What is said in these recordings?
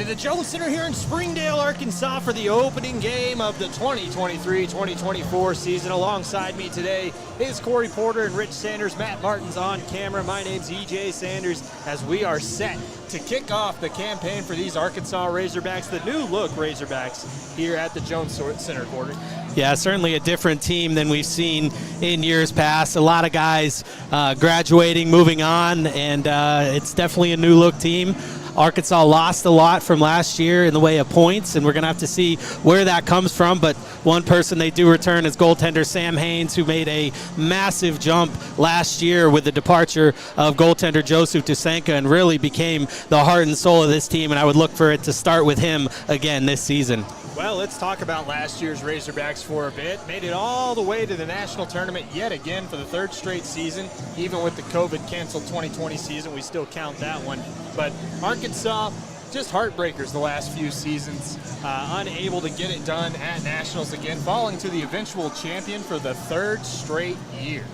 the Jones Center here in Springdale, Arkansas for the opening game of the 2023-2024 season. Alongside me today is Corry Porter and Rich Sanders. Matt Martens on camera. My name's EJ Sanders as we are set to kick off the campaign for these Arkansas Razorbacks, the new look Razorbacks here at the Jones Center, Corry. Yeah, certainly a different team than we've seen in years past. A lot of guys graduating, moving on, and it's definitely a new look team. Arkansas lost a lot from last year in the way of points, and we're going to have to see where that comes from. But one person they do return is goaltender Sam Haynes, who made a massive jump last year with the departure of goaltender Joseph Dusenka and really became the heart and soul of this team, and I would look for it to start with him again this season. Well, let's talk about last year's Razorbacks for a bit. Made it all the way to the national tournament yet again for the third straight season. Even with the COVID-canceled 2020 season, we still count that one. But Arkansas, just heartbreakers the last few seasons. Unable to get it done at nationals again, falling to the eventual champion for the third straight year.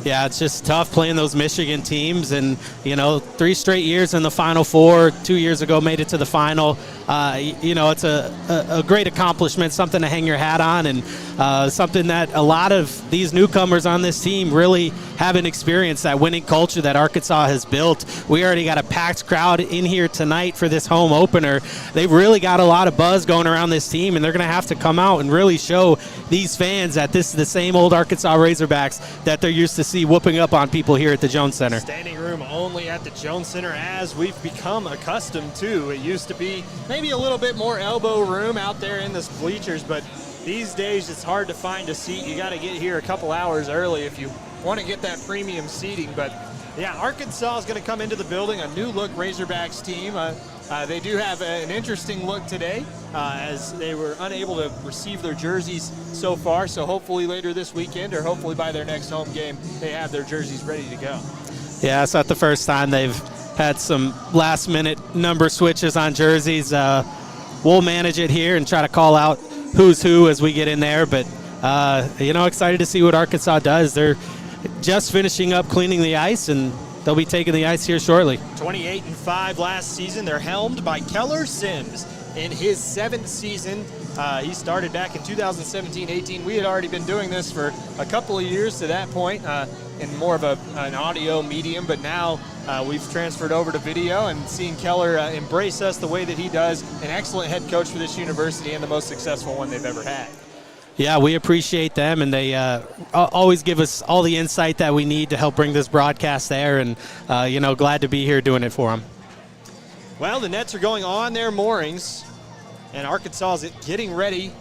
Yeah, it's just tough playing those Michigan teams, and 3 straight years in the Final Four. 2 years ago, made it to the final. It's a great accomplishment, something to hang your hat on, and something that a lot of these newcomers on this team really haven't experienced, that winning culture that Arkansas has built. We already got a packed crowd in here tonight for this home opener. They've really got a lot of buzz going around this team, and they're going to have to come out and really show these fans that this is the same old Arkansas Razorbacks that they're used to see whooping up on people here at the Jones Center. Standing room only at the Jones Center, as we've become accustomed to. It used to be maybe a little bit more elbow room out there in the bleachers, but these days it's hard to find a seat. You got to get here a couple hours early if you want to get that premium seating. But yeah, Arkansas is going to come into the building, a new look Razorbacks team. They do have an interesting look today as they were unable to receive their jerseys so far. So hopefully later this weekend, or hopefully by their next home game, they have their jerseys ready to go. Yeah, it's not the first time they've had some last-minute number switches on jerseys. We'll manage it here and try to call out who's who as we get in there. But, excited to see what Arkansas does. They're just finishing up cleaning the ice, and they'll be taking the ice here shortly. 28-5 last season. They're helmed by Keller Sims in his 7th season. He started back in 2017-18. We had already been doing this for a couple of years to that point in more of an audio medium, but now we've transferred over to video and seen Keller embrace us the way that he does. An excellent head coach for this university and the most successful one they've ever had. Yeah, we appreciate them, and they always give us all the insight that we need to help bring this broadcast there, and, glad to be here doing it for them. Well, the Nets are going on their moorings, and Arkansas is getting ready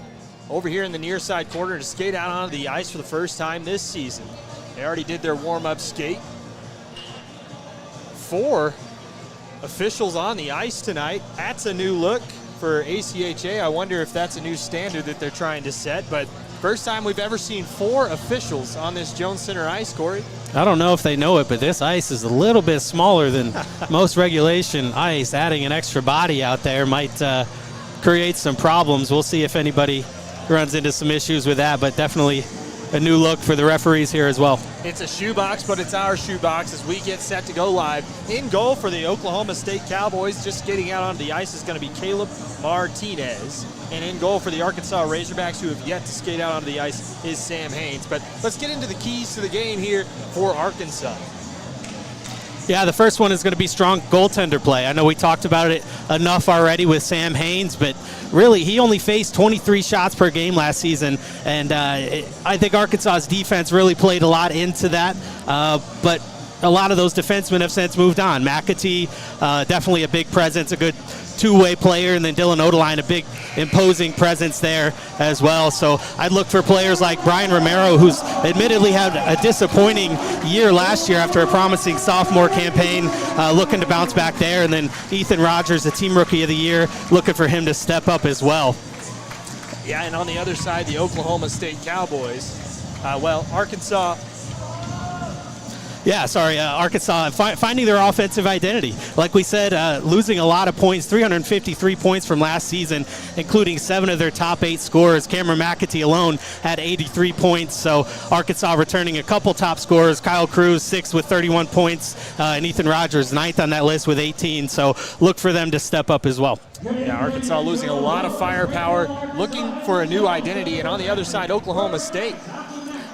over here in the near side corner to skate out onto the ice for the first time this season. They already did their warm-up skate. 4 officials on the ice tonight. That's a new look for ACHA. I wonder if that's a new standard that they're trying to set, but first time we've ever seen 4 officials on this Jones Center ice, Corey. I don't know if they know it, but this ice is a little bit smaller than most regulation ice. Adding an extra body out there might create some problems. We'll see if anybody runs into some issues with that, but definitely a new look for the referees here as well. It's a shoebox, but it's our shoebox as we get set to go live. In goal for the Oklahoma State Cowboys, just skating out onto the ice is going to be Caleb Martinez. And in goal for the Arkansas Razorbacks, who have yet to skate out onto the ice, is Sam Haynes. But let's get into the keys to the game here for Arkansas. Yeah, the first one is going to be strong goaltender play. I know we talked about it enough already with Sam Haynes, but really he only faced 23 shots per game last season, and I think Arkansas's defense really played a lot into that, but a lot of those defensemen have since moved on. McAtee, definitely a big presence, a good two-way player, and then Dylan Odeline, a big imposing presence there as well. So I'd look for players like Brian Romero, who's admittedly had a disappointing year last year after a promising sophomore campaign, looking to bounce back there. And then Ethan Rogers, the team rookie of the year, looking for him to step up as well. Yeah, and on the other side, the Oklahoma State Cowboys. Arkansas Yeah, sorry, Arkansas finding their offensive identity. Like we said, losing a lot of points, 353 points from last season, including 7 of their top 8 scorers. Cameron McAtee alone had 83 points, so Arkansas returning a couple top scorers. Kyle Cruz, 6th with 31 points, and Ethan Rogers, 9th on that list with 18, so look for them to step up as well. Yeah, Arkansas losing a lot of firepower, looking for a new identity, and on the other side, Oklahoma State.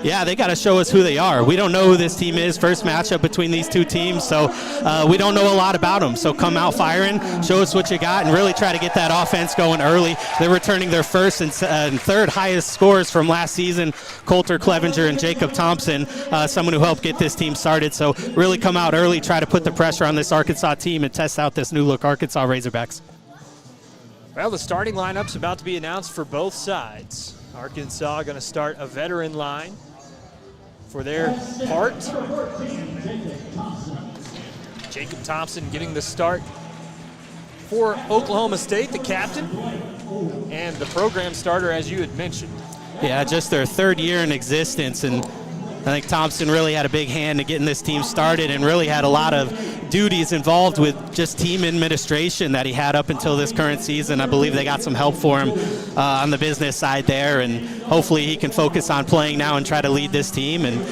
Yeah, they got to show us who they are. We don't know who this team is. First matchup between these two teams, so we don't know a lot about them. So come out firing, show us what you got, and really try to get that offense going early. They're returning their first and third highest scores from last season, Coulter Clevenger and Jacob Thompson, someone who helped get this team started. So really come out early, try to put the pressure on this Arkansas team and test out this new-look Arkansas Razorbacks. Well, the starting lineup's about to be announced for both sides. Arkansas going to start a veteran line for their part. Jacob Thompson getting the start for Oklahoma State, the captain, and the program starter, as you had mentioned. Yeah, just their 3rd year in existence, and I think Thompson really had a big hand in getting this team started and really had a lot of duties involved with just team administration that he had up until this current season. I believe they got some help for him on the business side there, and hopefully he can focus on playing now and try to lead this team. And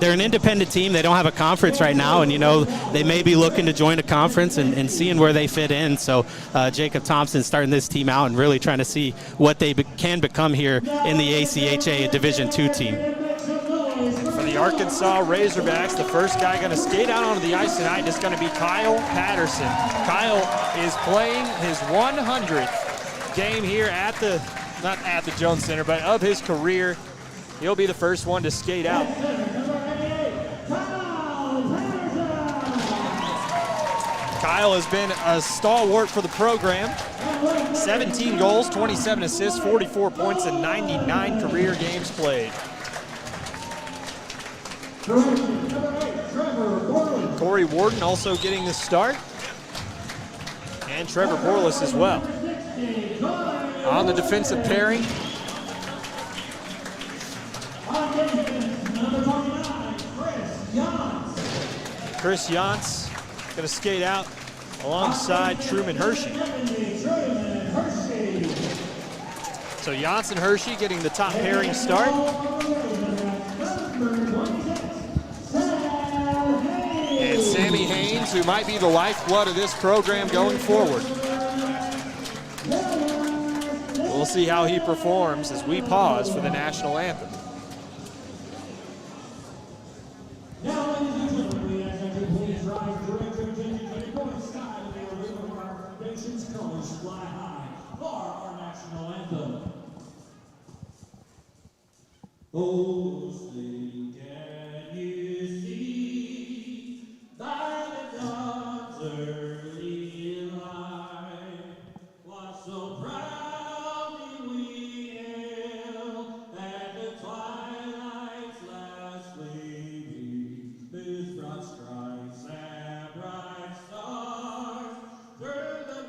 they're an independent team. They don't have a conference right now, and, you know, they may be looking to join a conference and seeing where they fit in. So Jacob Thompson starting this team out and really trying to see what they can become here in the ACHA, a Division II team. For the Arkansas Razorbacks, the first guy going to skate out onto the ice tonight is going to be Kyle Patterson. Kyle is playing his 100th game here at the, not at the Jones Center, but of his career. He'll be the first one to skate out. Kyle has been a stalwart for the program. 17 goals, 27 assists, 44 points, and 99 career games played. Corry Porter also getting the start, and Trevor Borlas as well. On the defensive pairing, Chris Yantz going to skate out alongside Truman Hershey. So Yantz and Hershey getting the top pairing start. And Sammy Haynes, who might be the lifeblood of this program going forward. We'll see how he performs as we pause for the national anthem. Oh, sleep, can you see by the dawn's early light what so proudly we hailed at the twilight's last gleaming, whose broad stripes and bright stars through the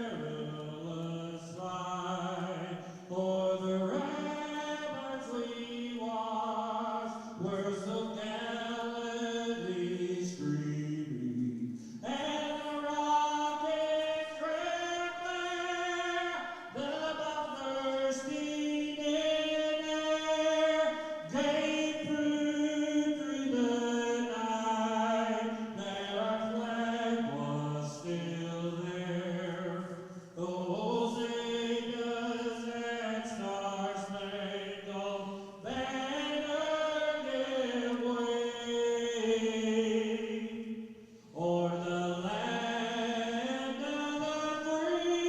perilous fight for the ramparts we watched were so gallantly streaming, and the rockets' red glare, the bloodthirsty in air, gave proof through the night that our flag was still there. Oh, Saviors and star-spangled banner give way, o'er the land of the free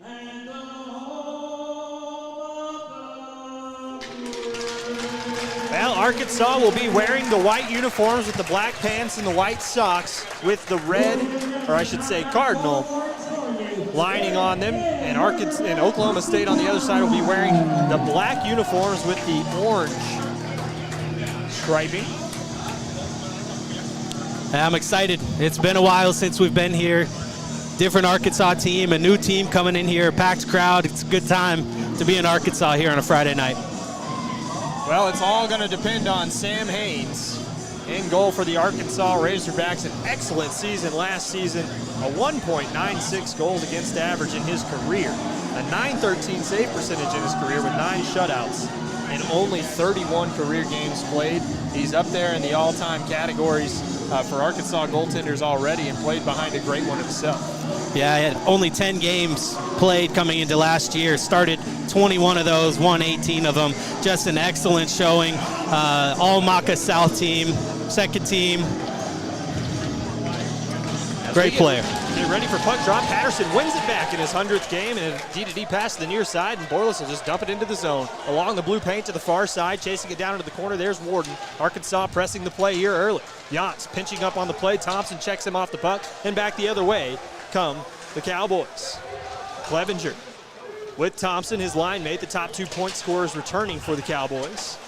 and the home of the brave. Well, Arkansas will be wearing the white uniforms with the black pants and the white socks with the red, or I should say cardinal, lining on them. And Arkansas and Oklahoma State on the other side will be wearing the black uniforms with the orange striping. I'm excited. It's been a while since we've been here. Different Arkansas team, a new team coming in here, packed crowd. It's a good time to be in Arkansas here on a Friday night. Well, it's all going to depend on Sam Haynes in goal for the Arkansas Razorbacks. An excellent season last season, a 1.96 goals against average in his career, a .913 save percentage in his career with 9 shutouts in only 31 career games played. He's up there in the all-time categories for Arkansas goaltenders already and played behind a great one himself. Yeah, he had only 10 games played coming into last year. Started 21 of those, won 18 of them. Just an excellent showing. All Maka South team, second team. Great player. Get ready for puck drop. Patterson wins it back in his 100th game, and a D-to-D pass to the near side, and Borlas will just dump it into the zone. Along the blue paint to the far side, chasing it down into the corner. There's Warden. Arkansas pressing the play here early. Yance pinching up on the play. Thompson checks him off the puck, and back the other way come the Cowboys. Clevenger with Thompson, his line mate, the top 2 point scorers returning for the Cowboys.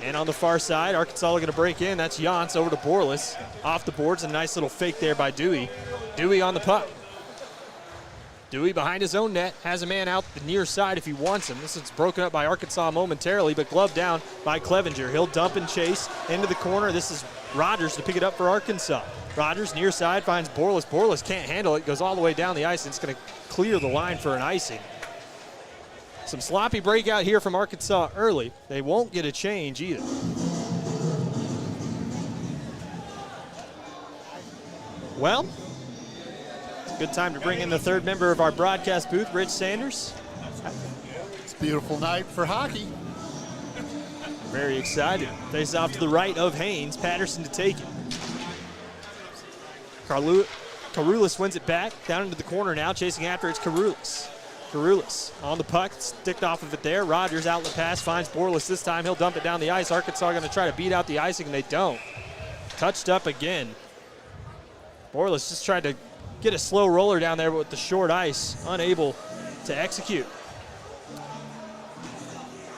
And on the far side, Arkansas looking to break in. That's Yance over to Borlas. Off the boards, a nice little fake there by Dewey. Dewey on the puck. Dewey behind his own net, has a man out the near side if he wants him. This is broken up by Arkansas momentarily, but gloved down by Clevenger. He'll dump and chase into the corner. This is Rogers to pick it up for Arkansas. Rogers near side finds Borlas. Borlas can't handle it, goes all the way down the ice, and it's going to clear the line for an icing. Some sloppy breakout here from Arkansas early. They won't get a change either. Well, it's a good time to bring in the third member of our broadcast booth, Rich Sanders. It's a beautiful night for hockey. Very excited. Face off to the right of Haynes. Patterson to take it. Karoulis wins it back. Down into the corner now. Chasing after it's Karoulis. Karoulis on the puck. Sticked off of it there. Rogers outlet pass. Finds Borlas this time. He'll dump it down the ice. Arkansas going to try to beat out the icing, and they don't. Touched up again. Borlas just tried to get a slow roller down there, but with the short ice, unable to execute.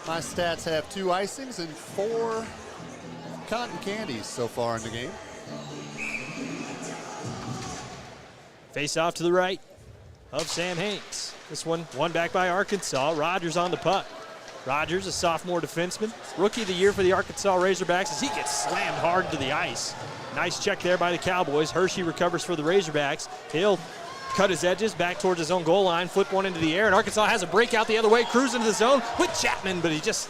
My stats have 2 icings and 4 cotton candies so far in the game. Face off to the right of Sam Haynes. This one won back by Arkansas. Rogers on the puck. Rogers, a sophomore defenseman. Rookie of the year for the Arkansas Razorbacks as he gets slammed hard to the ice. Nice check there by the Cowboys. Hershey recovers for the Razorbacks. He'll cut his edges back towards his own goal line, flip one into the air, and Arkansas has a breakout the other way, cruise into the zone with Chapman, but he just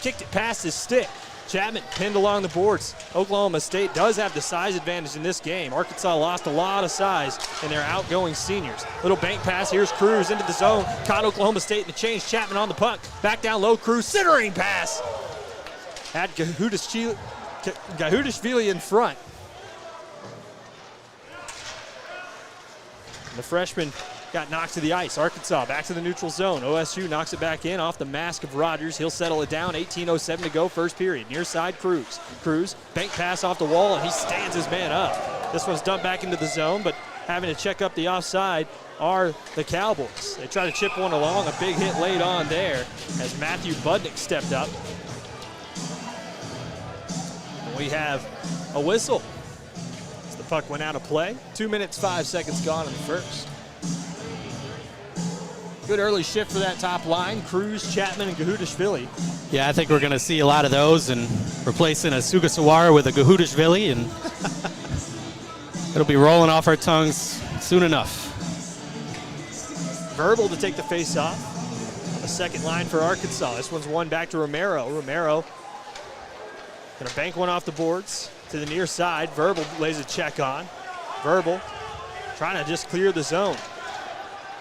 kicked it past his stick. Chapman pinned along the boards. Oklahoma State does have the size advantage in this game. Arkansas lost a lot of size in their outgoing seniors. Little bank pass. Here's Cruz into the zone. Caught Oklahoma State in the change. Chapman on the puck. Back down low. Cruz centering pass. Had Gahudashvili in front. The freshman got knocked to the ice. Arkansas back to the neutral zone. OSU knocks it back in off the mask of Rogers. He'll settle it down. 18:07 to go, first period. Near side, Cruz. Cruz, bank pass off the wall, and he stands his man up. This one's dumped back into the zone, but having to check up the offside are the Cowboys. They try to chip one along. A big hit laid on there as Matthew Budnick stepped up. And we have a whistle as the puck went out of play. 2 minutes, 5 seconds gone in the first. Good early shift for that top line. Cruz, Chapman, and Gahudashvili. Yeah, I think we're going to see a lot of those and replacing a Sugasawara with a Gahudashvili, and it'll be rolling off our tongues soon enough. Verbal to take the face off. On the second line for Arkansas. This one's won back to Romero. Romero going to bank one off the boards to the near side. Verbal lays a check on. Verbal trying to just clear the zone.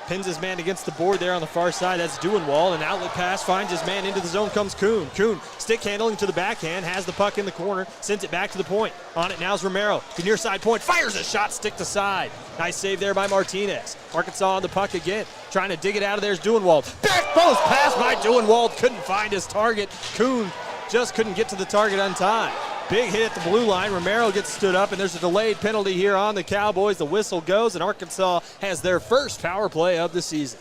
Pins his man against the board there on the far side. That's Duenwald. An outlet pass finds his man into the zone. Comes Kuhn. Kuhn stick handling to the backhand. Has the puck in the corner. Sends it back to the point. On it now is Romero. The near side point. Fires a shot. Stick to side. Nice save there by Martinez. Arkansas on the puck again. Trying to dig it out of there is Duenwald. Back post pass by Duenwald. Couldn't find his target. Kuhn just couldn't get to the target on time. Big hit at the blue line. Romero gets stood up, and there's a delayed penalty here on the Cowboys. The whistle goes, and Arkansas has their first power play of the season.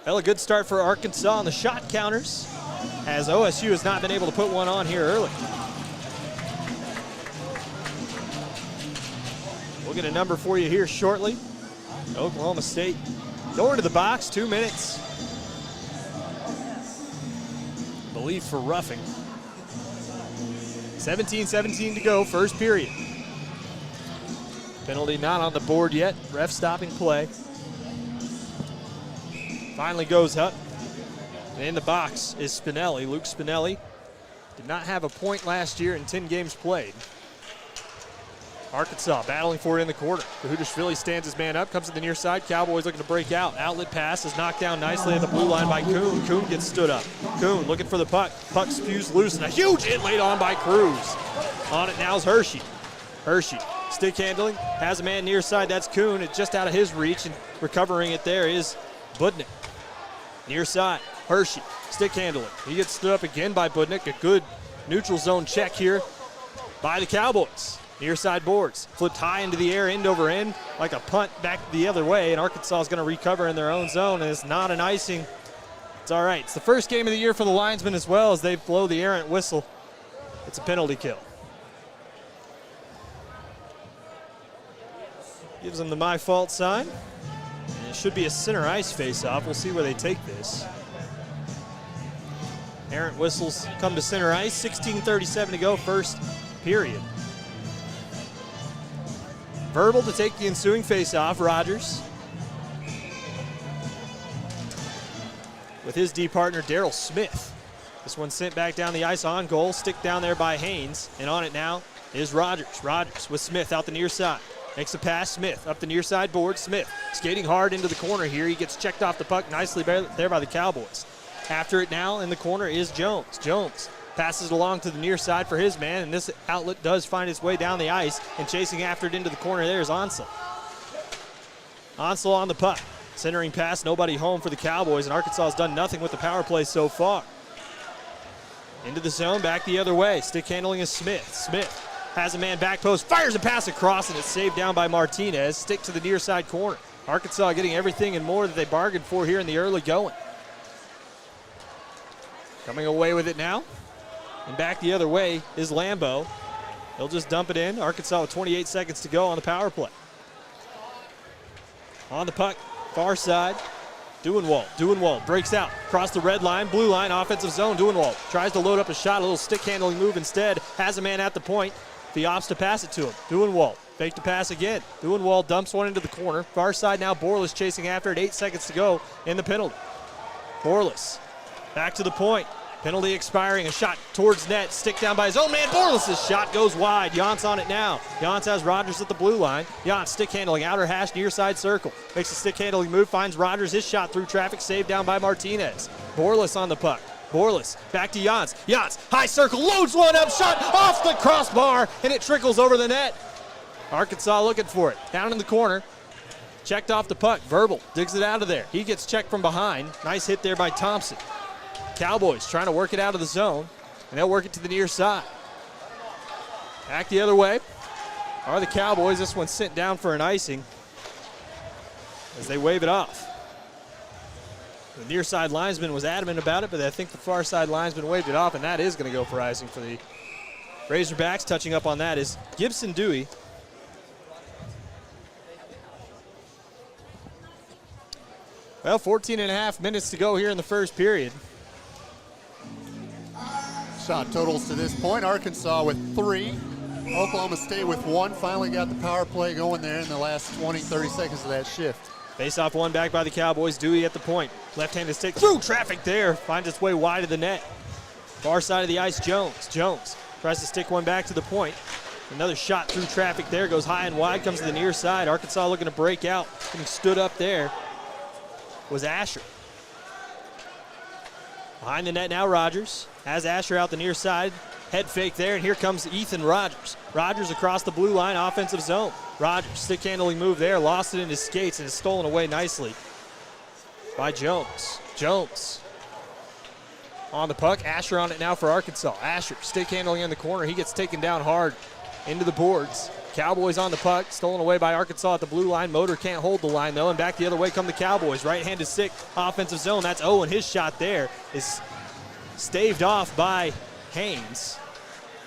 Well, a good start for Arkansas on the shot counters, as OSU has not been able to put one on here early. We'll get a number for you here shortly. Oklahoma State Going to the box, 2 minutes. I believe for roughing. 17-17 to go, first period. Penalty not on the board yet. Ref stopping play. Finally goes up. And in the box is Spinelli. Luke Spinelli did not have a point last year in 10 games played. Arkansas battling for it in the corner. Kahudashvili stands his man up, comes to the near side. Cowboys looking to break out. Outlet pass is knocked down nicely at the blue line by Kuhn. Kuhn gets stood up. Kuhn looking for the puck. Puck spews loose, and a huge hit laid on by Cruz. On it now is Hershey. Hershey, stick handling, has a man near side. That's Kuhn. It's just out of his reach, and recovering it there is Budnick. Near side, Hershey, stick handling. He gets stood up again by Budnick. A good neutral zone check here by the Cowboys. Near side boards, flipped high into the air, end over end, like a punt back the other way, and Arkansas is going to recover in their own zone, and it's not an icing. It's all right. It's the first game of the year for the linesmen as well as they blow the errant whistle. It's a penalty kill. Gives them the my fault sign. And it should be a center ice face-off. We'll see where they take this. Errant whistles come to center ice. 16:37 to go, first period. Verbal to take the ensuing face-off, Rogers. With his D partner, Daryl Smith. This one sent back down the ice on goal, stick down there by Haynes, and on it now is Rogers. Rogers with Smith out the near side. Makes a pass, Smith up the near side board. Smith skating hard into the corner here. He gets checked off the puck nicely there by the Cowboys. After it now in the corner is Jones. Jones passes it along to the near side for his man, and this outlet does find its way down the ice, and chasing after it into the corner there is Ansel. Ansel on the puck. Centering pass, nobody home for the Cowboys, and Arkansas has done nothing with the power play so far. Into the zone, back the other way. Stick handling is Smith. Smith has a man back post, fires a pass across, and it's saved down by Martinez. Stick to the near side corner. Arkansas getting everything and more that they bargained for here in the early going. Coming away with it now. And back the other way is Lambeau. He'll just dump it in. Arkansas with 28 seconds to go on the power play. On the puck, far side. Duenwald breaks out, across the red line, blue line, offensive zone. Duenwald tries to load up a shot, a little stick handling move instead. Has a man at the point. He opts to pass it to him. Duenwald, fake to pass again. Duenwald dumps one into the corner. Far side now, Borlas chasing after it. 8 seconds to go in the penalty. Borlas back to the point. Penalty expiring, a shot towards net, stick down by his own man. Borlas' shot goes wide. Jantz on it now. Jantz has Rogers at the blue line. Jantz stick handling, outer hash, near side circle. Makes a stick handling move, finds Rogers. His shot through traffic, saved down by Martinez. Borlas on the puck. Borlas back to Jantz. Jantz, high circle, loads one up, shot off the crossbar, and it trickles over the net. Arkansas looking for it. Down in the corner. Checked off the puck. Verbal digs it out of there. He gets checked from behind. Nice hit there by Thompson. Cowboys trying to work it out of the zone, and they'll work it to the near side. Back the other way are the Cowboys. This one's sent down for an icing as they wave it off. The near side linesman was adamant about it, but I think the far side linesman waved it off, and that is going to go for icing for the Razorbacks. Touching up on that is Gibson Dewey. Well, 14 and a half minutes to go here in the first period. Shot totals to this point, Arkansas with 3, Oklahoma State with 1. Finally got the power play going there in the last 20, 30 seconds of that shift. Face-off one back by the Cowboys. Dewey at the point. Left-handed stick through traffic there. Finds its way wide of the net. Far side of the ice, Jones. Jones tries to stick one back to the point. Another shot through traffic there. Goes high and wide, comes to the near side. Arkansas looking to break out. Getting stood up there was Asher. Behind the net now, Rogers. Has Asher out the near side. Head fake there, and here comes Ethan Rogers. Rogers across the blue line, offensive zone. Rogers, stick handling move there, lost it in his skates, and is stolen away nicely by Jones. Jones on the puck. Asher on it now for Arkansas. Asher, stick handling in the corner. He gets taken down hard into the boards. Cowboys on the puck, stolen away by Arkansas at the blue line. Motor can't hold the line, though, and back the other way come the Cowboys. Right-handed stick, offensive zone. That's Owen. His shot there is staved off by Haynes.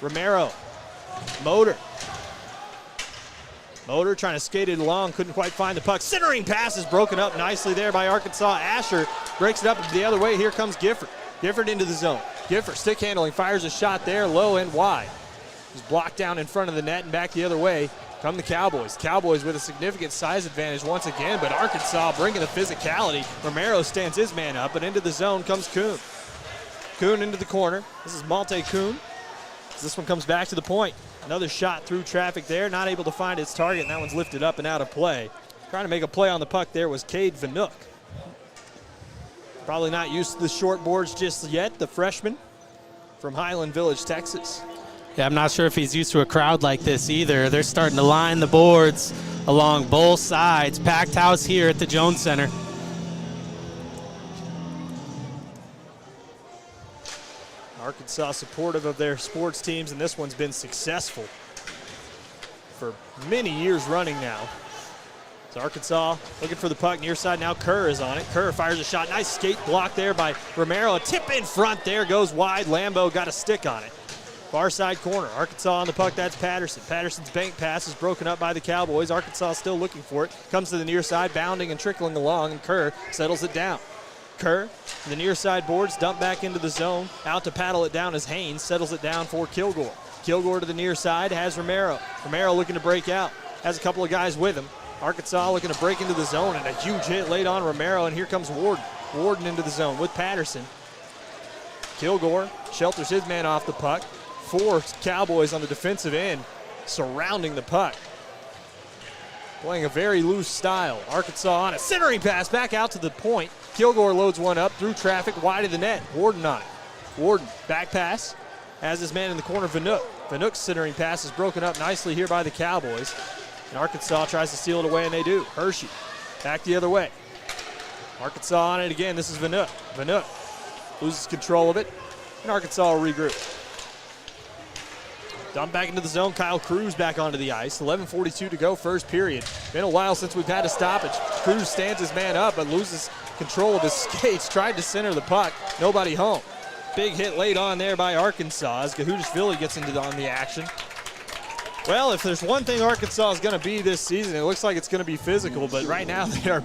Romero. Motor. Motor trying to skate it along, couldn't quite find the puck. Centering pass is broken up nicely there by Arkansas. Asher breaks it up the other way. Here comes Gifford. Gifford into the zone. Gifford stick handling, fires a shot there, low and wide. He's blocked down in front of the net and back the other way. Come the Cowboys. Cowboys with a significant size advantage once again, but Arkansas bringing the physicality. Romero stands his man up, but into the zone comes Kuhn. Kuhn into the corner. This is Malte Kuhn. This one comes back to the point. Another shot through traffic there, not able to find its target, and that one's lifted up and out of play. Trying to make a play on the puck there was Cade Vanook. Probably not used to the short boards just yet, the freshman from Highland Village, Texas. Yeah, I'm not sure if he's used to a crowd like this either. They're starting to line the boards along both sides. Packed house here at the Jones Center. Arkansas supportive of their sports teams, and this one's been successful for many years running now. So Arkansas looking for the puck near side. Now Kerr is on it. Kerr fires a shot. Nice skate block there by Romero. A tip in front there, goes wide. Lambo got a stick on it. Far side corner. Arkansas on the puck. That's Patterson. Patterson's bank pass is broken up by the Cowboys. Arkansas still looking for it. Comes to the near side, bounding and trickling along, and Kerr settles it down. Kerr, the near side boards, dump back into the zone. Out to paddle it down as Haynes settles it down for Kilgore. Kilgore to the near side has Romero. Romero looking to break out. Has a couple of guys with him. Arkansas looking to break into the zone, and a huge hit laid on Romero, and here comes Warden. Warden into the zone with Patterson. Kilgore shelters his man off the puck. 4 Cowboys on the defensive end surrounding the puck. Playing a very loose style. Arkansas on a centering pass back out to the point. Kilgore loads one up through traffic wide of the net. Warden on it. Warden back pass. Has his man in the corner, Vanook. Vanook's centering pass is broken up nicely here by the Cowboys. And Arkansas tries to steal it away, and they do. Hershey back the other way. Arkansas on it again. This is Vanook. Vanook loses control of it, and Arkansas will regroup. Dump back into the zone. Kyle Cruz back onto the ice. 11:42 to go, first period. Been a while since we've had a stoppage. Cruz stands his man up but loses control of his skates. Tried to center the puck. Nobody home. Big hit laid on there by Arkansas as Gahudashvili gets on the action. Well, if there's one thing Arkansas is going to be this season, it looks like it's going to be physical, but right now they are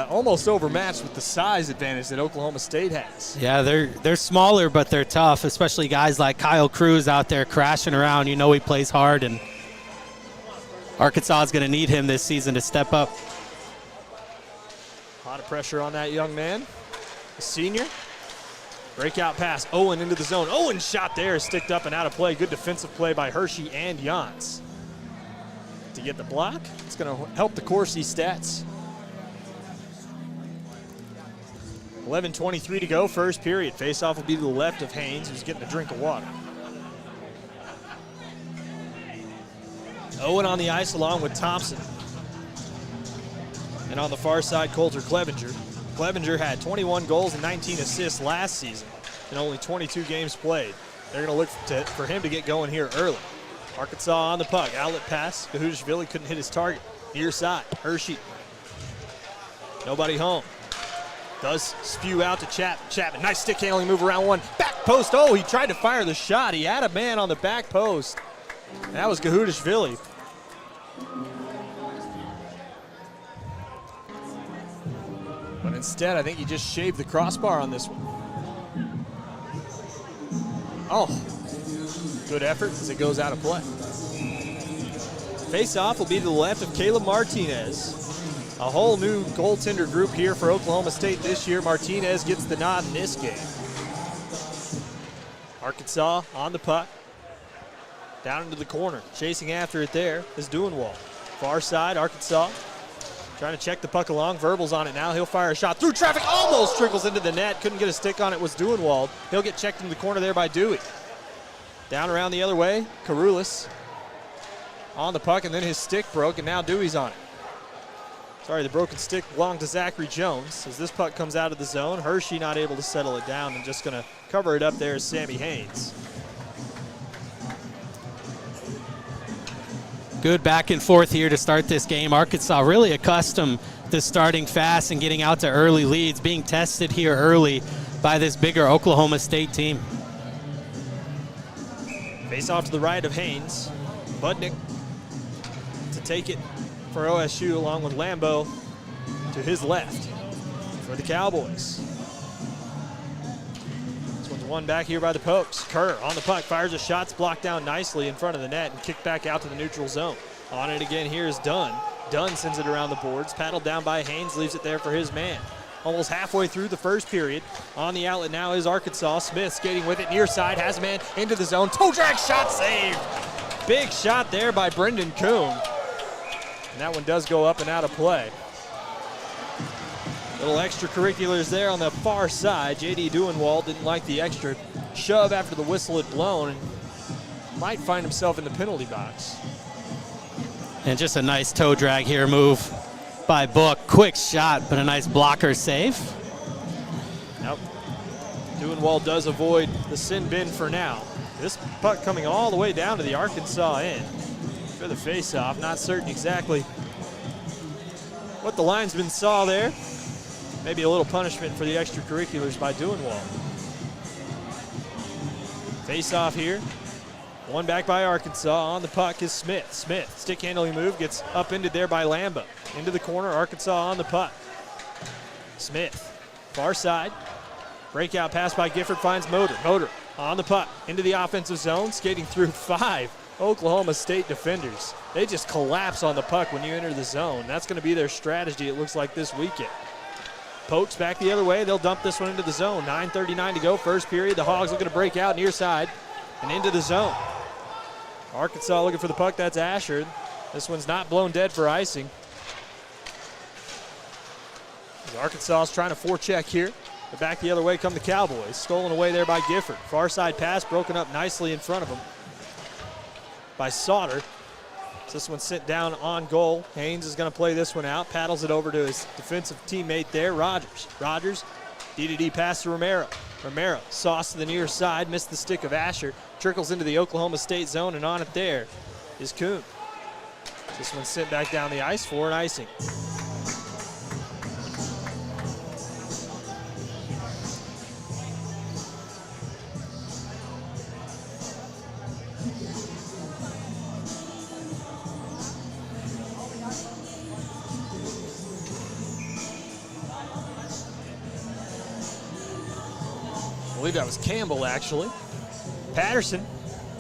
almost overmatched with the size advantage that Oklahoma State has. Yeah, they're smaller, but they're tough, especially guys like Kyle Cruz out there crashing around. You know he plays hard, and Arkansas is going to need him this season to step up. A lot of pressure on that young man. The senior. Breakout pass. Owen into the zone. Owen's shot there is sticked up and out of play. Good defensive play by Hershey and Jans. To get the block, it's going to help the Corsi stats. 11:23 to go, first period. Face-off will be to the left of Haynes, who's getting a drink of water. Owen on the ice along with Thompson. And on the far side, Coulter Clevenger. Clevenger had 21 goals and 19 assists last season in only 22 games played. They're going to look for him to get going here early. Arkansas on the puck. Outlet pass. Gahudashvili couldn't hit his target. Near side. Hershey. Nobody home. Does spew out to Chapman. Nice stick handling move around one. Back post. Oh, he tried to fire the shot. He had a man on the back post. And that was Gahudashvili. But instead, I think he just shaved the crossbar on this one. Oh, good effort as it goes out of play. Face-off will be to the left of Caleb Martinez. A whole new goaltender group here for Oklahoma State this year. Martinez gets the nod in this game. Arkansas on the puck. Down into the corner. Chasing after it there is Duenwald. Far side, Arkansas. Trying to check the puck along. Verbal's on it now. He'll fire a shot through traffic. Almost trickles into the net. Couldn't get a stick on it. Was Duenwald. He'll get checked into the corner there by Dewey. Down around the other way. Karoulis on the puck, and then his stick broke, and now Dewey's on it. Sorry, the broken stick belonged to Zachary Jones. As this puck comes out of the zone, Hershey not able to settle it down, and just going to cover it up there is Sammy Haynes. Good back and forth here to start this game. Arkansas really accustomed to starting fast and getting out to early leads, being tested here early by this bigger Oklahoma State team. Face off to the right of Haynes. Budnick to take it for OSU, along with Lambeau to his left for the Cowboys. This one's won back here by the Pokes. Kerr on the puck, fires a shot, it's blocked down nicely in front of the net and kicked back out to the neutral zone. On it again here is Dunn. Dunn sends it around the boards, paddled down by Haynes, leaves it there for his man. Almost halfway through the first period. On the outlet now is Arkansas. Smith skating with it near side, has a man into the zone. Toe drag shot saved. Big shot there by Brendan Kuhn. And that one does go up and out of play. Little extracurriculars there on the far side. J.D. Duenwald didn't like the extra shove after the whistle had blown and might find himself in the penalty box. And just a nice toe drag here move by Book. Quick shot, but a nice blocker save. Yep. Duenwald does avoid the sin bin for now. This puck coming all the way down to the Arkansas end for the faceoff. Not certain exactly what the linesman saw there. Maybe a little punishment for the extracurriculars by Duenwald. Faceoff here. One back by Arkansas. On the puck is Smith. Smith, stick handling move, gets upended there by Lambeau. Into the corner, Arkansas on the puck. Smith, far side. Breakout pass by Gifford finds Motor. Motor on the puck, into the offensive zone, skating through 5 Oklahoma State defenders. They just collapse on the puck when you enter the zone. That's going to be their strategy, it looks like, this weekend. Pokes back the other way. They'll dump this one into the zone. 9:39 to go, first period. The Hogs looking to break out near side and into the zone. Arkansas looking for the puck. That's ACHA. This one's not blown dead for icing. Arkansas is trying to forecheck here. But back the other way come the Cowboys. Stolen away there by Gifford. Far side pass broken up nicely in front of him by Sauter. So this one's sent down on goal. Haynes is going to play this one out. Paddles it over to his defensive teammate there, Rogers. Rogers, D-to-D pass to Romero. Romero, sauce to the near side, missed the stick of ACHA. Trickles into the Oklahoma State zone, and on it there is Kuhn. This one's sent back down the ice for an icing. I believe that was Campbell, actually. Patterson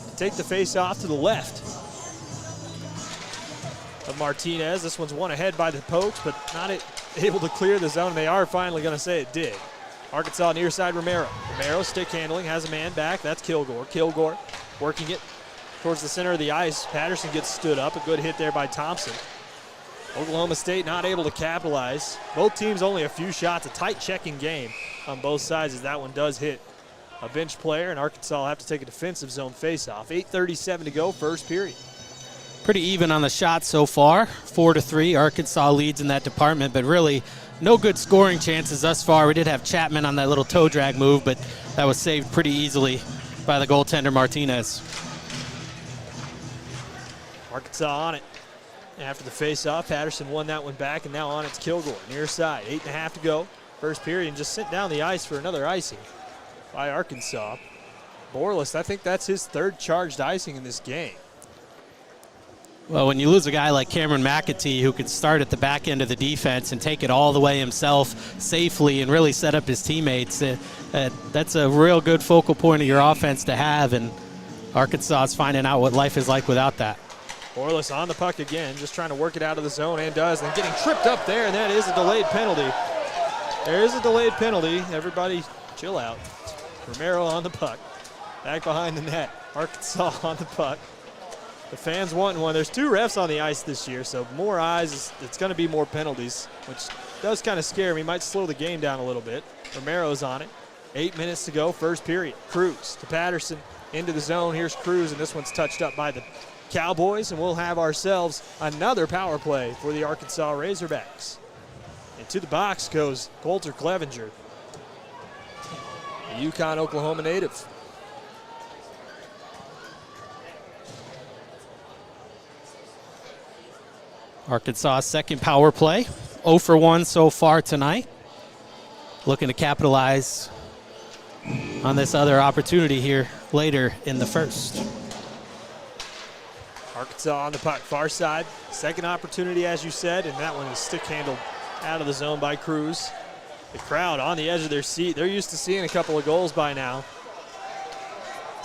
to take the face off to the left of Martinez. This one's one ahead by the Pokes, but not able to clear the zone. They are finally going to say it did. Arkansas near side Romero. Romero stick handling, has a man back. That's Kilgore. Kilgore working it towards the center of the ice. Patterson gets stood up. A good hit there by Thompson. Oklahoma State not able to capitalize. Both teams only a few shots. A tight checking game on both sides as that one does hit a bench player, and Arkansas will have to take a defensive zone faceoff. 8:37 to go, first period. Pretty even on the shots so far. 4-3. Arkansas leads in that department, but really no good scoring chances thus far. We did have Chapman on that little toe drag move, but that was saved pretty easily by the goaltender Martinez. Arkansas on it. After the faceoff, Patterson won that one back, and now on it's Kilgore, near side. 8.5 to go, first period, and just sent down the ice for another icing by Arkansas. Borlis, I think that's his third charged icing in this game. Well, when you lose a guy like Cameron McAtee who could start at the back end of the defense and take it all the way himself safely and really set up his teammates, that's a real good focal point of your offense to have, and Arkansas is finding out what life is like without that. Borlis on the puck again, just trying to work it out of the zone, and does, and getting tripped up there, and that is a delayed penalty. There is a delayed penalty. Everybody chill out. Romero on the puck. Back behind the net. Arkansas on the puck. The fans want one. There's 2 refs on the ice this year, so more eyes. It's going to be more penalties, which does kind of scare me. Might slow the game down a little bit. Romero's on it. 8 minutes to go, first period. Cruz to Patterson into the zone. Here's Cruz, and this one's touched up by the Cowboys, and we'll have ourselves another power play for the Arkansas Razorbacks. And to the box goes Coulter Clevenger, a Yukon, Oklahoma native. Arkansas' second power play, 0 for 1 so far tonight. Looking to capitalize on this other opportunity here later in the first. Arkansas on the puck, far side. Second opportunity, as you said, and that one is stick handled out of the zone by Cruz. The crowd on the edge of their seat. They're used to seeing a couple of goals by now.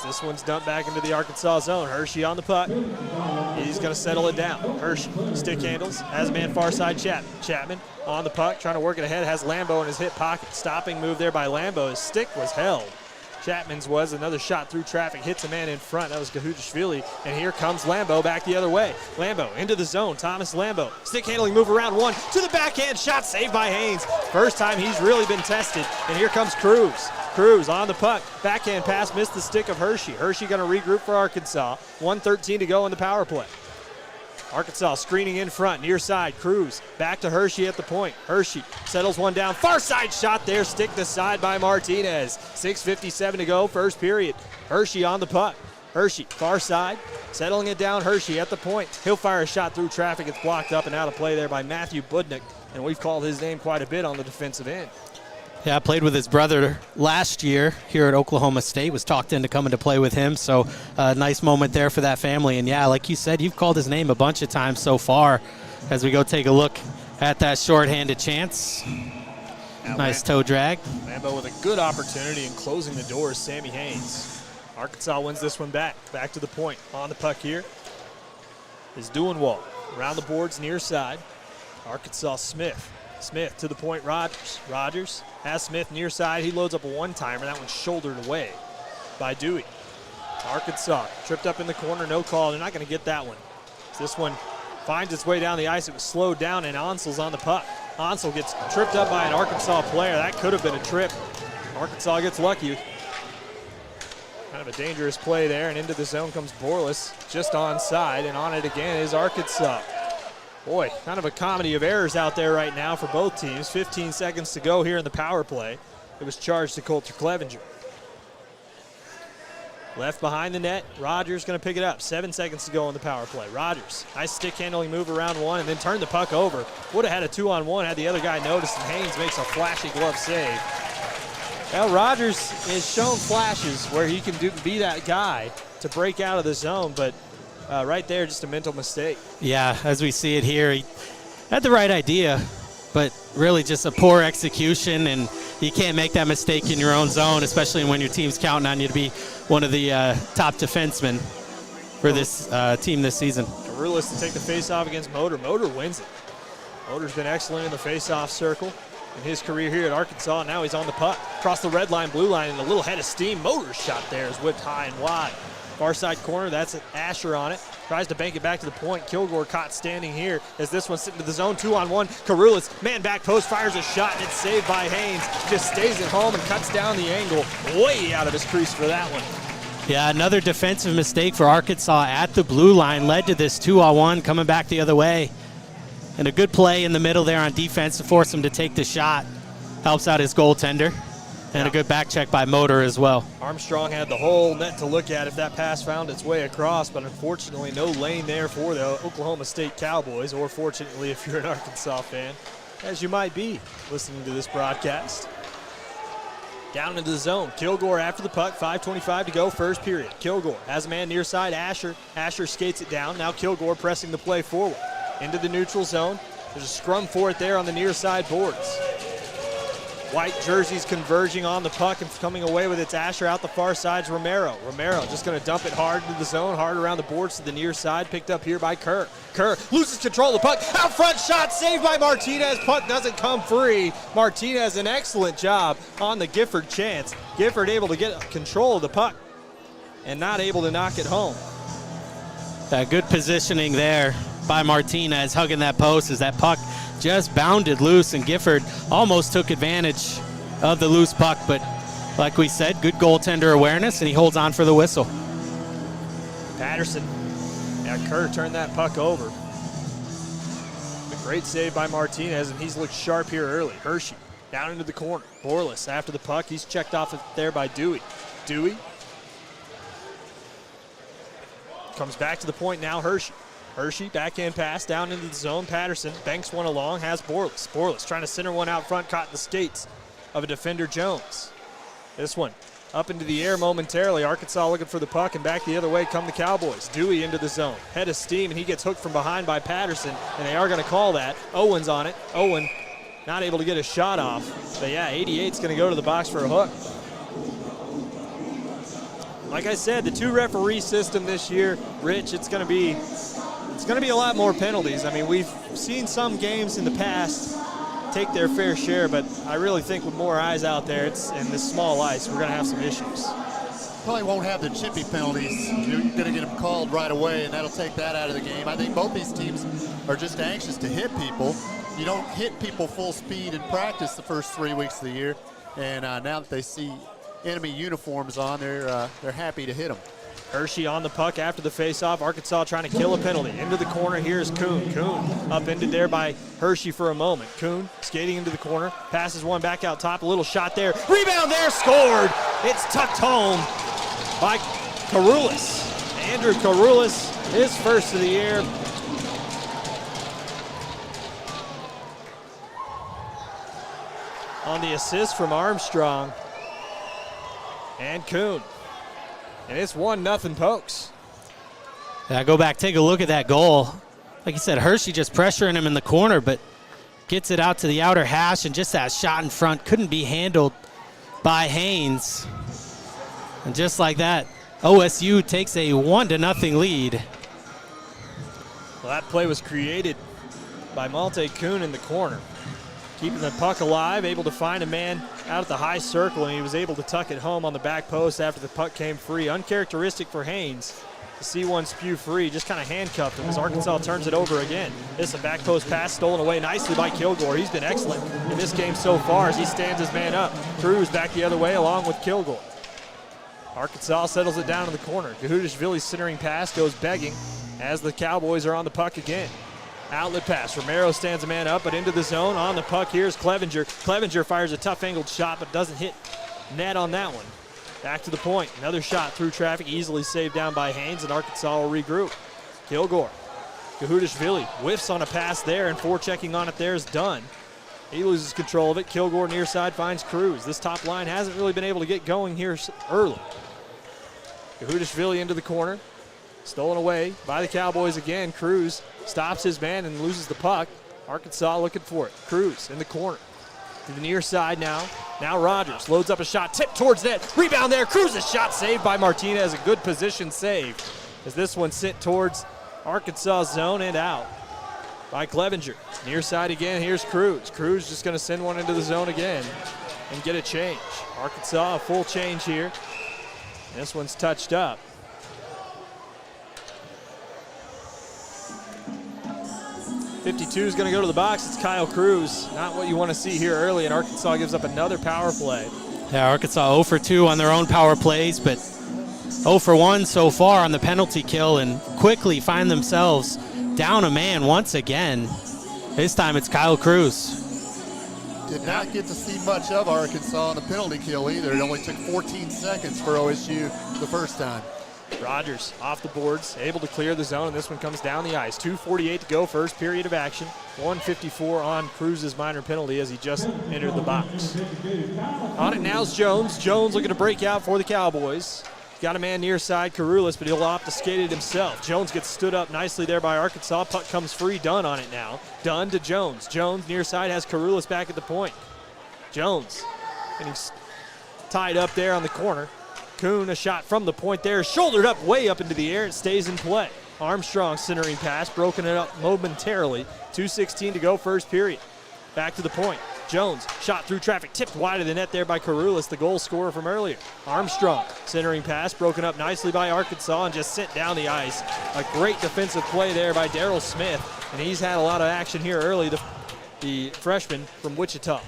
This one's dumped back into the Arkansas zone. Hershey on the puck. He's going to settle it down. Hershey, stick handles, has a man far side Chapman. Chapman on the puck, trying to work it ahead, has Lambeau in his hip pocket. Stopping move there by Lambeau. His stick was held. Chapman's was another shot through traffic, hits a man in front. That was Gahudashvili, and here comes Lambeau back the other way. Lambeau into the zone, Thomas Lambeau. Stick handling move around one, to the backhand shot, saved by Haynes. First time he's really been tested, and here comes Cruz. Cruz on the puck, backhand pass, missed the stick of Hershey. Hershey gonna regroup for Arkansas. 1:13 to go in the power play. Arkansas screening in front, near side, Cruz back to Hershey at the point. Hershey settles one down, far side shot there, stick to side by Martinez. 6:57 to go, first period. Hershey on the puck. Hershey, far side, settling it down, Hershey at the point. He'll fire a shot through traffic, it's blocked up and out of play there by Matthew Budnick, and we've called his name quite a bit on the defensive end. Yeah, I played with his brother last year here at Oklahoma State, was talked into coming to play with him, so nice moment there for that family. And yeah, like you said, you've called his name a bunch of times so far as we go take a look at that shorthanded chance. Now nice toe drag. Lambeau with a good opportunity and closing the door is Sammy Haynes. Arkansas wins this one back. Back to the point. On the puck here is Duenwald. Around the boards, near side. Arkansas Smith. Smith to the point, Rogers. Rogers has Smith near side. He loads up a one-timer. That one's shouldered away by Dewey. Arkansas tripped up in the corner, no call. They're not going to get that one. This one finds its way down the ice. It was slowed down, and Ansel's on the puck. Ansel gets tripped up by an Arkansas player. That could have been a trip. Arkansas gets lucky. Kind of a dangerous play there, and into the zone comes Borlas, just onside, and on it again is Arkansas. Boy, kind of a comedy of errors out there right now for both teams. 15 seconds to go here in the power play. It was charged to Coulter Clevenger. Left behind the net, Rogers going to pick it up. 7 seconds to go in the power play. Rogers, nice stick handling move around one and then turned the puck over. Would have had a 2-on-1 had the other guy noticed, and Haynes makes a flashy glove save. Well, Rogers has shown flashes where he can be that guy to break out of the zone, but right there, just a mental mistake. Yeah, as we see it here, he had the right idea, but really just a poor execution, and you can't make that mistake in your own zone, especially when your team's counting on you to be one of the top defensemen for this team this season. Garulis to take the face-off against Motor. Motor wins it. Motor's been excellent in the face-off circle in his career here at Arkansas. Now he's on the puck. Across the red line, blue line, and a little head of steam. Motor's shot there is whipped high and wide. Far side corner, that's Asher on it. Tries to bank it back to the point. Kilgore caught standing here as this one's sitting to the zone. 2-on-1. Karulis, man back post, fires a shot, and it's saved by Haynes. Just stays at home and cuts down the angle way out of his crease for that one. Yeah, another defensive mistake for Arkansas at the blue line led to this 2-on-1 coming back the other way. And a good play in the middle there on defense to force him to take the shot. Helps out his goaltender. And a good back check by Motor as well. Armstrong had the whole net to look at if that pass found its way across, but unfortunately no lane there for the Oklahoma State Cowboys, or fortunately if you're an Arkansas fan, as you might be listening to this broadcast. Down into the zone. Kilgore after the puck, 5:25 to go, first period. Kilgore has a man near side, Asher. Asher skates it down. Now Kilgore pressing the play forward. Into the neutral zone. There's a scrum for it there on the near side boards. White jerseys converging on the puck and coming away with its Asher out the far side's Romero. Romero just going to dump it hard into the zone, hard around the boards to the near side, picked up here by Kerr. Kerr loses control of the puck. Out front shot saved by Martinez. Puck doesn't come free. Martinez, an excellent job on the Gifford chance. Gifford able to get control of the puck and not able to knock it home. Good positioning there by Martinez, hugging that post as that puck just bounded loose, and Gifford almost took advantage of the loose puck, but like we said, good goaltender awareness, and he holds on for the whistle. Patterson, yeah, Kerr turned that puck over. A great save by Martinez, and he's looked sharp here early. Hershey down into the corner. Borlas after the puck. He's checked off there by Dewey. Dewey comes back to the point now, Hershey. Hershey, backhand pass down into the zone. Patterson banks one along, has Borlas. Borlas trying to center one out front, caught in the skates of a defender, Jones. This one Up into the air momentarily. Arkansas looking for the puck, and back the other way come the Cowboys. Dewey into the zone. Head of steam, and he gets hooked from behind by Patterson, and they are going to call that. Owen's on it. Owen not able to get a shot off. But yeah, 88's going to go to the box for a hook. Like I said, the 2-referee system this year, Rich, it's going to be a lot more penalties. I mean, we've seen some games in the past take their fair share, but I really think with more eyes out there, and this small ice, we're going to have some issues. Probably won't have the chippy penalties. You're going to get them called right away, and that'll take that out of the game. I think both these teams are just anxious to hit people. You don't hit people full speed in practice the first 3 weeks of the year, and now that they see enemy uniforms on, they're happy to hit them. Hershey on the puck after the faceoff. Arkansas trying to kill a penalty. Into the corner, here's Kuhn. Kuhn upended there by Hershey for a moment. Kuhn skating into the corner, passes one back out top, a little shot there. Rebound there, scored! It's tucked home by Carulis. Andrew Carulis, his first of the year. On the assist from Armstrong. And Kuhn. And it's 1-0 Pokes. Yeah, go back, take a look at that goal. Like you said, Hershey just pressuring him in the corner, but gets it out to the outer hash, and just that shot in front couldn't be handled by Haynes. And just like that, OSU takes a 1-0 lead. Well, that play was created by Malte Kuhn in the corner. Keeping the puck alive, able to find a man out at the high circle, and he was able to tuck it home on the back post after the puck came free. Uncharacteristic for Haynes to see one spew free, just kind of handcuffed him as Arkansas turns it over again. This is a back post pass stolen away nicely by Kilgore. He's been excellent in this game so far as he stands his man up. Cruz back the other way along with Kilgore. Arkansas settles it down in the corner. Gahudashvili's centering pass goes begging as the Cowboys are on the puck again. Outlet pass. Romero stands a man up, but into the zone. On the puck, here's Clevenger. Clevenger fires a tough angled shot, but doesn't hit net on that one. Back to the point. Another shot through traffic, easily saved down by Haynes, and Arkansas will regroup. Kilgore. Gahudashvili whiffs on a pass there, and forechecking on it there is done. He loses control of it. Kilgore near side finds Cruz. This top line hasn't really been able to get going here early. Gahudashvili into the corner. Stolen away by the Cowboys again. Cruz stops his man and loses the puck. Arkansas looking for it. Cruz in the corner. To the near side now. Now Rogers loads up a shot. Tip towards net. Rebound there. Cruz's shot saved by Martinez. A good position save as this one sent towards Arkansas zone and out by Clevenger. Near side again. Here's Cruz. Cruz just going to send one into the zone again and get a change. Arkansas a full change here. This one's touched up. 52 is going to go to the box. It's Kyle Cruz. Not what you want to see here early, and Arkansas gives up another power play. Yeah, Arkansas 0 for 2 on their own power plays, but 0 for 1 so far on the penalty kill, and quickly find themselves down a man once again. This time it's Kyle Cruz. Did not get to see much of Arkansas on the penalty kill either. It only took 14 seconds for OSU the first time. Rogers off the boards, able to clear the zone, and this one comes down the ice. 2:48 to go, first period of action. 1:54 on Cruz's minor penalty as he just entered the box. On it now is Jones. Jones looking to break out for the Cowboys. Got a man near side, Carulis, but he'll opt to skate it himself. Jones gets stood up nicely there by Arkansas. Puck comes free. Dunn on it now. Dunn to Jones. Jones near side has Carulis back at the point. Jones, and he's tied up there on the corner. Kuhn, a shot from the point there, shouldered up, way up into the air. It stays in play. Armstrong centering pass, broken it up momentarily. 2:16 to go, first period. Back to the point. Jones, shot through traffic, tipped wide of the net there by Carulis, the goal scorer from earlier. Armstrong, centering pass, broken up nicely by Arkansas and just sent down the ice. A great defensive play there by Darryl Smith, and he's had a lot of action here early, the freshman from Wichita.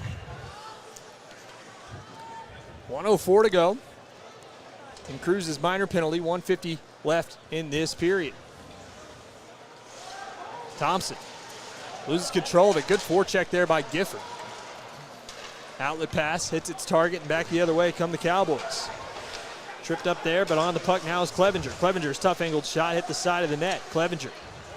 1:04 to go. And Cruz's minor penalty, 1:50 left in this period. Thompson loses control of it. Good forecheck there by Gifford. Outlet pass, hits its target, and back the other way come the Cowboys. Tripped up there, but on the puck now is Clevenger. Clevenger's tough angled shot hit the side of the net. Clevenger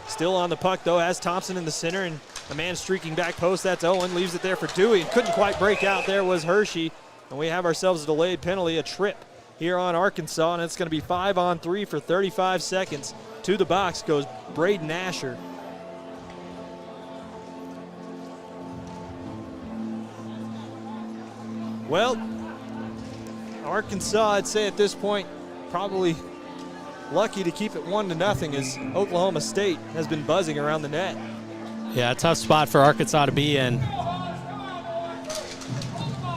still on the puck, though, has Thompson in the center, and a man streaking back post. That's Owen. Leaves it there for Dewey. Couldn't quite break out. There was Hershey, and we have ourselves a delayed penalty, a trip here on Arkansas, and it's going to be 5-on-3 for 35 seconds. To the box goes Braden Asher. Well, Arkansas, I'd say at this point, probably lucky to keep it 1-0 as Oklahoma State has been buzzing around the net. Yeah, tough spot for Arkansas to be in.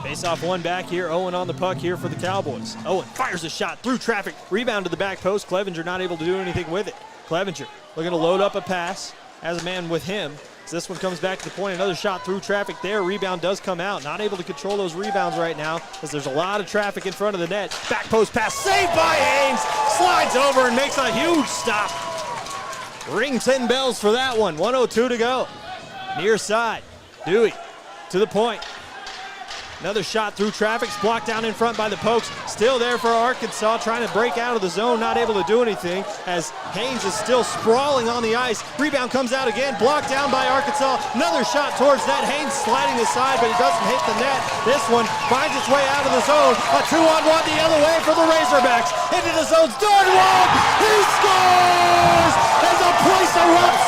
Face-off one back here. Owen on the puck here for the Cowboys. Owen fires a shot through traffic. Rebound to the back post. Clevenger not able to do anything with it. Clevenger looking to load up a pass. Has a man with him. So this one comes back to the point. Another shot through traffic there. Rebound does come out. Not able to control those rebounds right now as there's a lot of traffic in front of the net. Back post pass saved by Haynes. Slides over and makes a huge stop. Ring 10 bells for that one. 1:02 to go. Near side. Dewey to the point. Another shot through traffic, blocked down in front by the Pokes. Still there for Arkansas, trying to break out of the zone, not able to do anything as Haynes is still sprawling on the ice. Rebound comes out again, blocked down by Arkansas. Another shot towards net. Haynes sliding aside, but he doesn't hit the net. This one finds its way out of the zone. A 2-on-1 the other way for the Razorbacks. Into the zone, Dornwald, he scores as the place erupts.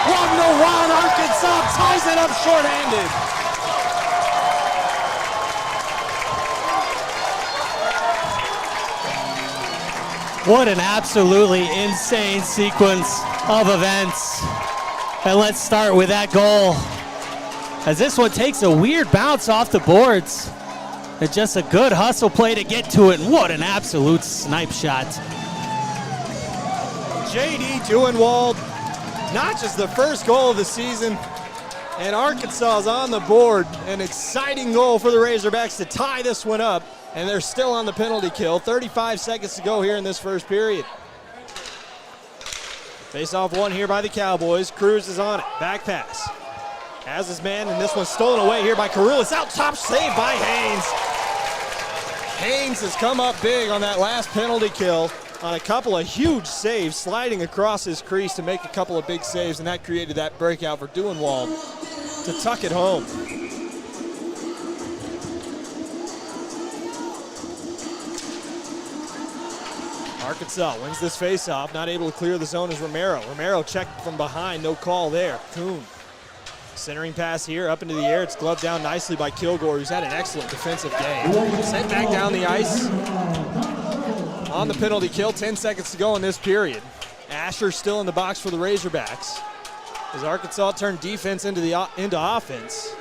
1-1, Arkansas ties it up shorthanded. What an absolutely insane sequence of events. And let's start with that goal, as this one takes a weird bounce off the boards. It's just a good hustle play to get to it. And what an absolute snipe shot. J.D. Duenwald, not just the first goal of the season, and Arkansas is on the board. An exciting goal for the Razorbacks to tie this one up. And they're still on the penalty kill. 35 seconds to go here in this first period. Face-off one here by the Cowboys. Cruz is on it. Back pass. Has his man, and this one's stolen away here by Carrillis. Out top, saved by Haynes. Haynes has come up big on that last penalty kill on a couple of huge saves, sliding across his crease to make a couple of big saves, and that created that breakout for Duenwald to tuck it home. Arkansas wins this face-off, not able to clear the zone is Romero. Romero checked from behind, no call there. Kuhn, centering pass here, up into the air. It's gloved down nicely by Kilgore, who's had an excellent defensive game. Sent back down the ice. On the penalty kill, 10 seconds to go in this period. Asher still in the box for the Razorbacks. As Arkansas turned defense into offense.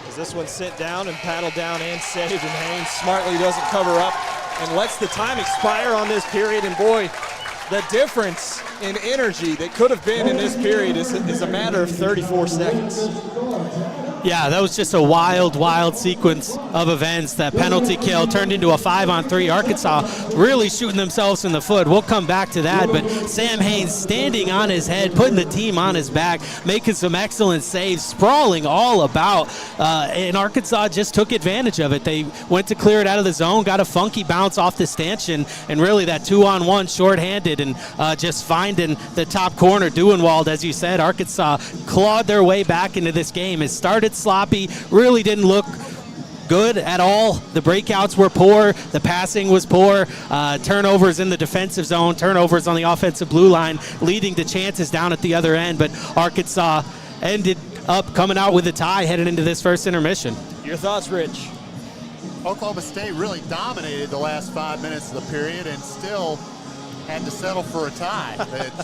As this one sent down and paddled down and saved, and Haynes smartly doesn't cover up and lets the time expire on this period. And boy, the difference in energy that could have been in this period is a matter of 34 seconds. Yeah, that was just a wild, wild sequence of events. That penalty kill turned into a 5-on-3. Arkansas really shooting themselves in the foot. We'll come back to that, but Sam Haynes standing on his head, putting the team on his back, making some excellent saves, sprawling all about, and Arkansas just took advantage of it. They went to clear it out of the zone, got a funky bounce off the stanchion, and really that 2-on-1 shorthanded and just finding the top corner. Duenwald, as you said, Arkansas clawed their way back into this game. It started sloppy, really didn't look good at all. The breakouts were poor, the passing was poor, turnovers in the defensive zone, turnovers on the offensive blue line, leading to chances down at the other end, but Arkansas ended up coming out with a tie headed into this first intermission. Your thoughts, Rich? Oklahoma State really dominated the last 5 minutes of the period and still had to settle for a tie.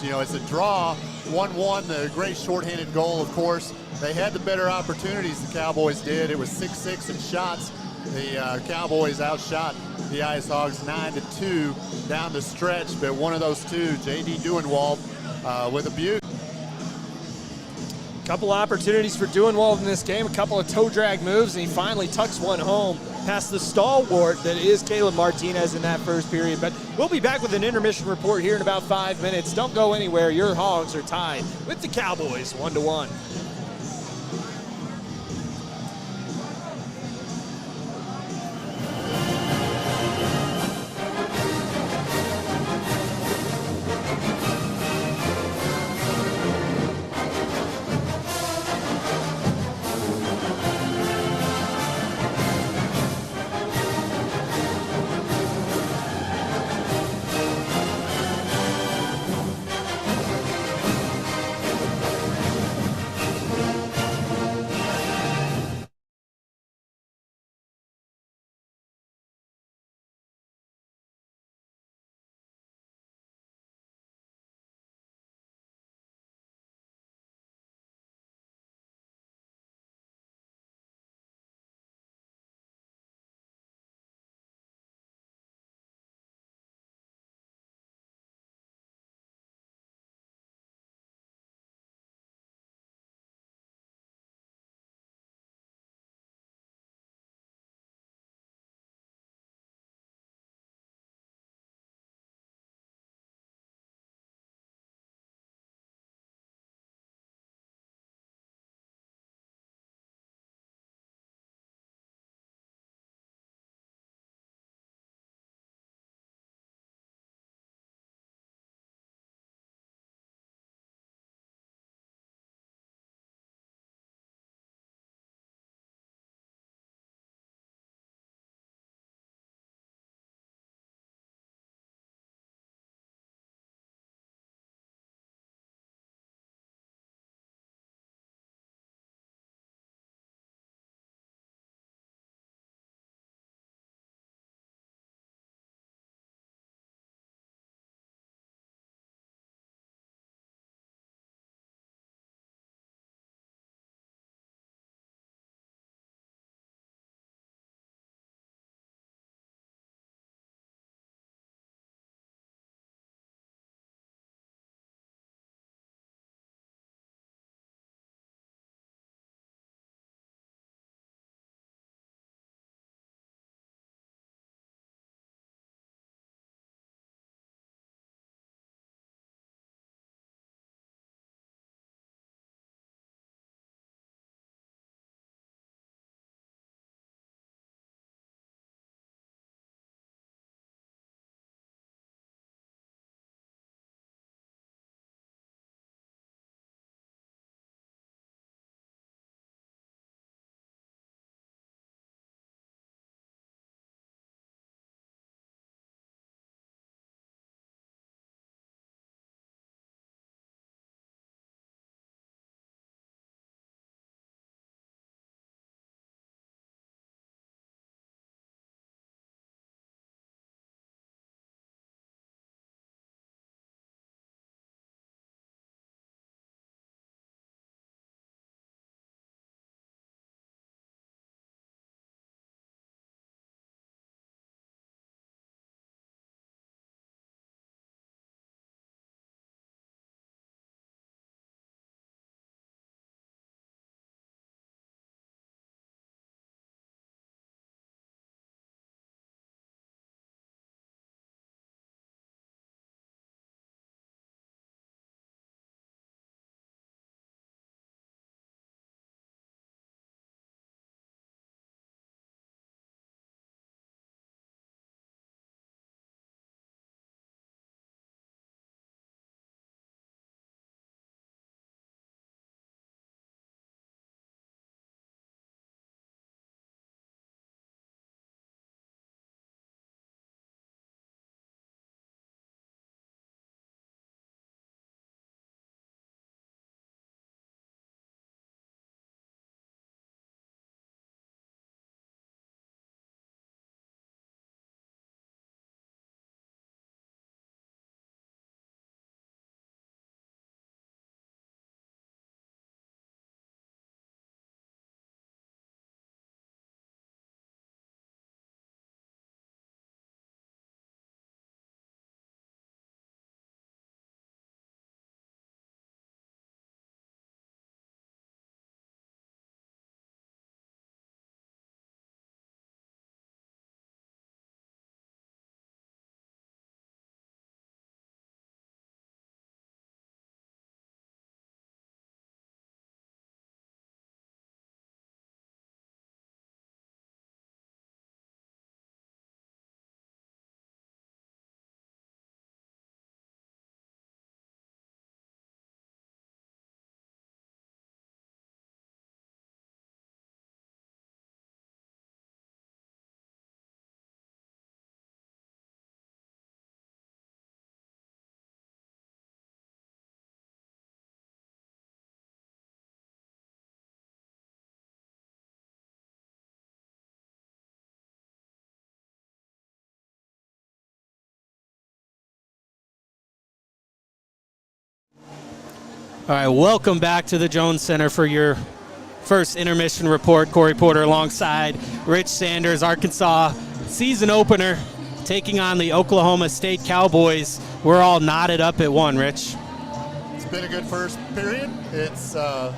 It's a draw, 1-1, the great shorthanded goal, of course. They had the better opportunities, the Cowboys did. It was 6-6 in shots. The Cowboys outshot the Ice Hogs 9-2 down the stretch, but one of those two, J.D. Duenwald, with a beaut. Couple opportunities for Duenwald in this game, a couple of toe drag moves, and he finally tucks one home past the stalwart that is Caleb Martinez in that first period. But we'll be back with an intermission report here in about 5 minutes. Don't go anywhere. Your Hogs are tied with the Cowboys 1-1. All right, welcome back to the Jones Center for your first intermission report. Corry Porter alongside Rich Sanders, Arkansas season opener, taking on the Oklahoma State Cowboys. We're all knotted up at 1, Rich. It's been a good first period. It's a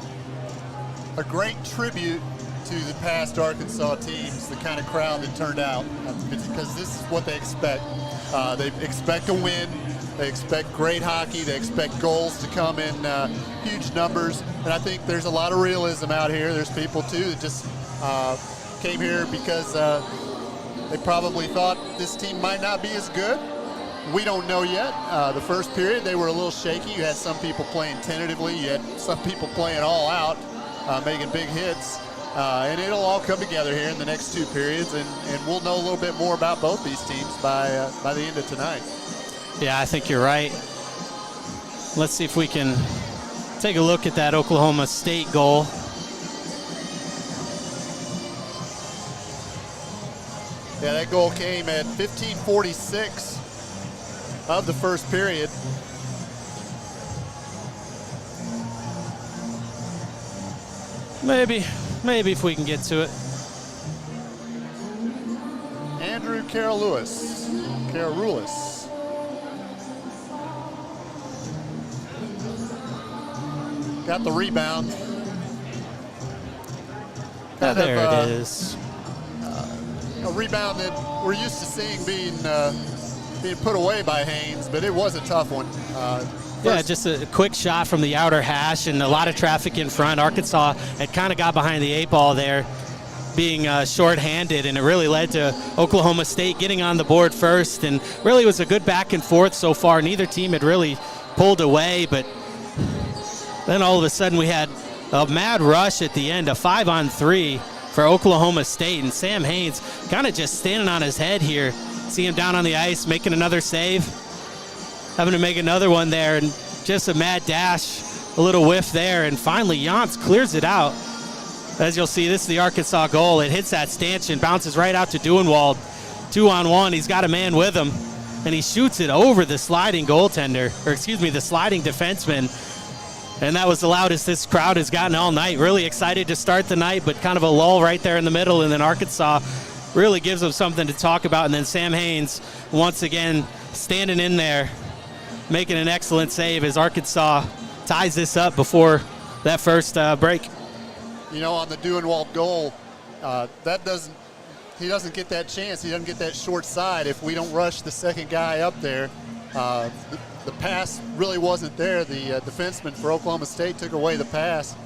great tribute to the past Arkansas teams, the kind of crowd that turned out, because this is what they expect. They expect a win. They expect great hockey. They expect goals to come in huge numbers. And I think there's a lot of realism out here. There's people, too, that just came here because they probably thought this team might not be as good. We don't know yet. The first period, they were a little shaky. You had some people playing tentatively. You had some people playing all out, making big hits. And it'll all come together here in the next 2 periods, and we'll know a little bit more about both these teams by the end of tonight. Yeah, I think you're right. Let's see if we can take a look at that Oklahoma State goal. Yeah, that goal came at 15:46 of the first period. Maybe if we can get to it. Andrew Karalouis. Got the rebound. There it is. A rebound that we're used to seeing being put away by Haynes, but it was a tough one. Yeah, just a quick shot from the outer hash and a lot of traffic in front. Arkansas had kind of got behind the 8 ball there, being short-handed, and it really led to Oklahoma State getting on the board first, and really was a good back and forth so far. Neither team had really pulled away, but then all of a sudden we had a mad rush at the end, a 5-on-3 for Oklahoma State, and Sam Haynes kind of just standing on his head here. See him down on the ice, making another save, having to make another one there, and just a mad dash, a little whiff there, and finally Yance clears it out. As you'll see, this is the Arkansas goal. It hits that stanchion, bounces right out to Duenwald. 2-on-1, he's got a man with him, and he shoots it over the sliding goaltender, or excuse me, the sliding defenseman. And that was the loudest this crowd has gotten all night. Really excited to start the night, but kind of a lull right there in the middle, and then Arkansas really gives them something to talk about. And then Sam Haynes, once again, standing in there, making an excellent save as Arkansas ties this up before that first break. You know, on the Duenwald goal, he doesn't get that chance. He doesn't get that short side if we don't rush the second guy up there. The pass really wasn't there. The defenseman for Oklahoma State took away the pass,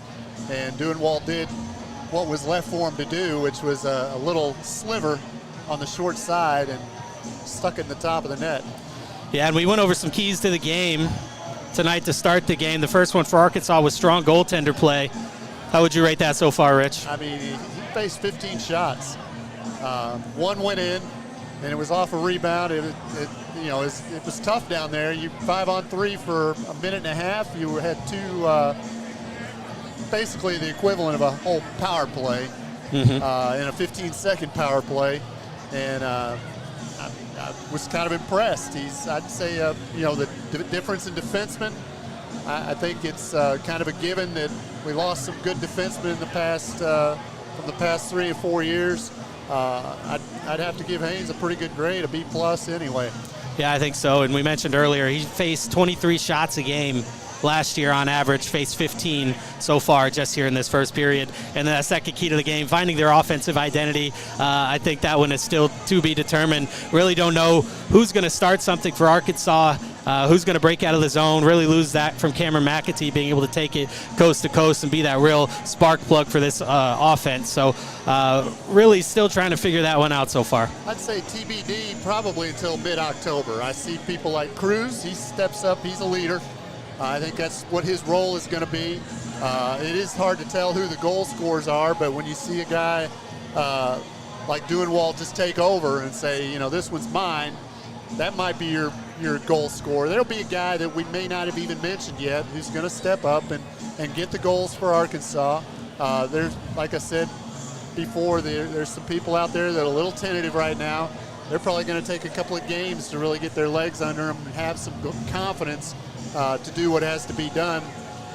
and Duenwald did what was left for him to do, which was a little sliver on the short side and stuck it in the top of the net. Yeah, and we went over some keys to the game tonight to start the game. The first one for Arkansas was strong goaltender play. How would you rate that so far, Rich? I mean, he faced 15 shots. One went in, and it was off a rebound. It was tough down there. You 5-on-3 for a minute and a half. You had basically the equivalent of a whole power play in a 15-second power play, and I was kind of impressed. I'd say, the difference in defensemen. I think it's kind of a given that we lost some good defensemen in the past, from the past 3 or 4 years. I'd have to give Haynes a pretty good grade, a B+ anyway. Yeah, I think so. And we mentioned earlier, he faced 23 shots a game last year on average, faced 15 so far just here in this first period. And then that second key to the game, finding their offensive identity. I think that one is still to be determined. Really don't know who's going to start something for Arkansas, who's going to break out of the zone, really lose that from Cameron McAtee being able to take it coast to coast and be that real spark plug for this offense. So really still trying to figure that one out so far. I'd say TBD probably until mid-October. I see people like Cruz. He steps up. He's a leader. I think that's what his role is going to be. It is hard to tell who the goal scorers are, but when you see a guy like Duenwald just take over and say, this one's mine, that might be your goal scorer. There'll be a guy that we may not have even mentioned yet who's going to step up and get the goals for Arkansas. There's, like I said before, there's some people out there that are a little tentative right now. They're probably going to take a couple of games to really get their legs under them and have some confidence to do what has to be done.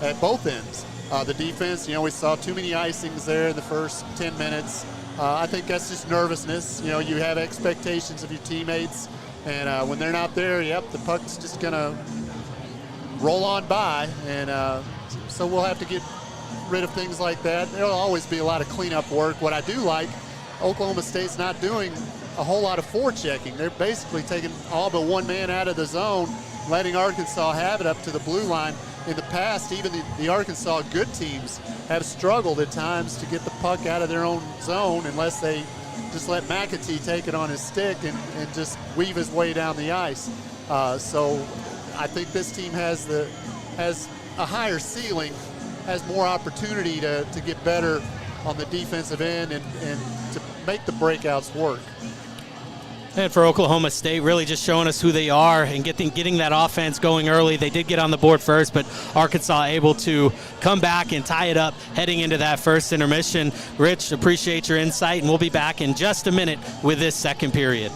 at both ends. The defense, we saw too many icings there in the first 10 minutes. I think that's just nervousness. You have expectations of your teammates, and when they're not there, the puck's just going to roll on by, and so we'll have to get rid of things like that. There'll always be a lot of cleanup work. What I do like, Oklahoma State's not doing a whole lot of forechecking. They're basically taking all but one man out of the zone, letting Arkansas have it up to the blue line. In the past, even the Arkansas good teams have struggled at times to get the puck out of their own zone unless they just let McAtee take it on his stick and just weave his way down the ice. So I think this team has a higher ceiling, has more opportunity to get better on the defensive end and to make the breakouts work. And for Oklahoma State, really just showing us who they are and getting that offense going early. They did get on the board first, but Arkansas able to come back and tie it up heading into that first intermission. Rich, appreciate your insight, and we'll be back in just a minute with this second period.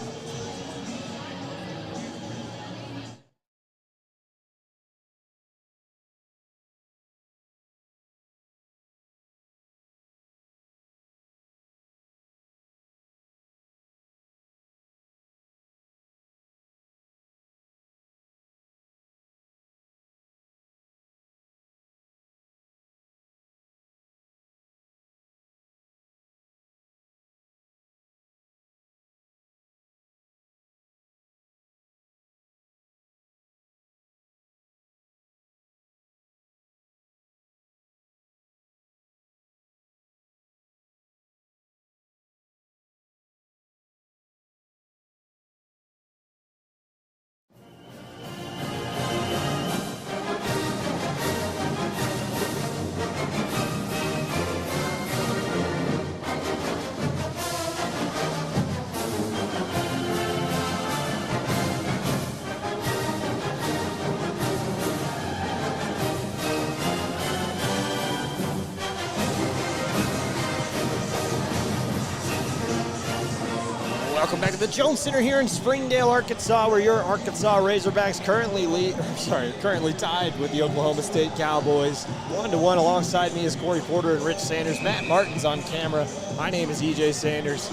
Welcome back to the Jones Center here in Springdale, Arkansas, where your Arkansas Razorbacks currently tied with the Oklahoma State Cowboys. 1-1 alongside me is Corry Porter and Rich Sanders. Matt Martens on camera. My name is EJ Sanders.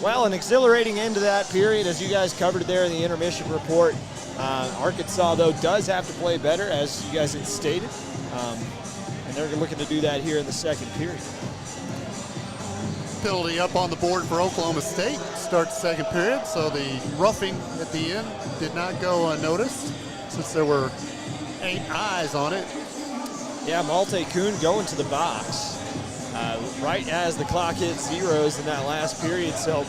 Well, an exhilarating end to that period, as you guys covered there in the intermission report. Arkansas, though, does have to play better, as you guys had stated. And they're looking to do that here in the second period. Penalty up on the board for Oklahoma State. Start the second period, so the roughing at the end did not go unnoticed since there were 8 eyes on it. Yeah, Malte Kuhn going to the box right as the clock hit zeros in that last period. So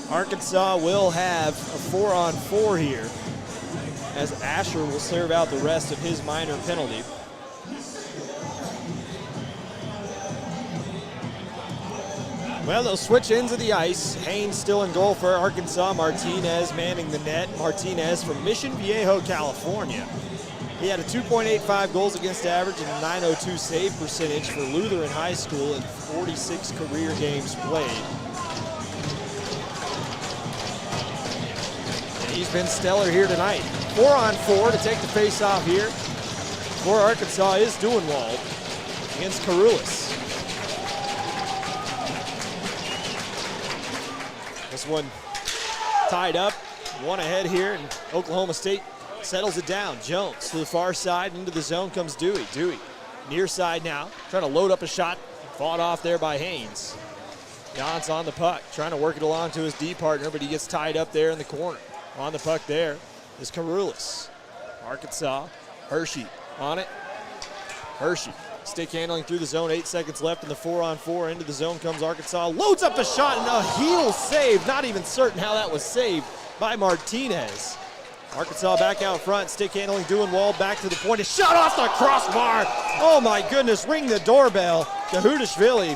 Arkansas will have a 4-on-4 here as ACHA will serve out the rest of his minor penalty. Well, they'll switch ends of the ice. Haynes still in goal for Arkansas. Martinez manning the net. Martinez from Mission Viejo, California. He had a 2.85 goals against average and a 902 save percentage for Lutheran High School in 46 career games played. And he's been stellar here tonight. 4-on-4 to take the face-off here for Arkansas is Duenwald against Carulis. This one tied up, one ahead here, and Oklahoma State settles it down. Jones to the far side, into the zone comes Dewey. Dewey near side now, trying to load up a shot, fought off there by Haynes. Jans on the puck, trying to work it along to his D partner, but he gets tied up there in the corner. On the puck there is Carulis. Arkansas, Hershey on it. Hershey. Stick handling through the zone, 8 seconds left in the 4-on-4. Into the zone comes Arkansas, loads up a shot and a heel save. Not even certain how that was saved by Martinez. Arkansas back out front, stick handling, Duenwald back to the point. A shot off the crossbar. Oh my goodness, ring the doorbell. Gahudashvili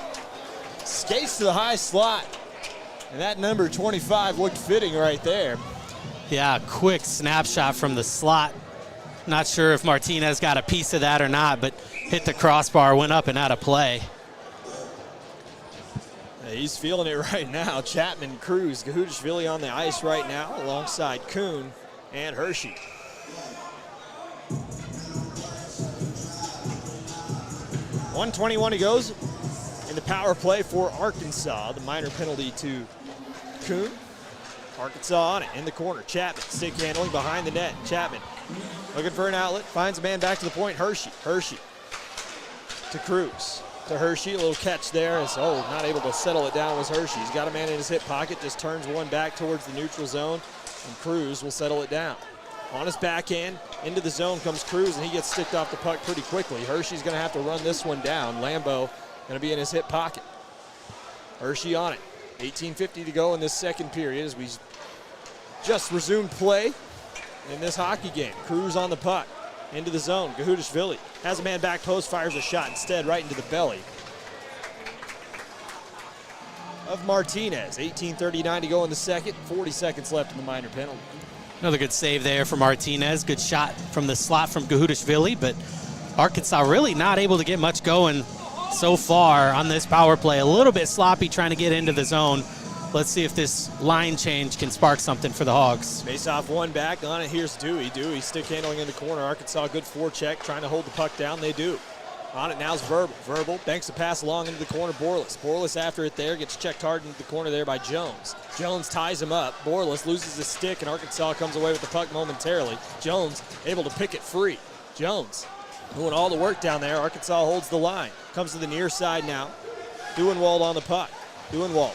skates to the high slot. And that number 25 looked fitting right there. Yeah, quick snapshot from the slot. Not sure if Martinez got a piece of that or not, but hit the crossbar, went up and out of play. He's feeling it right now. Chapman, Cruz, Gahudashvili on the ice right now alongside Kuhn and Hershey. 1:21 to goes in the power play for Arkansas. The minor penalty to Kuhn. Arkansas on it in the corner. Chapman stick handling behind the net. Chapman looking for an outlet. Finds a man back to the point. Hershey to Cruz. To Hershey, a little catch there as, not able to settle it down was Hershey. He's got a man in his hip pocket, just turns one back towards the neutral zone, and Cruz will settle it down. On his backhand, into the zone comes Cruz, and he gets sticked off the puck pretty quickly. Hershey's going to have to run this one down. Lambeau going to be in his hip pocket. Hershey on it. 18:50 to go in this second period as we just resumed play in this hockey game. Cruz on the puck. Into the zone. Gahudashvili has a man back post, fires a shot instead right into the belly of Martinez. 18:39 to go in the second. 40 seconds left in the minor penalty. Another good save there for Martinez. Good shot from the slot from Gahudashvili, but Arkansas really not able to get much going so far on this power play. A little bit sloppy trying to get into the zone. Let's see if this line change can spark something for the Hogs. Face off one back. On it, here's Dewey. Dewey stick handling in the corner. Arkansas good forecheck, trying to hold the puck down. They do. On it now is Verbal. Verbal banks a pass along into the corner. Borlas. Borlas after it there. Gets checked hard into the corner there by Jones. Jones ties him up. Borlas loses his stick, and Arkansas comes away with the puck momentarily. Jones able to pick it free. Jones doing all the work down there. Arkansas holds the line. Comes to the near side now. Duenwald on the puck. Duenwald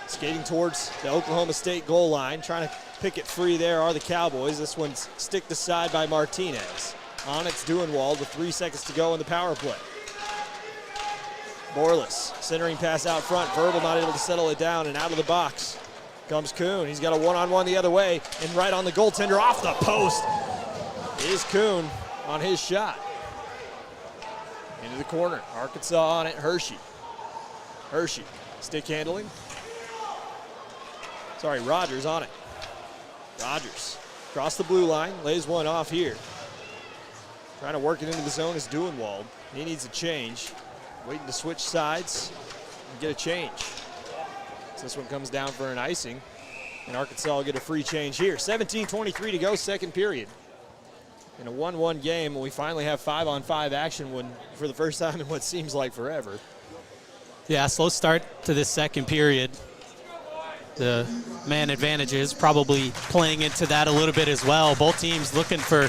skating towards the Oklahoma State goal line. Trying to pick it free there are the Cowboys. This one's sticked aside by Martinez. On it's Duenwald with 3 seconds to go in the power play. Borlas, centering pass out front. Verbal not able to settle it down, and out of the box comes Kuhn. He's got a one-on-one the other way, and right on the goaltender off the post is Kuhn on his shot. Into the corner. Arkansas on it. Hershey. Hershey, stick handling. Sorry, Rogers on it. Rogers across the blue line, lays one off here. Trying to work it into the zone is Duenwald. He needs a change. Waiting to switch sides and get a change. So this one comes down for an icing, and Arkansas will get a free change here. 17:23 to go, second period. In a 1-1 game, we finally have 5-on-5 action for the first time in what seems like forever. Yeah, slow start to this second period. The man advantages probably playing into that a little bit as well. Both teams looking for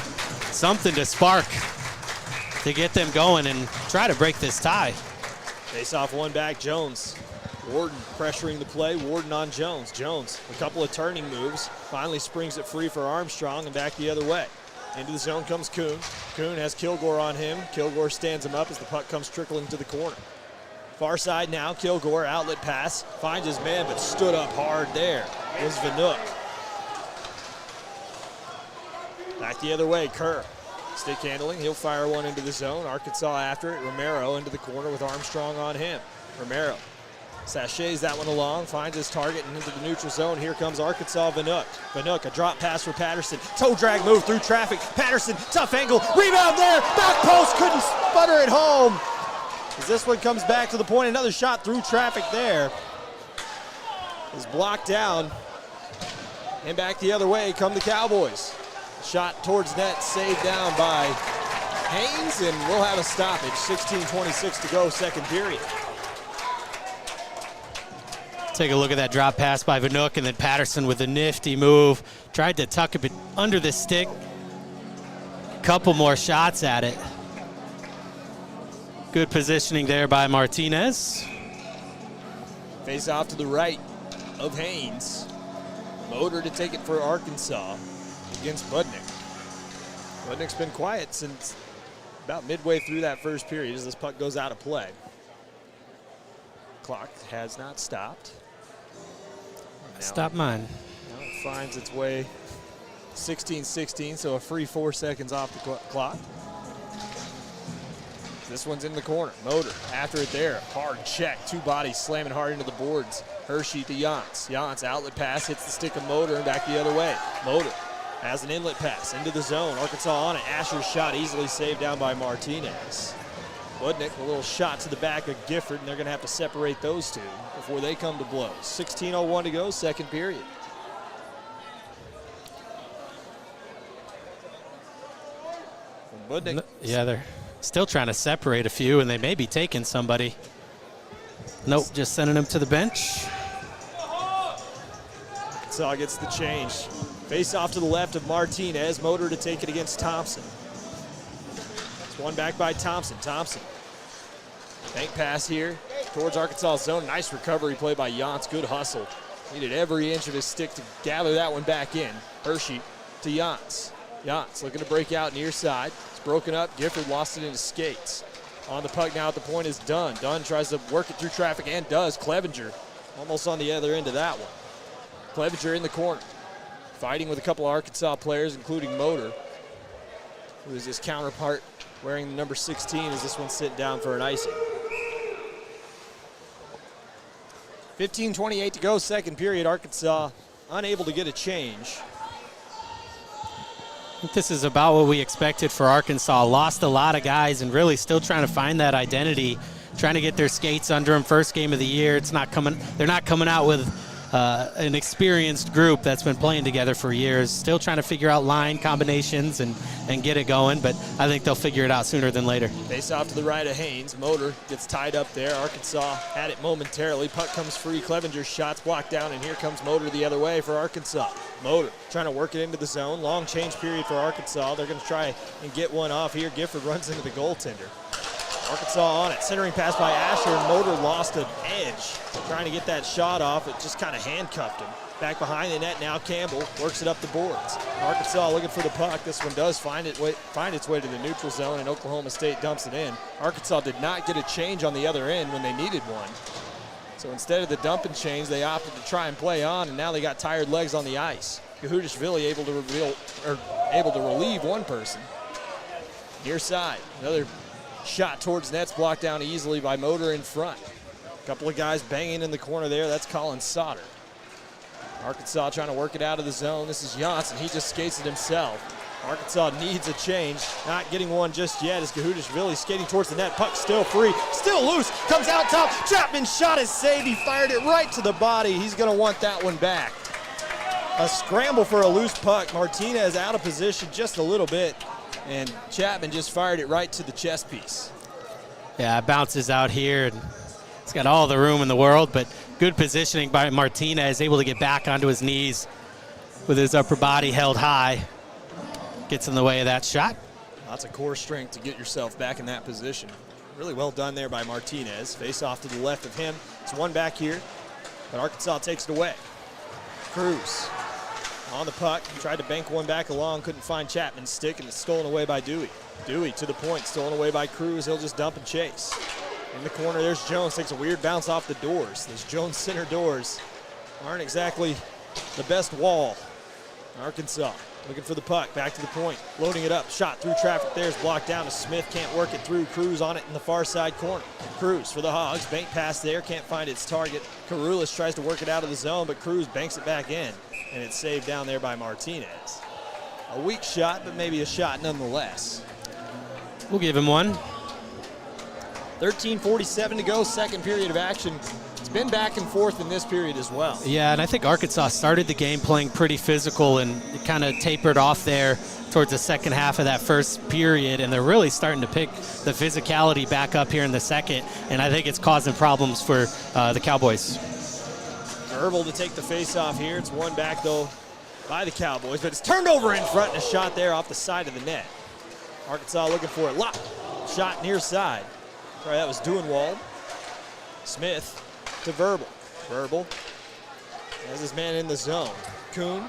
something to spark to get them going and try to break this tie. Face off one back, Jones. Warden pressuring the play, Warden on Jones. Jones, a couple of turning moves, finally springs it free for Armstrong and back the other way. Into the zone comes Kuhn. Kuhn has Kilgore on him. Kilgore stands him up as the puck comes trickling to the corner. Far side now, Kilgore, outlet pass, finds his man, but stood up hard there. It was Vanook. Back the other way, Kerr. Stick handling, he'll fire one into the zone. Arkansas after it, Romero into the corner with Armstrong on him. Romero sachets that one along, finds his target and into the neutral zone. Here comes Arkansas, Vanook. Vanook, a drop pass for Patterson. Toe drag move through traffic. Patterson, tough angle, rebound there, back post, couldn't sputter it home. As this one comes back to the point, another shot through traffic there is blocked down. And back the other way come the Cowboys. Shot towards net, saved down by Haynes, and we'll have a stoppage. 16:26 to go, second period. Take a look at that drop pass by Vanook, and then Patterson with a nifty move. Tried to tuck it under the stick. Couple more shots at it. Good positioning there by Martinez. Face off to the right of Haynes. Motor to take it for Arkansas against Budnick. Budnick's been quiet since about midway through that first period as this puck goes out of play. Clock has not stopped. Stop mine. Now it finds its way 16-16, so a free 4 seconds off the clock. This one's in the corner. Motor after it there. Hard check. Two bodies slamming hard into the boards. Hershey to Jantz. Jantz outlet pass hits the stick of Motor and back the other way. Motor has an inlet pass into the zone. Arkansas on it. Asher's shot easily saved down by Martinez. Budnick, a little shot to the back of Gifford, and they're going to have to separate those two before they come to blows. 16:01 to go, second period. Budnick. Yeah, they're Still trying to separate a few, and they may be taking somebody. Nope, just sending them to the bench. Arkansas gets the change. Face off to the left of Martinez. Motor to take it against Thompson. It's one back by Thompson. Thompson. Bank pass here towards Arkansas zone. Nice recovery play by Yance. Good hustle. Needed every inch of his stick to gather that one back in. Hershey to Yance. Yance looking to break out near side. It's broken up. Gifford lost it into skates. On the puck now at the point is Dunn. Dunn tries to work it through traffic and does. Clevenger almost on the other end of that one. Clevenger in the corner. Fighting with a couple of Arkansas players, including Motor, who is his counterpart wearing the number 16 as this one's sitting down for an icing. 15:28 to go, second period. Arkansas unable to get a change. I think this is about what we expected for Arkansas. Lost a lot of guys and really still trying to find that identity, trying to get their skates under them. First game of the year. It's not coming. They're not coming out with an experienced group that's been playing together for years. Still trying to figure out line combinations and get it going, but I think they'll figure it out sooner than later. Face off to the right of Haynes. Motor gets tied up there. Arkansas had it momentarily. Puck comes free. Clevenger's shot's blocked down, and here comes Motor the other way for Arkansas. Motor trying to work it into the zone. Long change period for Arkansas. They're going to try and get one off here. Gifford runs into the goaltender. Arkansas on it. Centering pass by Asher. Motor lost an edge. Trying to get that shot off. It just kind of handcuffed him. Back behind the net now, Campbell works it up the boards. Arkansas looking for the puck. This one does find its way to the neutral zone, and Oklahoma State dumps it in. Arkansas did not get a change on the other end when they needed one. So instead of the dump and change, they opted to try and play on, and now they got tired legs on the ice. Gahudishvili able to relieve one person. Near side, another shot towards net's blocked down easily by Motor in front. A couple of guys banging in the corner there. That's Colin Sauter. Arkansas trying to work it out of the zone. This is Johnson. He just skates it himself. Arkansas needs a change. Not getting one just yet as Gahudishvili skating towards the net. Puck still free. Still loose. Comes out top. Chapman's shot is saved. He fired it right to the body. He's going to want that one back. A scramble for a loose puck. Martinez out of position just a little bit. And Chapman just fired it right to the chest piece. Yeah, it bounces out here. And it's got all the room in the world, but good positioning by Martinez, able to get back onto his knees with his upper body held high. Gets in the way of that shot. Lots of core strength to get yourself back in that position. Really well done there by Martinez. Face off to the left of him. It's one back here, but Arkansas takes it away. Cruz on the puck. Tried to bank one back along, couldn't find Chapman's stick, and it's stolen away by Dewey. Dewey to the point, stolen away by Cruz. He'll just dump and chase. In the corner, there's Jones. Takes a weird bounce off the doors. Those Jones center doors aren't exactly the best wall. Arkansas looking for the puck, back to the point, loading it up, shot through traffic there is blocked down to Smith, can't work it through. Cruz on it in the far side corner. Cruz for the Hogs, bank pass there, can't find its target. Karulis tries to work it out of the zone, but Cruz banks it back in, and it's saved down there by Martinez. A weak shot, but maybe a shot nonetheless. We'll give him one. 13:47 to go, second period of action. It's been back and forth in this period as well. Yeah, and I think Arkansas started the game playing pretty physical and it kind of tapered off there towards the second half of that first period, and they're really starting to pick the physicality back up here in the second, and I think it's causing problems for the Cowboys. Verbal to take the face-off here. It's one back, though, by the Cowboys, but it's turned over in front and a shot there off the side of the net. Arkansas looking for it. Lock. Shot near side. Sorry, that was Duenwald. Smith to Verbal. Verbal has his man in the zone. Kuhn.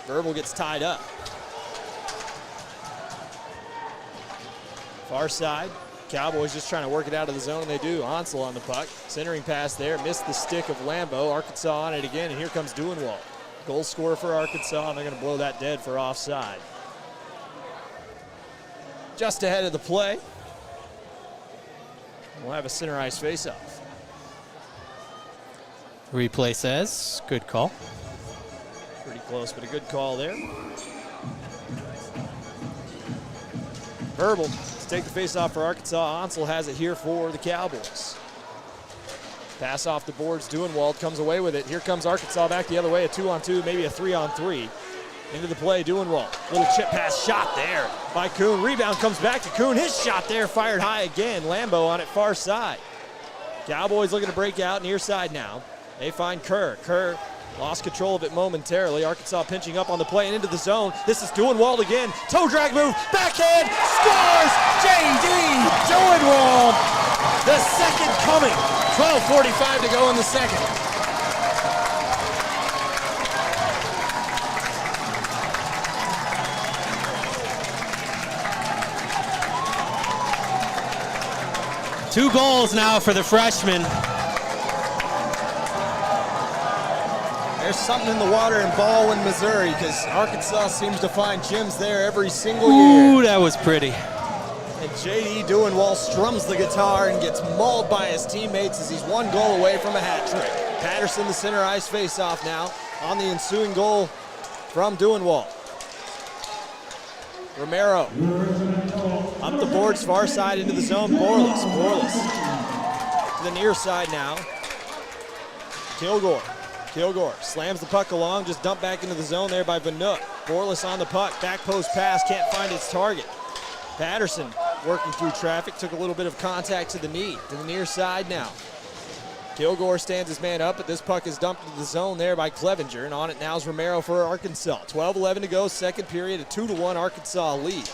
Verbal gets tied up. Far side. Cowboys just trying to work it out of the zone, and they do. Ansel on the puck. Centering pass there. Missed the stick of Lambeau. Arkansas on it again, and here comes Duenwald. Goal scorer for Arkansas, and they're going to blow that dead for offside. Just ahead of the play. We'll have a center ice face-off. Replay says, good call. Pretty close, but a good call there. Verbal to take the face-off for Arkansas. Ansel has it here for the Cowboys. Pass off the boards. Duenwald comes away with it. Here comes Arkansas back the other way. A 2-on-2, maybe a 3-on-3. Into the play, Duenwald. Little chip pass shot there by Kuhn. Rebound comes back to Kuhn. His shot there fired high again. Lambeau on it far side. Cowboys looking to break out near side now. They find Kerr. Kerr lost control of it momentarily. Arkansas pinching up on the play and into the zone. This is Duenwald again. Toe drag move. Backhand. Scores! J.D. Duenwald. The second coming. 12:45 to go in the second. Two goals now for the freshman. There's something in the water in Baldwin, Missouri, because Arkansas seems to find gyms there every single year. Ooh, that was pretty. And J.D. Duenwald strums the guitar and gets mauled by his teammates as he's one goal away from a hat trick. Patterson, the center ice face-off now on the ensuing goal from Duenwald. Romero up the boards, far side into the zone. Borlas to the near side now. Kilgore slams the puck along, just dumped back into the zone there by Vanook. Borlas on the puck, back post pass, can't find its target. Patterson working through traffic, took a little bit of contact to the knee, to the near side now. Kilgore stands his man up, but this puck is dumped into the zone there by Clevenger, and on it now is Romero for Arkansas. 12-11 to go, second period, a 2-1 Arkansas lead.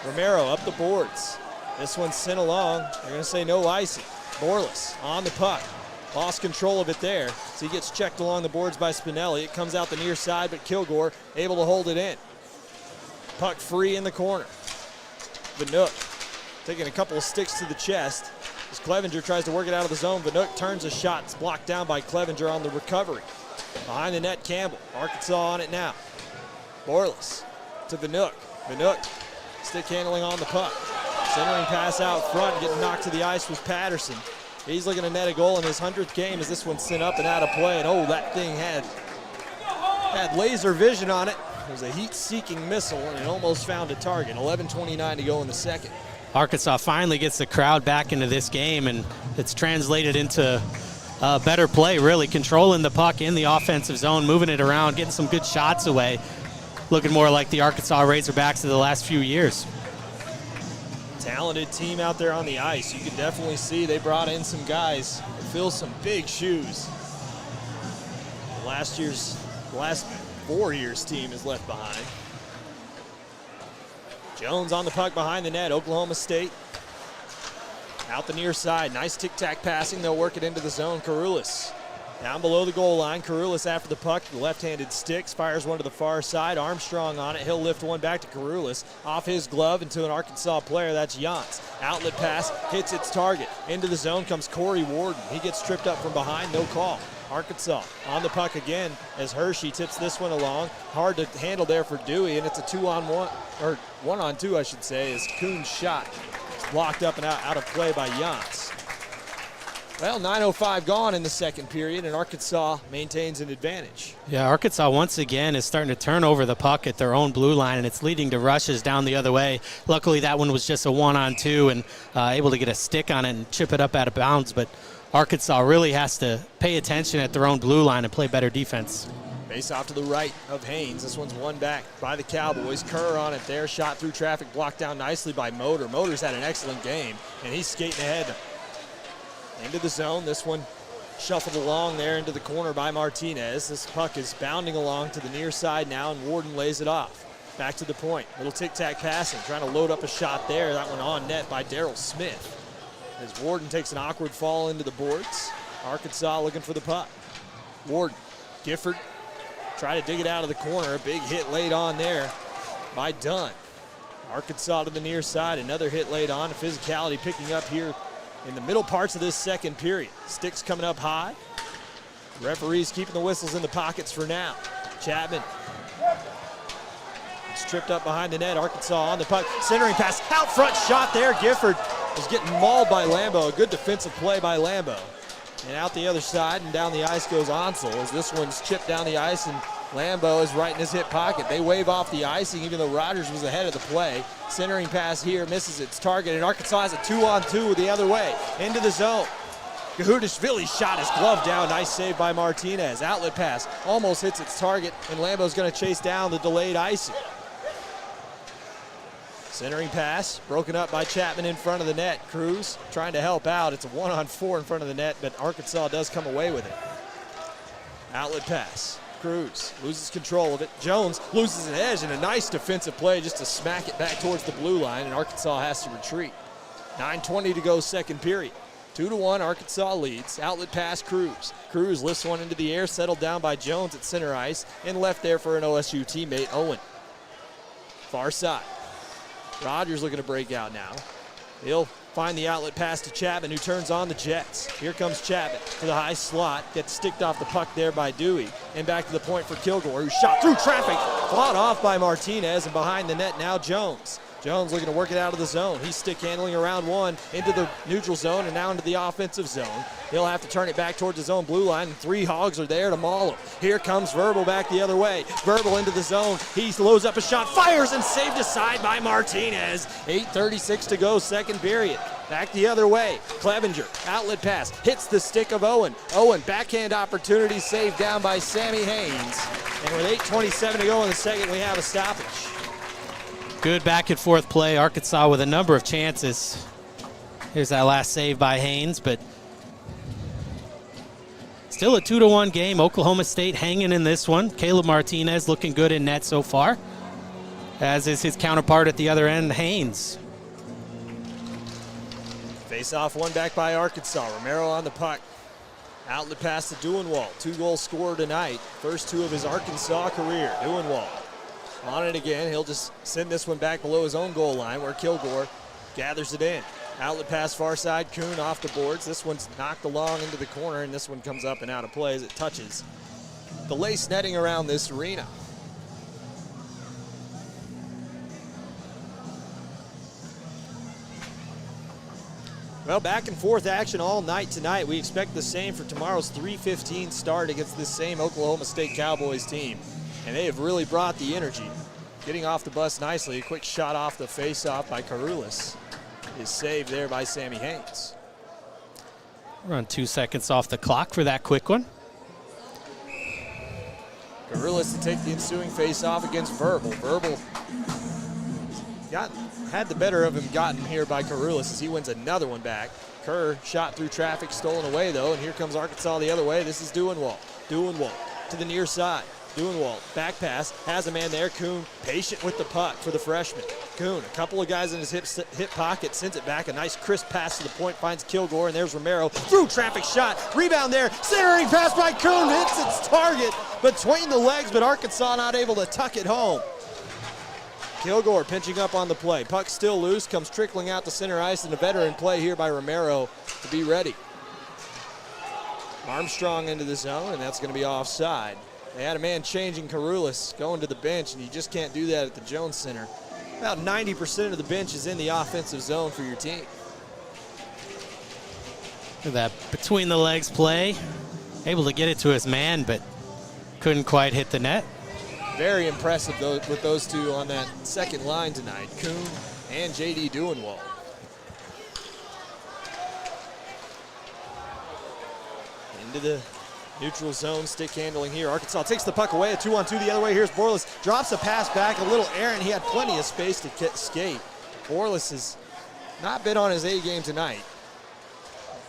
Romero up the boards. This one's sent along. They're going to say no icing. Borlas on the puck. Lost control of it there, so he gets checked along the boards by Spinelli. It comes out the near side, but Kilgore able to hold it in. Puck free in the corner. Vanook taking a couple of sticks to the chest as Clevenger tries to work it out of the zone. Vanook turns a shot. It's blocked down by Clevenger on the recovery. Behind the net, Campbell. Arkansas on it now. Borlas to Vanook. Vanook stick handling on the puck. Centering pass out front, getting knocked to the ice was Patterson. He's looking to net a goal in his 100th game as this one's sent up and out of play. And oh, that thing had laser vision on it. It was a heat-seeking missile, and it almost found a target. 11:29 to go in the second. Arkansas finally gets the crowd back into this game, and it's translated into better play, really. Controlling the puck in the offensive zone, moving it around, getting some good shots away. Looking more like the Arkansas Razorbacks of the last few years. Talented team out there on the ice. You can definitely see they brought in some guys to fill some big shoes. Last 4 years team is left behind. Jones on the puck behind the net, Oklahoma State. Out the near side, nice tic-tac passing, they'll work it into the zone. Karoulis down below the goal line. Karoulis after the puck, the left-handed sticks, fires one to the far side. Armstrong on it, he'll lift one back to Karoulis. Off his glove into an Arkansas player, that's Jantz. Outlet pass, hits its target. Into the zone comes Corey Warden. He gets tripped up from behind, no call. Arkansas on the puck again as Hershey tips this one along. Hard to handle there for Dewey, and it's a 2-on-1, or 1-on-2 I should say, as Kuhn's shot is blocked up and out of play by Jantz. Well, 9:05 gone in the second period, and Arkansas maintains an advantage. Yeah, Arkansas once again is starting to turn over the puck at their own blue line, and it's leading to rushes down the other way. Luckily, that one was just a 1-on-2 and able to get a stick on it and chip it up out of bounds, but Arkansas really has to pay attention at their own blue line and play better defense. Face off to the right of Haynes. This one's won back by the Cowboys. Kerr on it there. Shot through traffic, blocked down nicely by Motor. Motor's had an excellent game, and he's skating ahead into the zone. This one shuffled along there into the corner by Martinez. This puck is bounding along to the near side now, and Warden lays it off. Back to the point. Little tic-tac passing, trying to load up a shot there. That one on net by Darrell Smith. As Warden takes an awkward fall into the boards. Arkansas looking for the puck. Warden, Gifford, try to dig it out of the corner. A big hit laid on there by Dunn. Arkansas to the near side, another hit laid on. Physicality picking up here in the middle parts of this second period. Sticks coming up high. Referees keeping the whistles in the pockets for now. Chapman. It's tripped up behind the net. Arkansas on the puck. Centering pass. Out front shot there. Gifford is getting mauled by Lambeau. A good defensive play by Lambeau. And out the other side and down the ice goes Ansel as this one's chipped down the ice and Lambeau is right in his hip pocket. They wave off the icing even though Rogers was ahead of the play. Centering pass here misses its target, and Arkansas has a 2-on-2 the other way into the zone. Gahudashvili's shot is gloved down. Nice save by Martinez. Outlet pass almost hits its target, and Lambo's going to chase down the delayed icing. Centering pass broken up by Chapman in front of the net. Cruz trying to help out. It's a 1-on-4 in front of the net, but Arkansas does come away with it. Outlet pass. Cruz loses control of it. Jones loses an edge, and a nice defensive play just to smack it back towards the blue line, and Arkansas has to retreat. 9:20 to go, second period. 2-1, Arkansas leads. Outlet pass, Cruz. Cruz lifts one into the air, settled down by Jones at center ice, and left there for an OSU teammate, Owen. Far side. Rogers looking to break out now. He'll find the outlet pass to Chapman, who turns on the Jets. Here comes Chapman to the high slot. Gets sticked off the puck there by Dewey. And back to the point for Kilgore, who shot through traffic. Fought off by Martinez, and behind the net now Jones. Jones looking to work it out of the zone. He's stick handling around one into the neutral zone and now into the offensive zone. He'll have to turn it back towards his own blue line, and three Hogs are there to maul him. Here comes Verbal back the other way. Verbal into the zone. He loads up a shot, fires, and saved aside by Martinez. 8:36 to go, second period. Back the other way. Clevenger, outlet pass, hits the stick of Owen. Owen, backhand opportunity saved down by Sammy Haynes. And with 8:27 to go in the second, we have a stoppage. Good back and forth play. Arkansas with a number of chances. Here's that last save by Haynes, but still a 2-1 game. Oklahoma State hanging in this one. Caleb Martinez looking good in net so far, as is his counterpart at the other end, Haynes. Face-off one back by Arkansas. Romero on the puck. Outlet pass to Duenwald. 2-goal scorer tonight. First two of his Arkansas career. Duenwald on it again. He'll just send this one back below his own goal line where Kilgore gathers it in. Outlet pass far side. Kuhn off the boards. This one's knocked along into the corner, and this one comes up and out of play as it touches the lace netting around this arena. Well, back and forth action all night tonight. We expect the same for tomorrow's 3:15 start against this same Oklahoma State Cowboys team. And they have really brought the energy. Getting off the bus nicely. A quick shot off the face-off by Karoulis is saved there by Sammy Haynes. Run 2 seconds off the clock for that quick one. Karoulis to take the ensuing face-off against Verbal. Verbal had the better of him gotten here by Karoulis as he wins another one back. Kerr shot through traffic, stolen away though, and here comes Arkansas the other way. This is Duenwald. Duenwald to the near side. Duenwald, back pass, has a man there. Kuhn patient with the puck for the freshman. Kuhn, a couple of guys in his hip pocket, sends it back. A nice crisp pass to the point, finds Kilgore, and there's Romero. Through traffic shot, rebound there. Centering pass by Kuhn, hits its target between the legs, but Arkansas not able to tuck it home. Kilgore pinching up on the play. Puck still loose, comes trickling out to center ice, and a veteran play here by Romero to be ready. Armstrong into the zone, and that's going to be offside. They had a man changing Karoulis going to the bench, and you just can't do that at the Jones Center. About 90% of the bench is in the offensive zone for your team. Look at that between the legs play. Able to get it to his man, but couldn't quite hit the net. Very impressive with those two on that second line tonight, Kuhn and J.D. Duenwald. Into the neutral zone, stick handling here. Arkansas takes the puck away, a 2-on-2 the other way. Here's Borlis, drops a pass back, a little errant. He had plenty of space to skate. Borlis has not been on his A game tonight,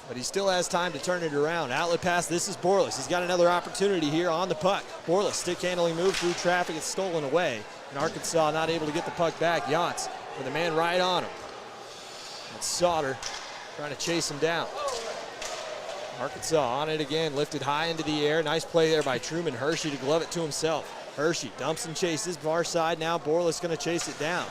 but he still has time to turn it around. Outlet pass, this is Borlis. He's got another opportunity here on the puck. Borlis, stick handling move through traffic, it's stolen away. And Arkansas not able to get the puck back. Yance with a man right on him. That's Sauter trying to chase him down. Arkansas on it again, lifted high into the air. Nice play there by Truman Hershey to glove it to himself. Hershey dumps and chases, far side now. Borlis going to chase it down.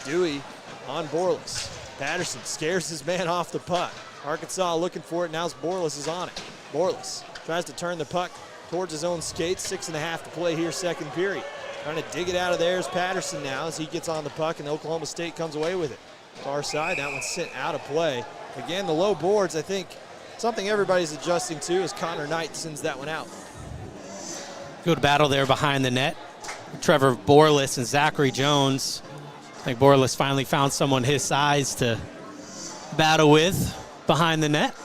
Dewey on Borlis. Patterson scares his man off the puck. Arkansas looking for it, now Borlis is on it. Borlis tries to turn the puck towards his own skates. 6.5 to play here, second period. Trying to dig it out of there is Patterson now as he gets on the puck, and Oklahoma State comes away with it. Far side, that one's sent out of play. Again, the low boards, I think, something everybody's adjusting to as Connor Knight sends that one out. Good battle there behind the net. Trevor Borlis and Zachary Jones. I think Borlis finally found someone his size to battle with behind the net.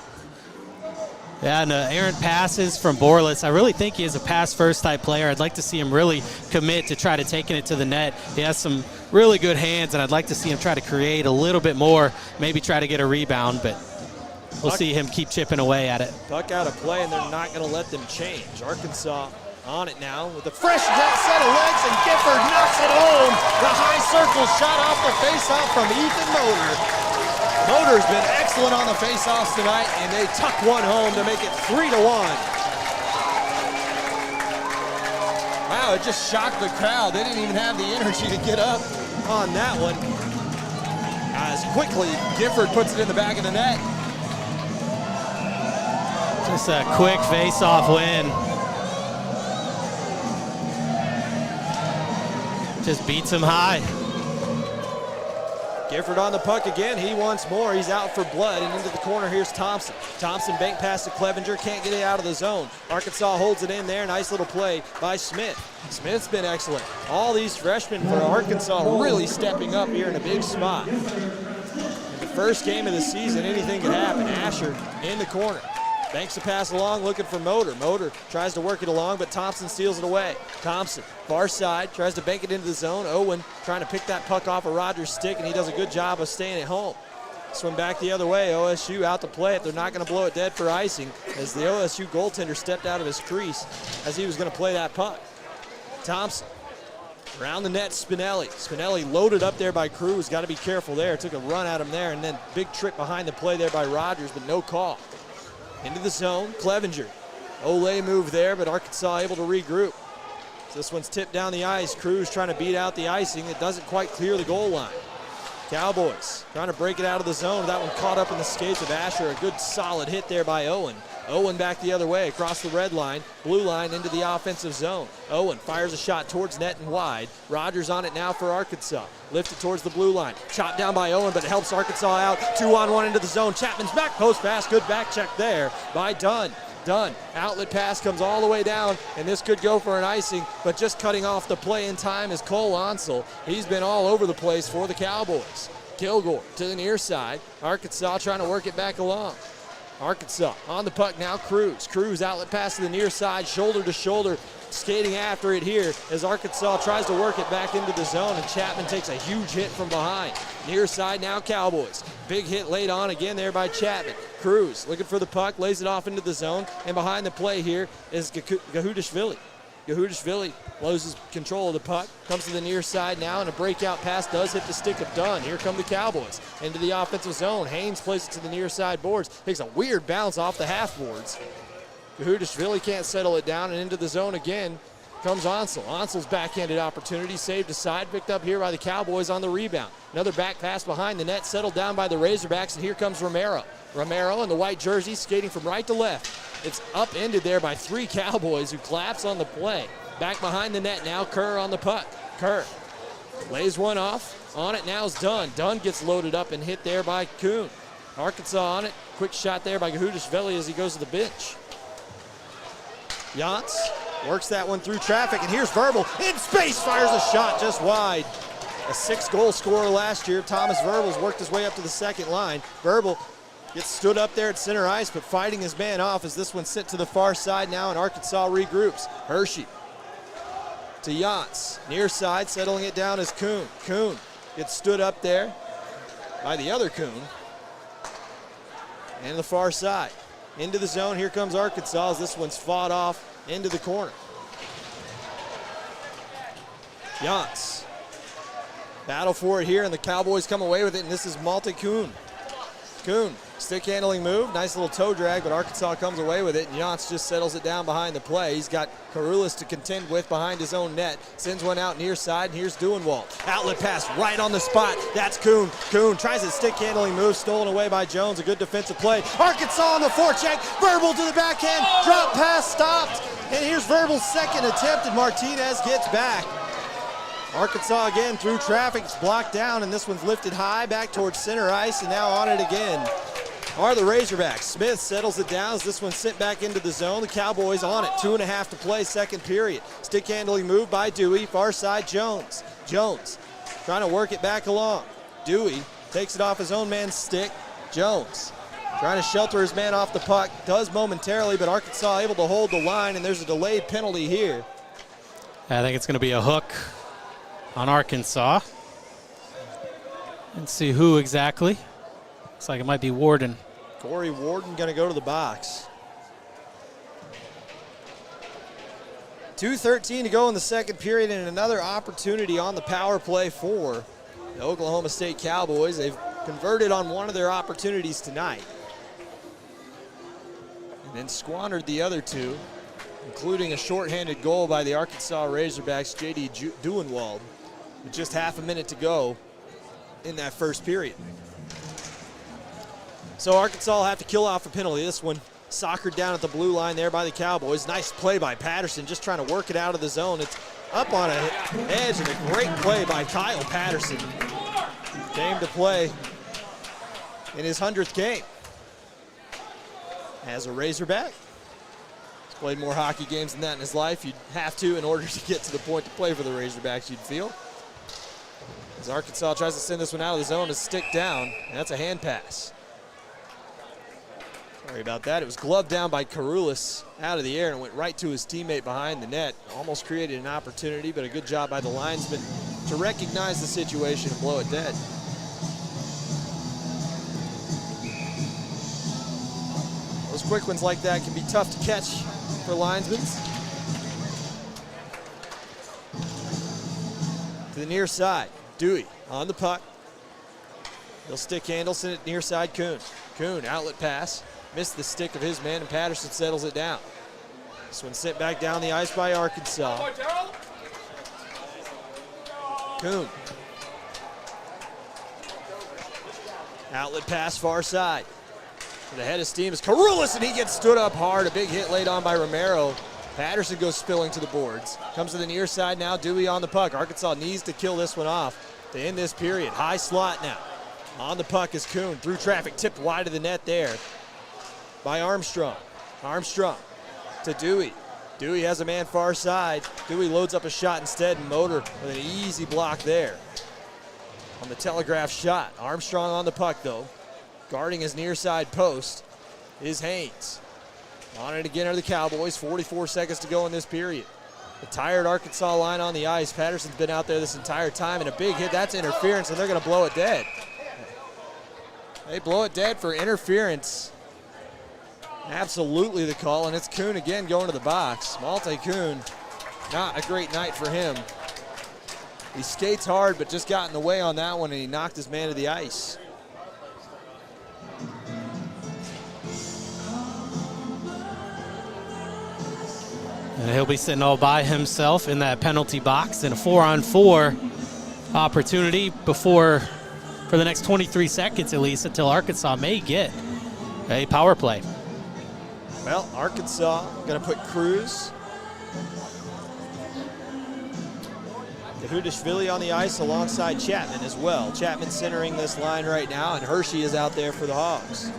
Yeah, and errant passes from Borlis. I really think he is a pass-first type player. I'd like to see him really commit to try to taking it to the net. He has some really good hands, and I'd like to see him try to create a little bit more, maybe try to get a rebound, but we'll see him keep chipping away at it. Puck out of play, and they're not going to let them change. Arkansas on it now with a fresh set of legs, and Gifford knocks it home. The high circle shot off the faceoff from Ethan Motor. Motor's been excellent on the faceoffs tonight, and they tuck one home to make it 3-1. Wow, it just shocked the crowd. They didn't even have the energy to get up on that one. As quickly, Gifford puts it in the back of the net. Just a quick face-off win. Just beats him high. Gifford on the puck again. He wants more. He's out for blood, and into the corner. Here's Thompson. Thompson bank pass to Clevenger. Can't get it out of the zone. Arkansas holds it in there. Nice little play by Smith. Smith's been excellent. All these freshmen for Arkansas really stepping up here in a big spot. In the first game of the season, anything could happen. Asher in the corner. Banks the pass along, looking for Motor. Motor tries to work it along, but Thompson steals it away. Thompson, far side, tries to bank it into the zone. Owen trying to pick that puck off of Rogers' stick, and he does a good job of staying at home. Swim back the other way. OSU out to play it. They're not going to blow it dead for icing, as the OSU goaltender stepped out of his crease as he was going to play that puck. Thompson. Around the net, Spinelli. Spinelli loaded up there by Cruz. Got to be careful there. Took a run at him there, and then big trick behind the play there by Rogers, but no call. Into the zone, Clevenger. Olay move there, but Arkansas able to regroup. So this one's tipped down the ice. Cruz trying to beat out the icing. It doesn't quite clear the goal line. Cowboys trying to break it out of the zone. That one caught up in the skates of Asher. A good solid hit there by Owen. Owen back the other way, across the red line, blue line into the offensive zone. Owen fires a shot towards net and wide. Rogers on it now for Arkansas. Lifted towards the blue line. Chopped down by Owen, but it helps Arkansas out. 2-on-1 into the zone. Chapman's back post pass. Good back check there by Dunn. Dunn, outlet pass comes all the way down, and this could go for an icing, but just cutting off the play in time is Cole Onsel. He's been all over the place for the Cowboys. Kilgore to the near side. Arkansas trying to work it back along. Arkansas on the puck now, Cruz. Cruz outlet pass to the near side, shoulder to shoulder, skating after it here as Arkansas tries to work it back into the zone, and Chapman takes a huge hit from behind. Near side now, Cowboys. Big hit laid on again there by Chapman. Cruz looking for the puck, lays it off into the zone, and behind the play here is Gahudashvili. Gahudashvili loses control of the puck, comes to the near side now, and a breakout pass does hit the stick of Dunn. Here come the Cowboys into the offensive zone. Haynes plays it to the near side boards, takes a weird bounce off the half boards. Gahudashvili can't settle it down, and into the zone again comes Onsel. Onsel's backhanded opportunity, saved aside, picked up here by the Cowboys on the rebound. Another back pass behind the net, settled down by the Razorbacks, and here comes Romero. Romero in the white jersey, skating from right to left. It's upended there by three Cowboys who collapse on the play. Back behind the net now, Kerr on the puck. Kerr lays one off. On it now is Dunn. Dunn gets loaded up and hit there by Kuhn. Arkansas on it. Quick shot there by Gahudashvili as he goes to the bench. Yance works that one through traffic, and here's Verbal. In space, fires a shot just wide. A 6-goal scorer last year. Thomas Verbal's worked his way up to the second line. Verbal gets stood up there at center ice, but fighting his man off as this one's sent to the far side now, and Arkansas regroups. Hershey to Yance. Near side, settling it down is Kuhn. Kuhn gets stood up there by the other Kuhn. And the far side. Into the zone, here comes Arkansas as this one's fought off into the corner. Yance. Battle for it here, and the Cowboys come away with it, and this is Malte Kuhn. Kuhn, stick handling move, nice little toe drag, but Arkansas comes away with it, and Yance just settles it down behind the play. He's got Karoulis to contend with behind his own net. Sends one out near side, and here's Duenwald. Outlet pass right on the spot. That's Kuhn. Kuhn tries a stick handling move, stolen away by Jones. A good defensive play. Arkansas on the forecheck. Verbal to the backhand. Drop pass stopped. And here's Verbal's second attempt, and Martinez gets back. Arkansas again through traffic. It's blocked down, and this one's lifted high back towards center ice, and now on it again are the Razorbacks. Smith settles it down as this one's sent back into the zone. The Cowboys on it. 2.5 to play, second period. Stick handling move by Dewey. Far side, Jones. Jones trying to work it back along. Dewey takes it off his own man's stick. Jones Trying to shelter his man off the puck. Does momentarily, but Arkansas able to hold the line, and there's a delayed penalty here. I think it's going to be a hook on Arkansas. Let's see who exactly. Looks like it might be Warden. Corey Warden going to go to the box. 2:13 to go in the second period, and another opportunity on the power play for the Oklahoma State Cowboys. They've converted on one of their opportunities tonight, and then squandered the other two, including a shorthanded goal by the Arkansas Razorbacks' J.D. Duenwald, with just half a minute to go in that first period. So Arkansas will have to kill off a penalty. This one soccered down at the blue line there by the Cowboys. Nice play by Patterson, just trying to work it out of the zone. It's up on an edge, and a great play by Kyle Patterson. Came to play in his 100th game as a Razorback. He's played more hockey games than that in his life. You'd have to in order to get to the point to play for the Razorbacks, you'd feel. As Arkansas tries to send this one out of the zone, to stick down, and that's a hand pass. Sorry about that. It was gloved down by Karoulis out of the air and went right to his teammate behind the net. Almost created an opportunity, but a good job by the linesman to recognize the situation and blow it dead. Those quick ones like that can be tough to catch for linesmen. To the near side, Dewey on the puck. He'll stick handle, send it near side, Kuhn. Kuhn, outlet pass. Missed the stick of his man, and Patterson settles it down. This one sent back down the ice by Arkansas. Kuhn. Outlet pass far side. To the head of steam is Karoulis, and he gets stood up hard. A big hit laid on by Romero. Patterson goes spilling to the boards. Comes to the near side now, Dewey on the puck. Arkansas needs to kill this one off to end this period. High slot now. On the puck is Kuhn. Through traffic, tipped wide of the net there by Armstrong. Armstrong to Dewey. Dewey has a man far side. Dewey loads up a shot instead, and Motor with an easy block there on the telegraph shot. Armstrong on the puck, though. Guarding his near side post is Haynes. On it again are the Cowboys. 44 seconds to go in this period. The tired Arkansas line on the ice. Patterson's been out there this entire time, and a big hit. That's interference, and they're going to blow it dead. They blow it dead for interference. Absolutely the call, and it's Kuhn again going to the box. Malte Kuhn, not a great night for him. He skates hard, but just got in the way on that one, and he knocked his man to the ice. And he'll be sitting all by himself in that penalty box in a 4-on-4 opportunity for the next 23 seconds at least, until Arkansas may get a power play. Well, Arkansas going to put Cruz, Kahudashvili on the ice alongside Chapman as well. Chapman centering this line right now, and Hershey is out there for the Hogs.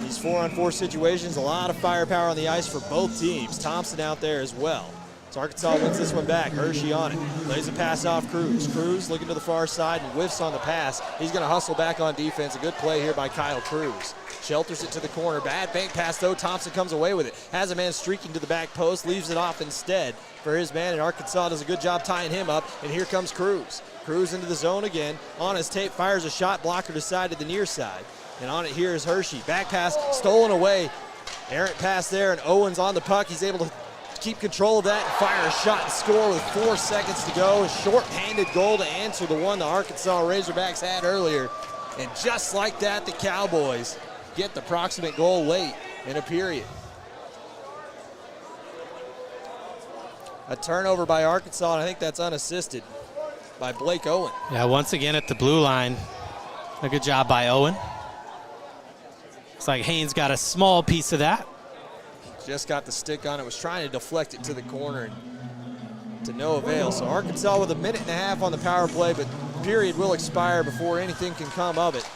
These 4-on-4 situations, a lot of firepower on the ice for both teams. Thompson out there as well. So Arkansas wins this one back. Hershey on it. Lays a pass off Cruz. Cruz looking to the far side and whiffs on the pass. He's going to hustle back on defense. A good play here by Kyle Cruz. Shelters it to the corner. Bad bank pass, though. Thompson comes away with it. Has a man streaking to the back post. Leaves it off instead for his man, and Arkansas does a good job tying him up. And here comes Cruz. Cruz into the zone again. On his tape, fires a shot blocker to side to the near side. And on it here is Hershey. Back pass stolen away. Errant pass there, and Owens on the puck. He's able to keep control of that and fire a shot and score with 4 seconds to go. A short-handed goal to answer the one the Arkansas Razorbacks had earlier. And just like that, the Cowboys get the proximate goal late in a period. A turnover by Arkansas, and I think that's unassisted by Blake Owen. Yeah, once again at the blue line. A good job by Owen. Looks like Haynes got a small piece of that. Just got the stick on it, was trying to deflect it to the corner, and to no avail. So Arkansas with a minute and a half on the power play, but the period will expire before anything can come of it.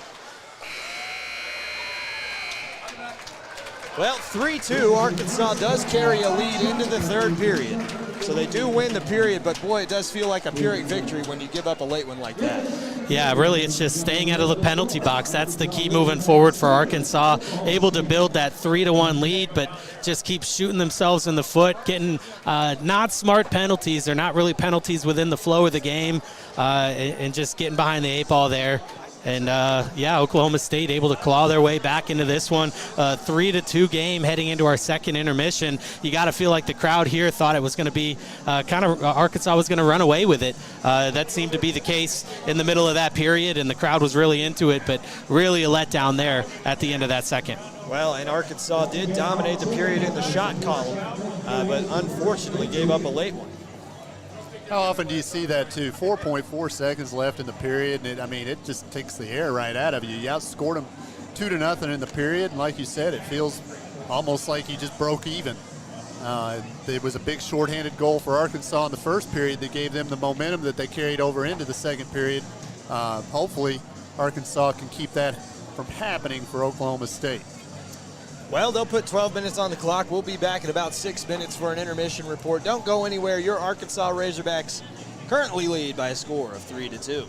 Well, 3-2, Arkansas does carry a lead into the third period. So they do win the period, but boy, it does feel like a Pyrrhic victory when you give up a late one like that. Yeah, really, it's just staying out of the penalty box. That's the key moving forward for Arkansas. Able to build that 3-1 lead, but just keep shooting themselves in the foot, getting not smart penalties. They're not really penalties within the flow of the game, and just getting behind the 8 ball there. And, Oklahoma State able to claw their way back into this one. 3-2 game heading into our second intermission. You got to feel like the crowd here thought it was going to be Arkansas was going to run away with it. That seemed to be the case in the middle of that period, and the crowd was really into it, but really a letdown there at the end of that second. Well, and Arkansas did dominate the period in the shot column, but unfortunately gave up a late one. How often do you see that, too? 4.4 seconds left in the period, and it just takes the air right out of you. You outscored them 2-0 in the period, and like you said, it feels almost like you just broke even. It was a big shorthanded goal for Arkansas in the first period that gave them the momentum that they carried over into the second period. Hopefully, Arkansas can keep that from happening for Oklahoma State. Well, they'll put 12 minutes on the clock. We'll be back in about 6 minutes for an intermission report. Don't go anywhere. Your Arkansas Razorbacks currently lead by a score of 3-2.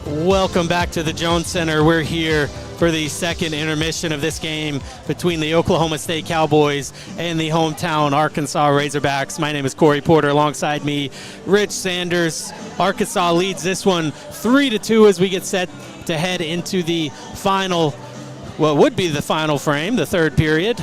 Welcome back to the Jones Center. We're here for the second intermission of this game between the Oklahoma State Cowboys and the hometown Arkansas Razorbacks. My name is Corry Porter. Alongside me, Rich Sanders. Arkansas leads this one 3-2 as we get set to head into the final, what would be the final frame, the third period,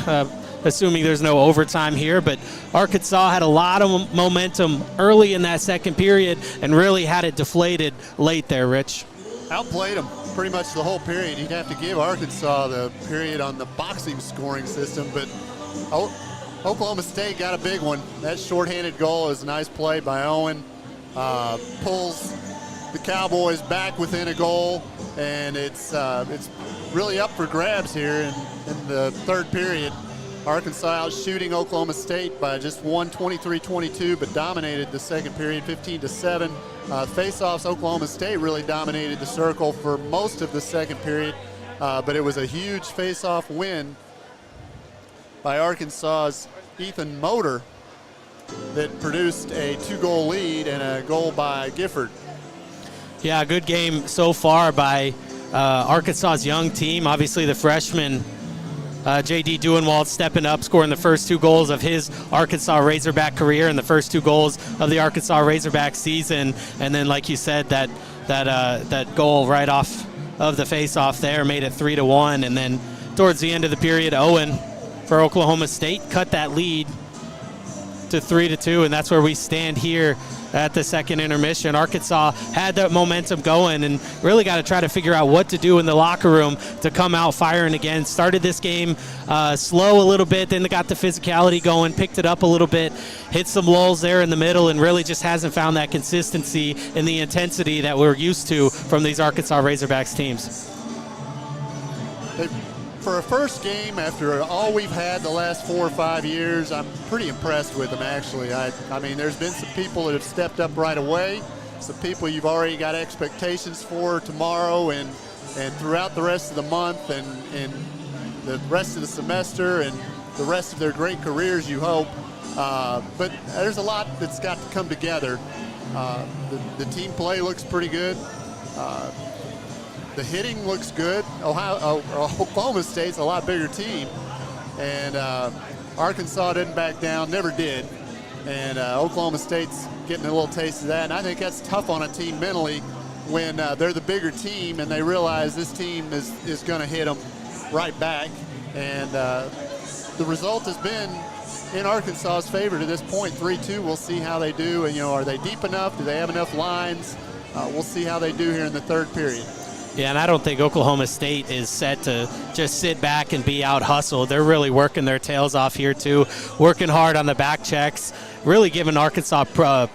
assuming there's no overtime here. But Arkansas had a lot of momentum early in that second period and really had it deflated late there, Rich. Outplayed them pretty much the whole period. You'd have to give Arkansas the period on the boxing scoring system, but Oklahoma State got a big one. That shorthanded goal is a nice play by Owen. Pulls the Cowboys back within a goal, and it's really up for grabs here in the third period. Arkansas out shooting Oklahoma State by just one, 23-22, but dominated the second period, 15-7. Face-offs, Oklahoma State really dominated the circle for most of the second period, but it was a huge face-off win by Arkansas's Ethan Motor that produced a 2-goal lead and a goal by Gifford. Yeah, good game so far by Arkansas's young team. Obviously, the freshman J.D. Duenwald stepping up, scoring the first 2 goals of his Arkansas Razorback career and the first 2 goals of the Arkansas Razorback season. And then, like you said, that goal right off of the face-off there made it 3-1. And then towards the end of the period, Owen for Oklahoma State cut that lead to 3-2, and that's where we stand here at the second intermission. Arkansas had that momentum going and really got to try to figure out what to do in the locker room to come out firing again. Started this game slow a little bit, then they got the physicality going, picked it up a little bit, hit some lulls there in the middle, and really just hasn't found that consistency and the intensity that we're used to from these Arkansas Razorbacks teams. For a first game after all we've had the last 4 or 5 years, I'm pretty impressed with them, actually. I mean, there's been some people that have stepped up right away, some people you've already got expectations for tomorrow and throughout the rest of the month and the rest of the semester and the rest of their great careers, you hope. But there's a lot that's got to come together. The team play looks pretty good. The hitting looks good. Oklahoma State's a lot bigger team, and Arkansas didn't back down, never did. And Oklahoma State's getting a little taste of that, and I think that's tough on a team mentally when they're the bigger team and they realize this team is going to hit them right back. And the result has been in Arkansas's favor to this point, 3-2. We'll see how they do, and are they deep enough? Do they have enough lines? We'll see how they do here in the third period. Yeah, and I don't think Oklahoma State is set to just sit back and be out-hustled. They're really working their tails off here, too, working hard on the back checks, really giving Arkansas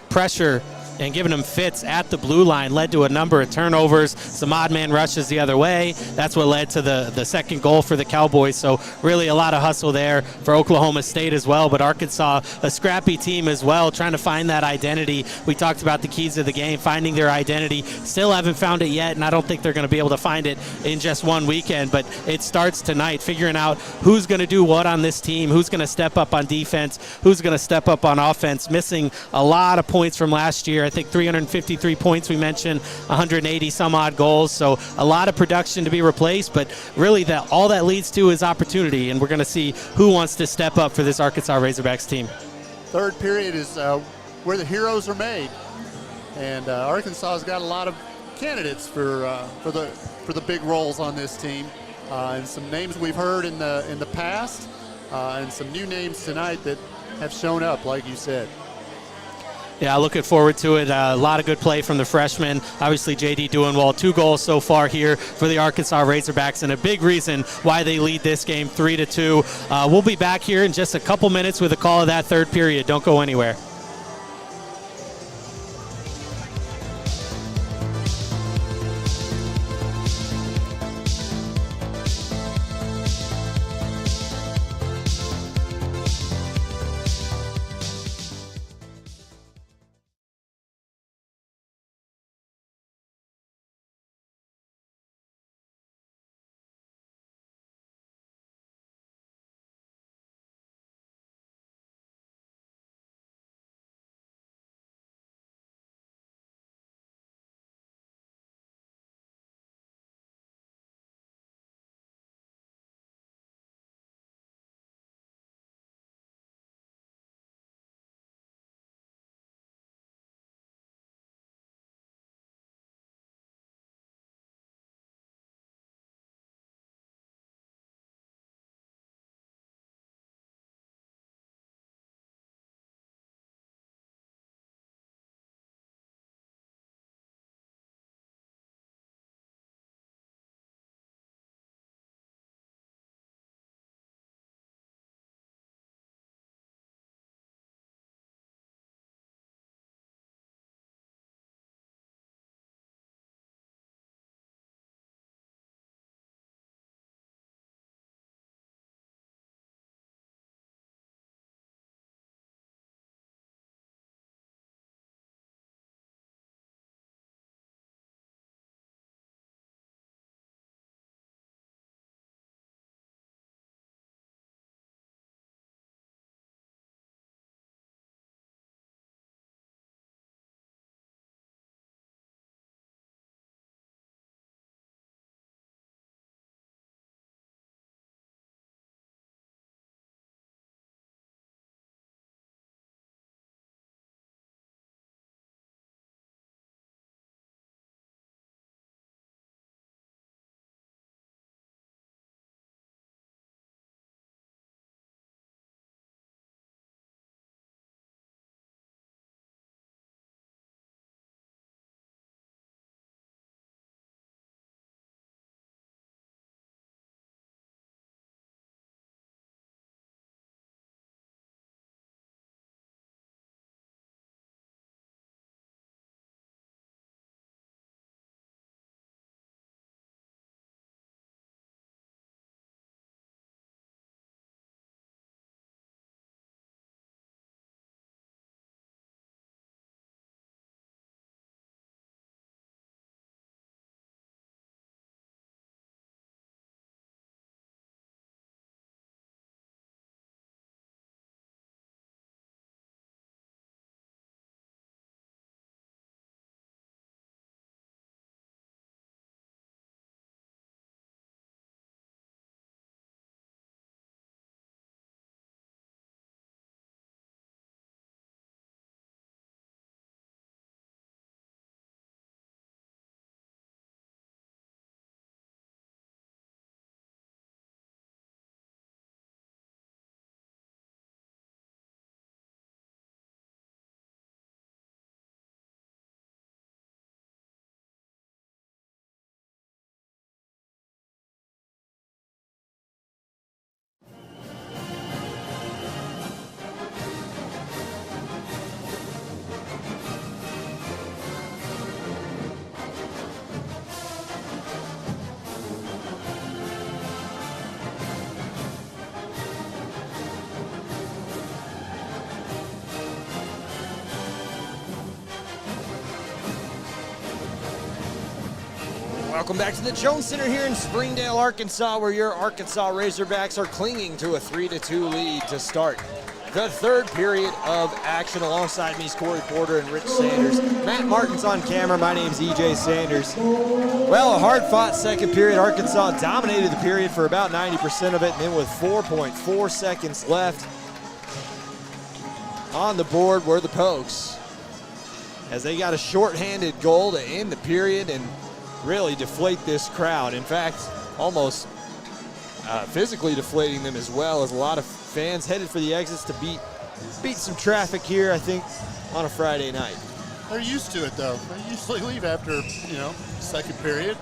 pressure and giving them fits at the blue line. Led to a number of turnovers, some odd man rushes the other way. That's what led to the second goal for the Cowboys. So really a lot of hustle there for Oklahoma State as well. But Arkansas, a scrappy team as well, trying to find that identity. We talked about the keys of the game, finding their identity. Still haven't found it yet, and I don't think they're going to be able to find it in just one weekend. But it starts tonight, figuring out who's going to do what on this team, who's going to step up on defense, who's going to step up on offense. Missing a lot of points from last year. I think 353 points we mentioned, 180 some odd goals, so a lot of production to be replaced, but really all that leads to is opportunity, and we're going to see who wants to step up for this Arkansas Razorbacks team. Third period is where the heroes are made, and Arkansas has got a lot of candidates for the big roles on this team, and some names we've heard in the past, and some new names tonight that have shown up, like you said. Yeah, looking forward to it. A lot of good play from the freshmen. Obviously, J.D. Duenwald, 2 goals so far here for the Arkansas Razorbacks, and a big reason why they lead this game 3-2. We'll be back here in just a couple minutes with a call of that third period. Don't go anywhere. Welcome back to the Jones Center here in Springdale, Arkansas, where your Arkansas Razorbacks are clinging to a 3-2 lead to start the third period of action. Alongside me is Corry Porter and Rich Sanders. Matt Martens on camera. My name's EJ Sanders. Well, a hard-fought second period. Arkansas dominated the period for about 90% of it, and then with 4.4 seconds left on the board were the Pokes, as they got a shorthanded goal to end the period and really deflate this crowd. In fact, almost physically deflating them as well, as a lot of fans headed for the exits to beat some traffic here, I think, on a Friday night. They're used to it, though. They usually leave after, second period.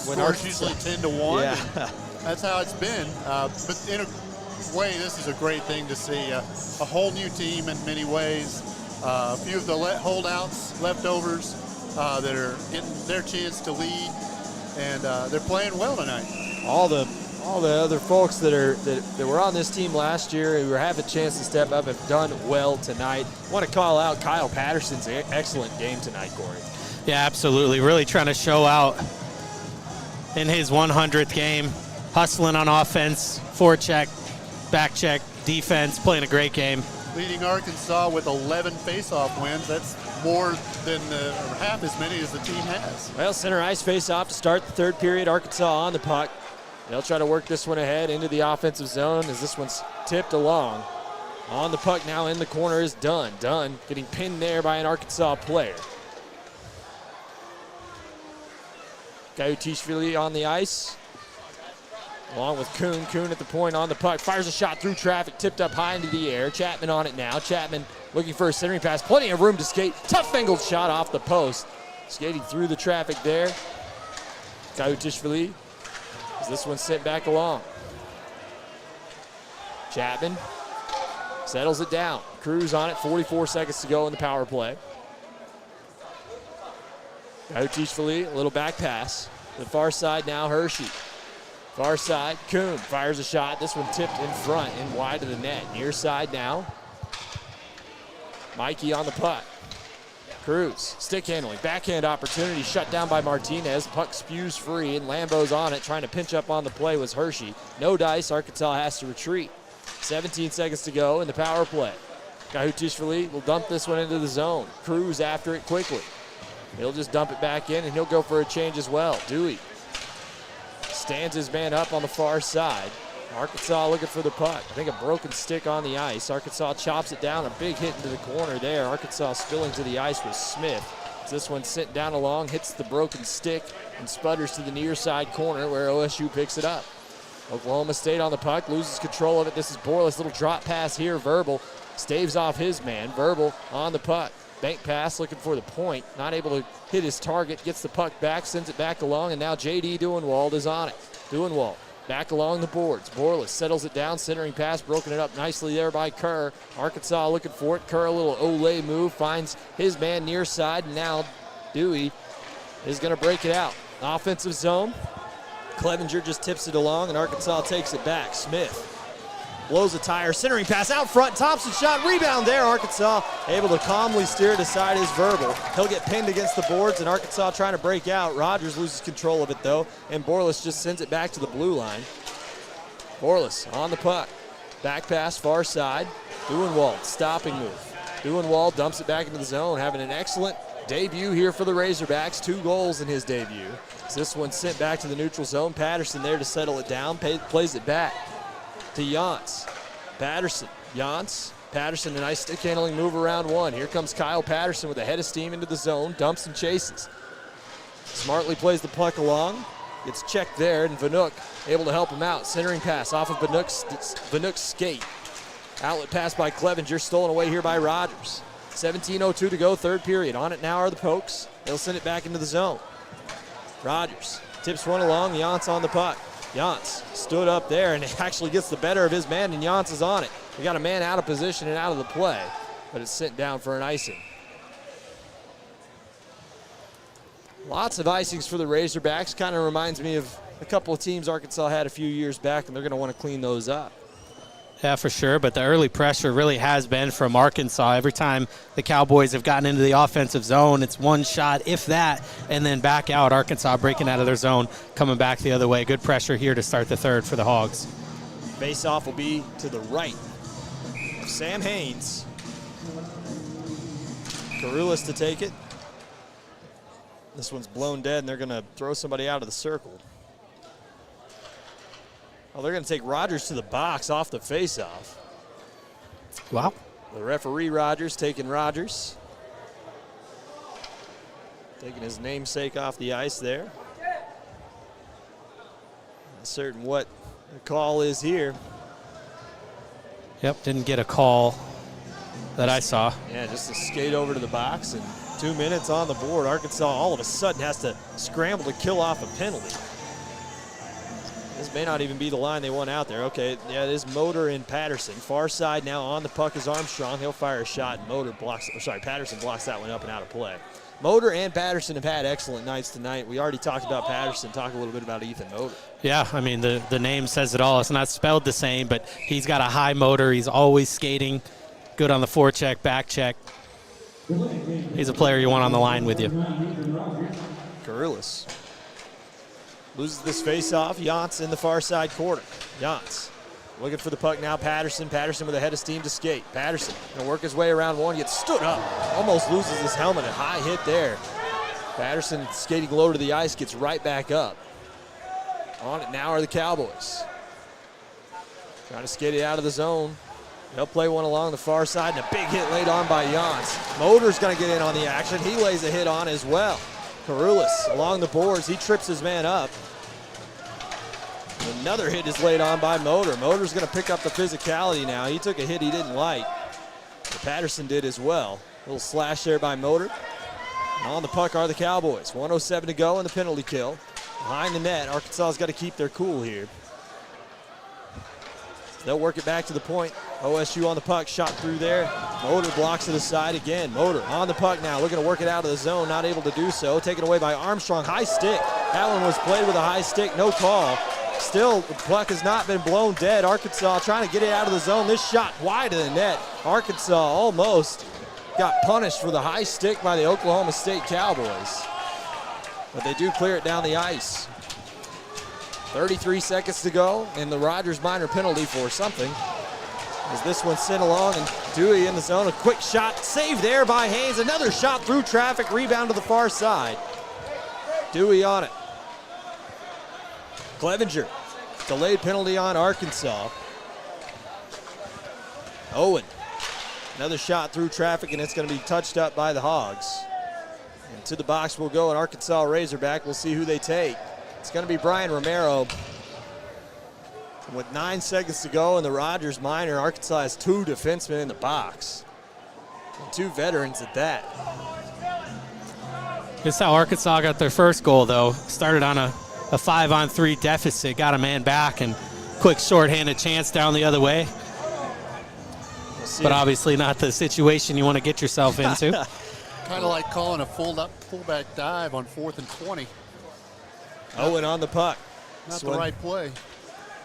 When Score's usually 10-1. Yeah. That's how it's been. But in a way, this is a great thing to see. A whole new team in many ways. A few of the holdouts, leftovers, that are getting their chance to lead, and they're playing well tonight. All the other folks that were on this team last year who have a chance to step up have done well tonight. I want to call out Kyle Patterson's excellent game tonight, Corey. Yeah, absolutely. Really trying to show out in his 100th game, hustling on offense, forecheck, back check, defense, playing a great game. Leading Arkansas with 11 face-off wins. That's more than half as many as the team has. Well, center ice face-off to start the third period. Arkansas on the puck. They'll try to work this one ahead into the offensive zone as this one's tipped along. On the puck now in the corner is Dunn. Dunn getting pinned there by an Arkansas player. Gautishvili on the ice, along with Kuhn. Kuhn at the point on the puck. Fires a shot through traffic, tipped up high into the air. Chapman on it now. Chapman looking for a centering pass. Plenty of room to skate. Tough angled shot off the post. Skating through the traffic there. Gautishvili. As this one sent back along. Chapman settles it down. Cruz on it. 44 seconds to go in the power play. Gautishvili, a little back pass. The far side now, Hershey. Far side, Kuhn fires a shot. This one tipped in front and wide of the net. Near side now. Mikey on the puck. Cruz, stick handling, backhand opportunity, shut down by Martinez. Puck spews free, and Lambo's on it, trying to pinch up on the play was Hershey. No dice, Arkansas has to retreat. 17 seconds to go in the power play. Gautishvili will dump this one into the zone. Cruz after it quickly. He'll just dump it back in, and he'll go for a change as well. Dewey stands his man up on the far side. Arkansas looking for the puck. I think a broken stick on the ice. Arkansas chops it down. A big hit into the corner there. Arkansas spilling to the ice with Smith. This one sent down along, hits the broken stick, and sputters to the near side corner where OSU picks it up. Oklahoma State on the puck, loses control of it. This is Borlas. Little drop pass here. Verbal staves off his man. Verbal on the puck. Bank pass looking for the point. Not able to hit his target. Gets the puck back, sends it back along, and now J.D. Duenwald is on it. Duenwald back along the boards. Borlas settles it down, centering pass, broken it up nicely there by Kerr. Arkansas looking for it. Kerr, a little Olay move, finds his man near side, and now Dewey is going to break it out. Offensive zone. Clevenger just tips it along, and Arkansas takes it back. Smith blows a tire, centering pass out front. Thompson shot, rebound there. Arkansas able to calmly steer it aside his Verbal. He'll get pinned against the boards, and Arkansas trying to break out. Rogers loses control of it, though, and Borlas just sends it back to the blue line. Borlas on the puck. Back pass, far side. Duenwald, stopping move. Duenwald dumps it back into the zone, having an excellent debut here for the Razorbacks. 2 goals in his debut. So this one sent back to the neutral zone. Patterson there to settle it down, plays it back to Jantz. Patterson, Jantz, Patterson, a nice stick handling move around one. Here comes Kyle Patterson with a head of steam into the zone, dumps and chases. Smartly plays the puck along, gets checked there, and Vanook able to help him out. Centering pass off of Vanook's skate. Outlet pass by Clevenger, stolen away here by Rogers. 17:02 to go, third period. On it now are the Pokes. They'll send it back into the zone. Rogers tips one along, Jantz on the puck. Jantz stood up there and actually gets the better of his man, and Jantz is on it. We got a man out of position and out of the play, but it's sent down for an icing. Lots of icings for the Razorbacks. Kind of reminds me of a couple of teams Arkansas had a few years back, and they're going to want to clean those up. Yeah, for sure, but the early pressure really has been from Arkansas. Every time the Cowboys have gotten into the offensive zone, it's one shot, if that, and then back out. Arkansas breaking out of their zone, coming back the other way. Good pressure here to start the third for the Hogs. Face-off will be to the right of Sam Haynes. Carulis to take it. This one's blown dead, and they're going to throw somebody out of the circle. Oh, they're going to take Rogers to the box off the face-off. Wow. The referee, Rogers, taking Rogers. Taking his namesake off the ice there. Not certain what the call is here. Yep, didn't get a call that I saw. Yeah, just a skate over to the box, and 2 minutes on the board. Arkansas all of a sudden has to scramble to kill off a penalty. This may not even be the line they want out there. Okay, yeah, it is Motor and Patterson. Far side now on the puck is Armstrong. He'll fire a shot, and Patterson blocks that one up and out of play. Motor and Patterson have had excellent nights tonight. We already talked about Patterson. Talk a little bit about Ethan Motor. Yeah, I mean, the name says it all. It's not spelled the same, but he's got a high motor. He's always skating. Good on the forecheck, back check. He's a player you want on the line with you. Carulis loses this face-off. Yance in the far side corner. Yance looking for the puck now. Patterson with a head of steam to skate. Patterson gonna work his way around one, gets stood up. Almost loses his helmet. A high hit there. Patterson skating low to the ice, gets right back up. On it now are the Cowboys. Trying to skate it out of the zone. They'll play one along the far side, and a big hit laid on by Yance. Motor's gonna get in on the action. He lays a hit on as well. Carulis along the boards. He trips his man up. Another hit is laid on by Motor. Motor's going to pick up the physicality now. He took a hit he didn't like. But Patterson did as well. A little slash there by Motor. And on the puck are the Cowboys. 1:07 to go in the penalty kill. Behind the net, Arkansas's got to keep their cool here. They'll work it back to the point. OSU on the puck, shot through there. Motor blocks it aside again. Motor on the puck now, looking to work it out of the zone, not able to do so. Taken away by Armstrong, high stick. That one was played with a high stick, no call. Still, the puck has not been blown dead. Arkansas trying to get it out of the zone. This shot wide of the net. Arkansas almost got punished for the high stick by the Oklahoma State Cowboys. But they do clear it down the ice. 33 seconds to go, and the Rogers minor penalty for something. As this one sent along, and Dewey in the zone, a quick shot, saved there by Haynes. Another shot through traffic, rebound to the far side. Dewey on it. Clevenger, delayed penalty on Arkansas. Owen, another shot through traffic, and it's going to be touched up by the Hogs. And to the box will go an Arkansas Razorback. We'll see who they take. It's going to be Brian Romero. With 9 seconds to go in the Rogers minor, Arkansas has 2 defensemen in the box. And 2 veterans at that. This is how Arkansas got their first goal, though. Started on a 5-on-3 deficit, got a man back, and quick shorthanded chance down the other way. But obviously not the situation you want to get yourself into. Kind of like calling a fullback dive on 4th and 20. Owen on the puck. Not the right play.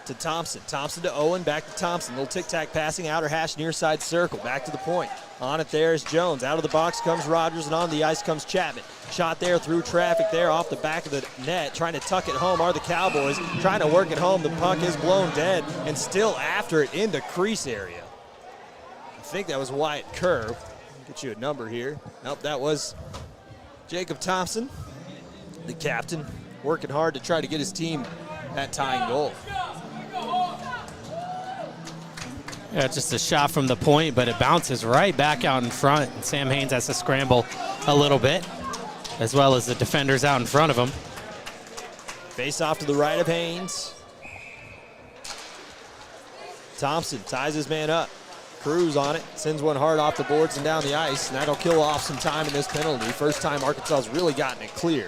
To Thompson. Thompson to Owen, back to Thompson. Little tic-tac passing, outer hash, near side circle. Back to the point. On it there is Jones. Out of the box comes Rogers, and on the ice comes Chapman. Shot there through traffic there off the back of the net. Trying to tuck it home are the Cowboys. Trying to work it home. The puck is blown dead, and still after it in the crease area. I think that was Wyatt Kerr. Get you a number here. Nope, that was Jacob Thompson, the captain, working hard to try to get his team that tying goal. Yeah, just a shot from the point, but it bounces right back out in front. And Sam Haynes has to scramble a little bit, as well as the defenders out in front of him. Face off to the right of Haynes. Thompson ties his man up. Cruz on it, sends one hard off the boards and down the ice, and that'll kill off some time in this penalty. First time Arkansas has really gotten it clear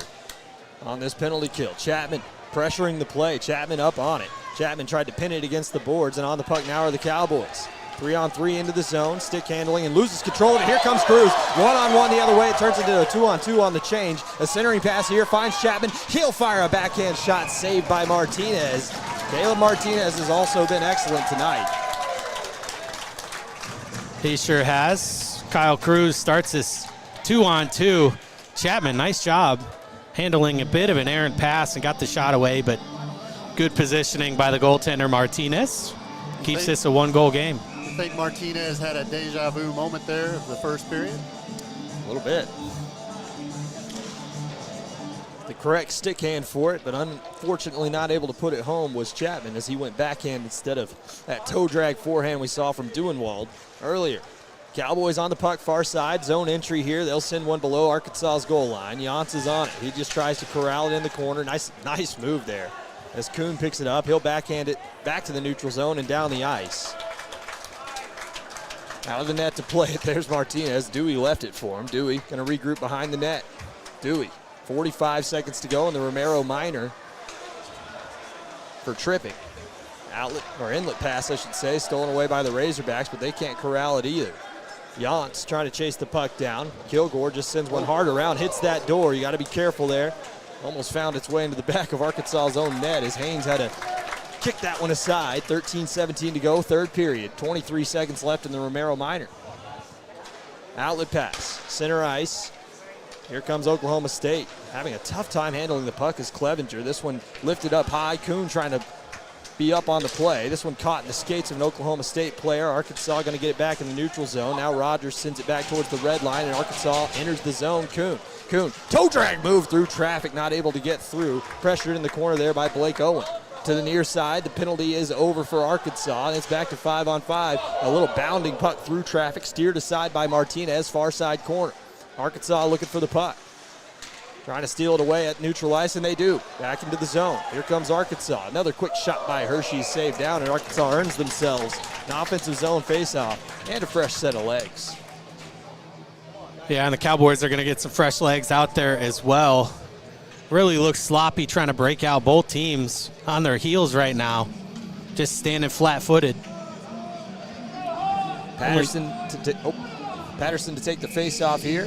on this penalty kill. Chapman pressuring the play. Chapman up on it. Chapman tried to pin it against the boards, and on the puck now are the Cowboys. 3-on-3 into the zone, stick handling, and loses control, and here comes Cruz. 1-on-1 the other way, it turns into a 2-on-2 on the change. A centering pass here finds Chapman. He'll fire a backhand shot saved by Martinez. Caleb Martinez has also been excellent tonight. He sure has. Kyle Cruz starts this 2-on-2. Chapman, nice job handling a bit of an errant pass and got the shot away, but good positioning by the goaltender Martinez. Keeps this a 1-goal game. You think Martinez had a deja vu moment there of the first period? A little bit. The correct stick hand for it, but unfortunately not able to put it home was Chapman as he went backhand instead of that toe drag forehand we saw from Duenwald earlier. Cowboys on the puck, far side, zone entry here. They'll send one below Arkansas's goal line. Jantz is on it. He just tries to corral it in the corner. Nice move there. As Kuhn picks it up, he'll backhand it back to the neutral zone and down the ice. Out of the net to play it. There's Martinez. Dewey left it for him. Dewey going to regroup behind the net. Dewey, 45 seconds to go in the Romero minor for tripping. Outlet, or inlet pass, I should say, stolen away by the Razorbacks, but they can't corral it either. Jantz trying to chase the puck down. Kilgore just sends one hard around, hits that door. You got to be careful there. Almost found its way into the back of Arkansas's own net as Haynes had to kick that one aside. 13-17 to go, third period. 23 seconds left in the Romero minor. Outlet pass, center ice. Here comes Oklahoma State. Having a tough time handling the puck is Clevenger. This one lifted up high. Kuhn trying to be up on the play. This one caught in the skates of an Oklahoma State player. Arkansas going to get it back in the neutral zone. Now Rogers sends it back towards the red line, and Arkansas enters the zone. Kuhn, toe drag move through traffic, not able to get through. Pressured in the corner there by Blake Owen. To the near side, the penalty is over for Arkansas, and it's back to 5-on-5. A little bounding puck through traffic, steered aside by Martinez, far side corner. Arkansas looking for the puck. Trying to steal it away at neutral ice, and they do. Back into the zone. Here comes Arkansas. Another quick shot by Hershey, saved down, and Arkansas earns themselves an offensive zone faceoff and a fresh set of legs. Yeah, and the Cowboys are going to get some fresh legs out there as well. Really looks sloppy trying to break out. Both teams on their heels right now, just standing flat-footed. Patterson to take the face-off here.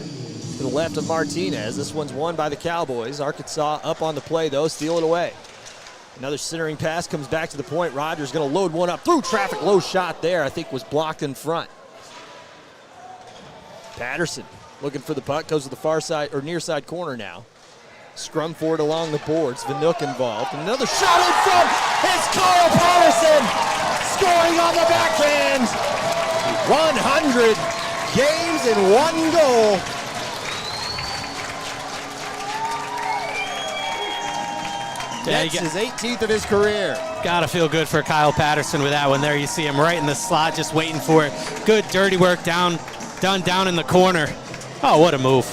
To the left of Martinez. This one's won by the Cowboys. Arkansas up on the play, though, steal it away. Another centering pass comes back to the point. Rogers going to load one up through traffic. Low shot there, I think was blocked in front. Patterson looking for the puck, goes to the far side, or near side corner now. Scrum for it along the boards. Vanook involved. Another shot in front. It's Corry Porter scoring on the backhand. 100 games in 1 goal. Yeah, That's his 18th of his career. Gotta feel good for Kyle Patterson with that one there. You see him right in the slot, just waiting for it. Good dirty work done down in the corner. Oh, what a move.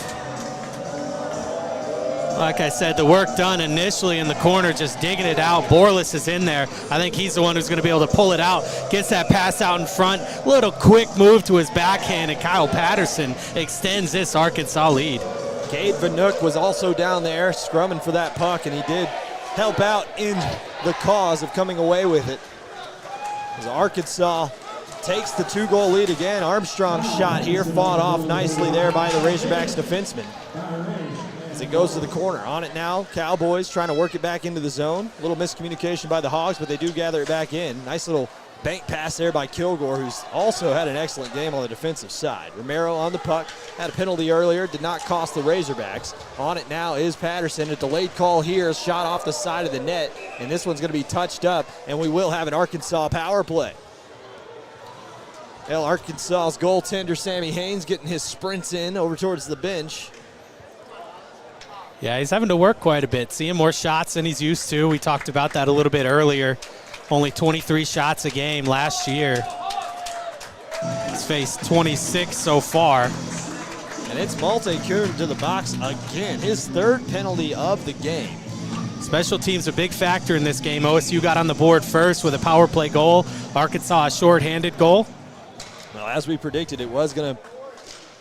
Like I said, the work done initially in the corner, just digging it out. Borlas is in there. I think he's the one who's going to be able to pull it out. Gets that pass out in front. Little quick move to his backhand, and Kyle Patterson extends this Arkansas lead. Cade Vanook was also down there scrumming for that puck, and he did help out in the cause of coming away with it. As Arkansas takes the 2-goal lead again. Armstrong's shot here fought off nicely there by the Razorbacks defenseman. As it goes to the corner. On it now, Cowboys trying to work it back into the zone. A little miscommunication by the Hogs, but they do gather it back in. Nice little bank pass there by Kilgore, who's also had an excellent game on the defensive side. Romero on the puck, had a penalty earlier, did not cost the Razorbacks. On it now is Patterson. A delayed call here, shot off the side of the net, and this one's going to be touched up, and we will have an Arkansas power play. Well, Arkansas's goaltender, Sammy Haynes, getting his sprints in over towards the bench. Yeah, he's having to work quite a bit, seeing more shots than he's used to. We talked about that a little bit earlier. Only 23 shots a game last year. He's faced 26 so far. And it's Malte Kuhn to the box again. His third penalty of the game. Special teams a big factor in this game. OSU got on the board first with a power play goal. Arkansas a shorthanded goal. Well, as we predicted, it was going to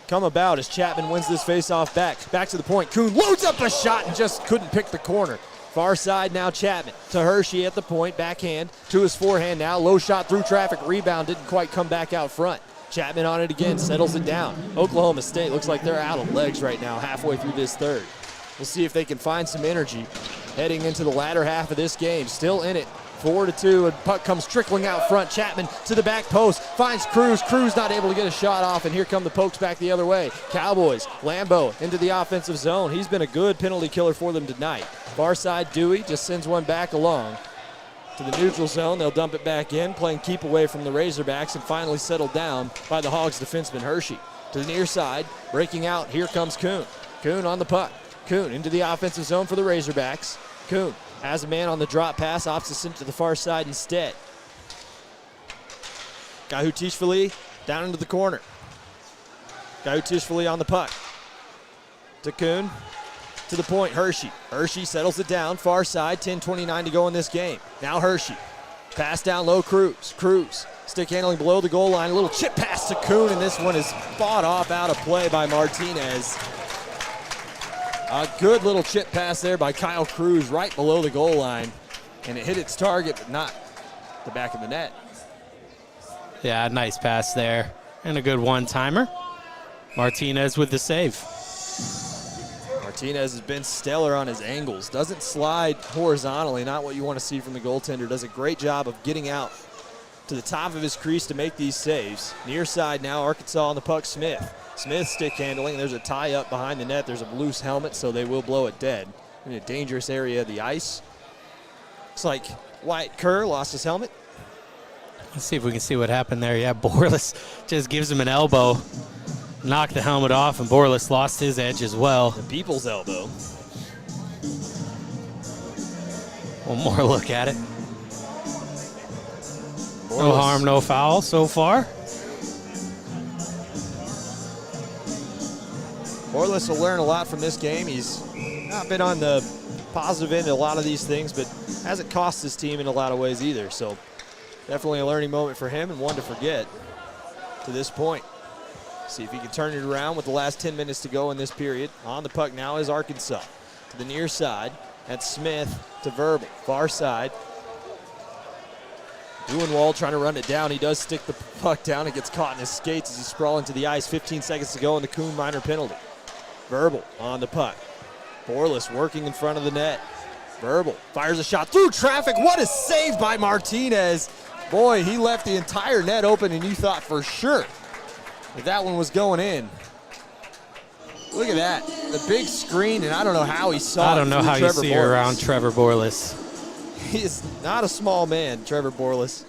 come about as Chapman wins this faceoff back. Back to the point. Kuhn loads up a shot and just couldn't pick the corner. Far side now Chapman to Hershey at the point. Backhand to his forehand now. Low shot through traffic. Rebound didn't quite come back out front. Chapman on it again. Settles it down. Oklahoma State looks like they're out of legs right now halfway through this third. We'll see if they can find some energy heading into the latter half of this game. Still in it 4-2, and puck comes trickling out front. Chapman to the back post, finds Cruz. Cruz not able to get a shot off, and here come the pokes back the other way. Cowboys, Lambeau into the offensive zone. He's been a good penalty killer for them tonight. Far side, Dewey just sends one back along to the neutral zone. They'll dump it back in, playing keep away from the Razorbacks, and finally settled down by the Hogs defenseman Hershey. To the near side, breaking out, here comes Kuhn. Kuhn on the puck. Kuhn into the offensive zone for the Razorbacks. Kuhn has a man on the drop pass, opts to send to the far side instead. Gahutishvili down into the corner. Gahutishvili on the puck. To Kuhn. To the point, Hershey. Hershey settles it down, far side, 10:29 to go in this game. Now Hershey. Pass down low, Cruz. Cruz. Stick handling below the goal line. A little chip pass to Kuhn, and this one is fought off out of play by Martinez. A good little chip pass there by Kyle Cruz right below the goal line, and it hit its target, but not the back of the net. Yeah, nice pass there, and a good one-timer. Martinez with the save. Martinez has been stellar on his angles. Doesn't slide horizontally, not what you want to see from the goaltender. Does a great job of getting out to the top of his crease to make these saves. Near side now, Arkansas on the puck, Smith. Smith stick handling. There's a tie up behind the net. There's a loose helmet, so they will blow it dead. In a dangerous area of the ice. Looks like Wyatt Kerr lost his helmet. Let's see if we can see what happened there. Yeah, Borlas just gives him an elbow. Knocked the helmet off, and Borlas lost his edge as well. The people's elbow. One more look at it. Borlas. No harm, no foul so far. Borlas will learn a lot from this game. He's not been on the positive end of a lot of these things, but hasn't cost his team in a lot of ways either. So definitely a learning moment for him, and one to forget to this point. See if he can turn it around with the last 10 minutes to go in this period. On the puck now is Arkansas. To the near side, that's Smith to Verbal. Far side. Duenwald trying to run it down. He does stick the puck down. It gets caught in his skates as he's sprawling to the ice. 15 seconds to go in the Kuhn minor penalty. Verbal on the puck. Borlas working in front of the net. Verbal fires a shot through traffic. What a save by Martinez. Boy, he left the entire net open, and you thought for sure that one was going in. Look at that. The big screen, and I don't know how he saw it. I don't know how you see Borlas. around Trevor Borlas. He is not a small man, Trevor Borlas.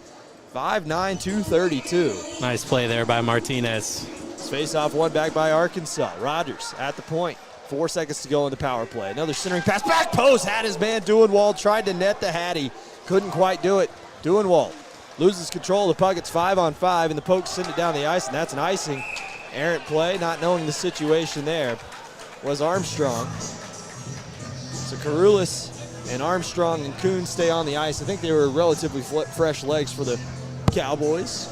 5'9", 232. Nice play there by Martinez. Face-off one back by Arkansas. Rogers at the point. 4 seconds to go in the power play. Another centering pass. Back post. Had his man Duenwald. Tried to net the Hattie. Couldn't quite do it. Duenwald loses control of the puck. It's 5-on-5, and the Pokes send it down the ice, and that's an icing. Errant play, not knowing the situation there, was Armstrong. So Karoulis and Armstrong and Kuhn stay on the ice. I think they were relatively fresh legs for the Cowboys.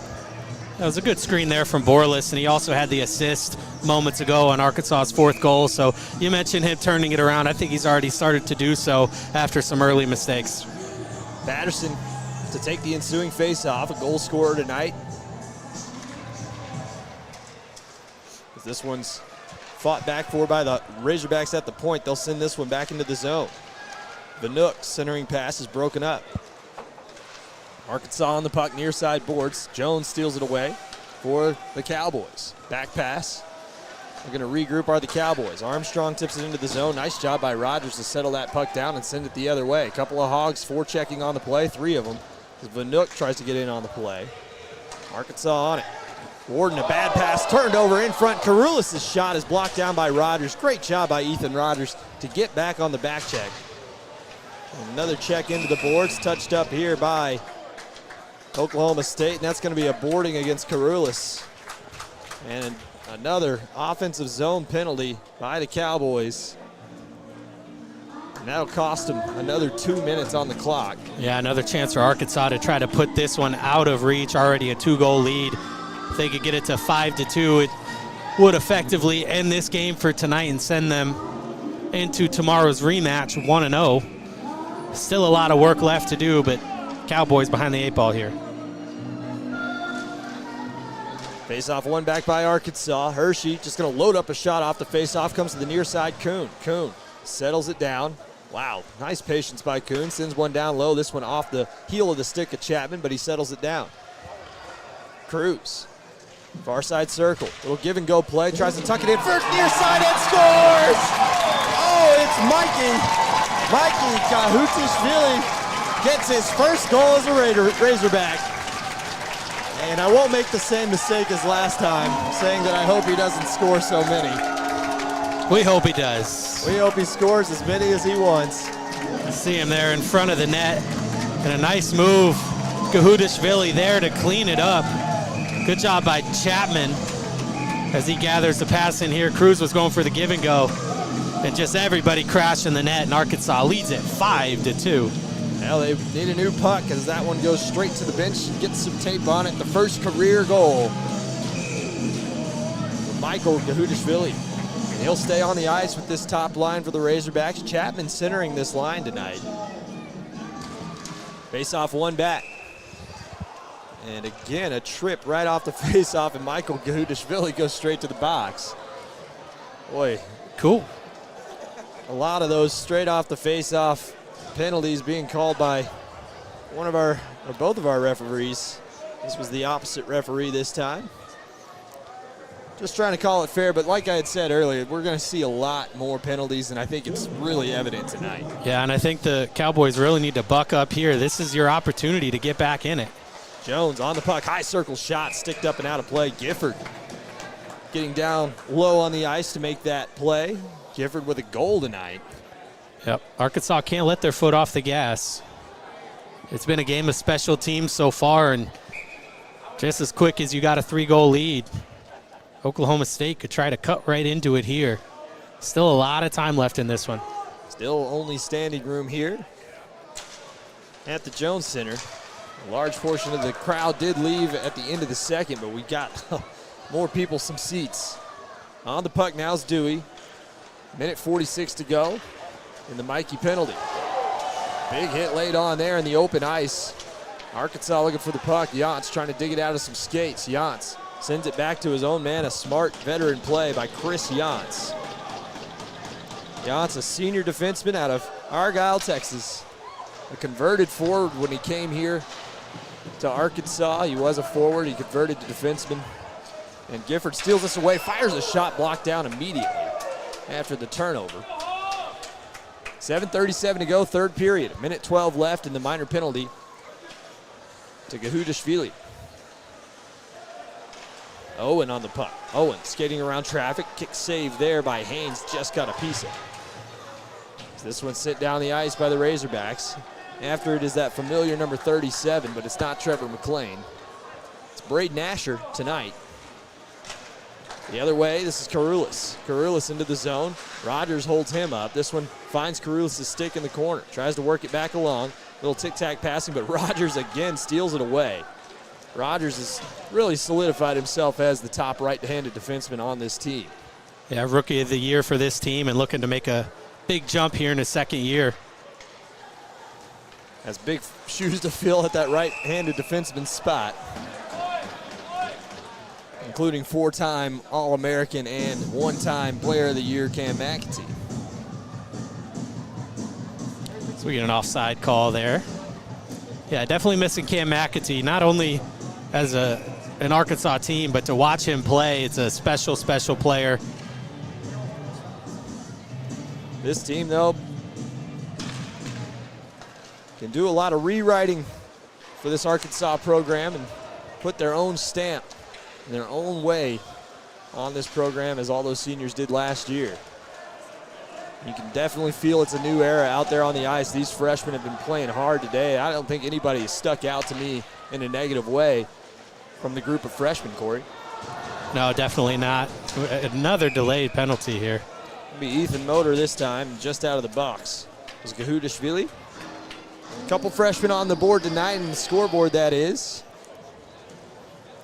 That was a good screen there from Borlas, and he also had the assist moments ago on Arkansas's fourth goal. So you mentioned him turning it around. I think he's already started to do so after some early mistakes. Patterson to take the ensuing face-off, a goal scorer tonight. This one's fought back for by the Razorbacks at the point. They'll send this one back into the zone. Vanook centering pass is broken up. Arkansas on the puck, near side boards. Jones steals it away for the Cowboys. Back pass. They're going to regroup are the Cowboys. Armstrong tips it into the zone. Nice job by Rogers to settle that puck down and send it the other way. A couple of Hogs forechecking on the play, 3 of them. As Vanook tries to get in on the play. Arkansas on it. Warden, a bad pass, turned over in front. Karoulis' shot is blocked down by Rogers. Great job by Ethan Rogers to get back on the back check. Another check into the boards, touched up here by Oklahoma State, and that's going to be a boarding against Karoulis. And another offensive zone penalty by the Cowboys. And that'll cost them another 2 minutes on the clock. Yeah, another chance for Arkansas to try to put this one out of reach. Already a 2-goal lead. If they could get it to 5-2, it would effectively end this game for tonight and send them into tomorrow's rematch 1-0. Still a lot of work left to do, but Cowboys behind the 8 ball here. Face-off one back by Arkansas. Hershey just going to load up a shot off the face-off. Comes to the near side, Kuhn. Kuhn settles it down. Wow, nice patience by Kuhn. Sends one down low. This one off the heel of the stick of Chapman, but he settles it down. Cruz, far side circle. Little give and go play. Tries to tuck it in first, near side, and scores! Oh, it's Mikey. Mikey Kahutishvili gets his first goal as a Razorback. And I won't make the same mistake as last time, saying that I hope he doesn't score so many. We hope he does. We hope he scores as many as he wants. See him there in front of the net. And a nice move. Kahutishvili there to clean it up. Good job by Chapman as he gathers the pass in here. Cruz was going for the give and go. And just everybody crashed in the net, and Arkansas leads it 5-2. Well, they need a new puck as that one goes straight to the bench and gets some tape on it. The first career goal for Michael Kahutishvili. And he'll stay on the ice with this top line for the Razorbacks. Chapman centering this line tonight. Face-off one back. And again, a trip right off the face-off, and Michael Kahutishvili goes straight to the box. Boy, cool. A lot of those straight off the face-off penalties being called by one of our, or both of our referees. This was the opposite referee this time. Just trying to call it fair, but like I had said earlier, we're going to see a lot more penalties, and I think it's really evident tonight. Yeah, and I think the Cowboys really need to buck up here. This is your opportunity to get back in it. Jones on the puck, high circle shot, sticked up and out of play. Gifford getting down low on the ice to make that play. Gifford with a goal tonight. Yep, Arkansas can't let their foot off the gas. It's been a game of special teams so far, and just as quick as you got a 3-goal lead, Oklahoma State could try to cut right into it here. Still a lot of time left in this one. Still only standing room here at the Jones Center. A large portion of the crowd did leave at the end of the second, but we got more people, some seats. On the puck now is Dewey. Minute 46 to go in the Mikey penalty. Big hit laid on there in the open ice. Arkansas looking for the puck. Yantz trying to dig it out of some skates. Yantz sends it back to his own man. A smart veteran play by Chris Yantz. Yantz, a senior defenseman out of Argyle, Texas. A converted forward when he came here to Arkansas. He was a forward. He converted to defenseman. And Gifford steals this away, fires a shot blocked down immediately after the turnover. 7:37 to go, third period. Minute 12 left in the minor penalty to Kahutishvili. Owen on the puck. Owen skating around traffic. Kick save there by Haynes. Just got a piece of it. This one sent down the ice by the Razorbacks. After it is that familiar number 37, but it's not Trevor McLean. It's Braden Asher tonight. The other way, this is Karoulis. Karoulis into the zone. Rogers holds him up. This one finds Karoulis' stick in the corner. Tries to work it back along. Little tic-tac passing, but Rogers again steals it away. Rogers has really solidified himself as the top right-handed defenseman on this team. Yeah, rookie of the year for this team and looking to make a big jump here in his second year. Has big shoes to fill at that right-handed defenseman spot, including 4-time All-American and 1-time Player of the Year Cam McAtee. So we get an offside call there. Yeah, definitely missing Cam McAtee, not only as an Arkansas team, but to watch him play, it's a special, special player. This team, though, can do a lot of rewriting for this Arkansas program and put their own stamp in their own way on this program, as all those seniors did last year. You can definitely feel it's a new era out there on the ice. These freshmen have been playing hard today. I don't think anybody has stuck out to me in a negative way from the group of freshmen, Corey. No, definitely not. Another delayed penalty here. It'll be Ethan Motor this time, just out of the box. It was Kahutishvili. A couple freshmen on the board tonight, and the scoreboard that is.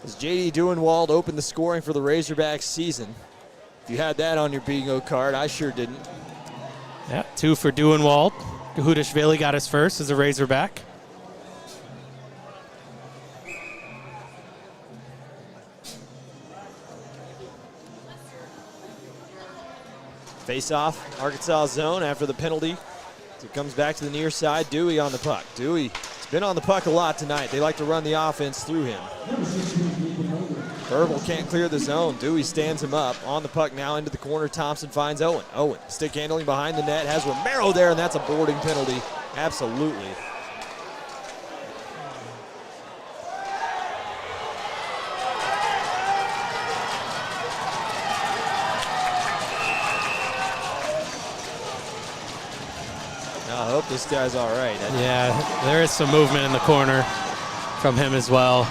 As J.D. Duenwald opened the scoring for the Razorbacks season. If you had that on your bingo card, I sure didn't. Yeah, 2 for Duenwald. Kahutishvili got his first as a Razorback. Face-off, Arkansas zone after the penalty So it comes back to the near side. Dewey on the puck. Dewey's been on the puck a lot tonight. They like to run the offense through him. Verbal can't clear the zone. Dewey stands him up. On the puck now into the corner. Thompson finds Owen. Owen, stick handling behind the net. Has Romero there, and that's a boarding penalty. Absolutely. I hope this guy's all right. Yeah, there is some movement in the corner from him as well.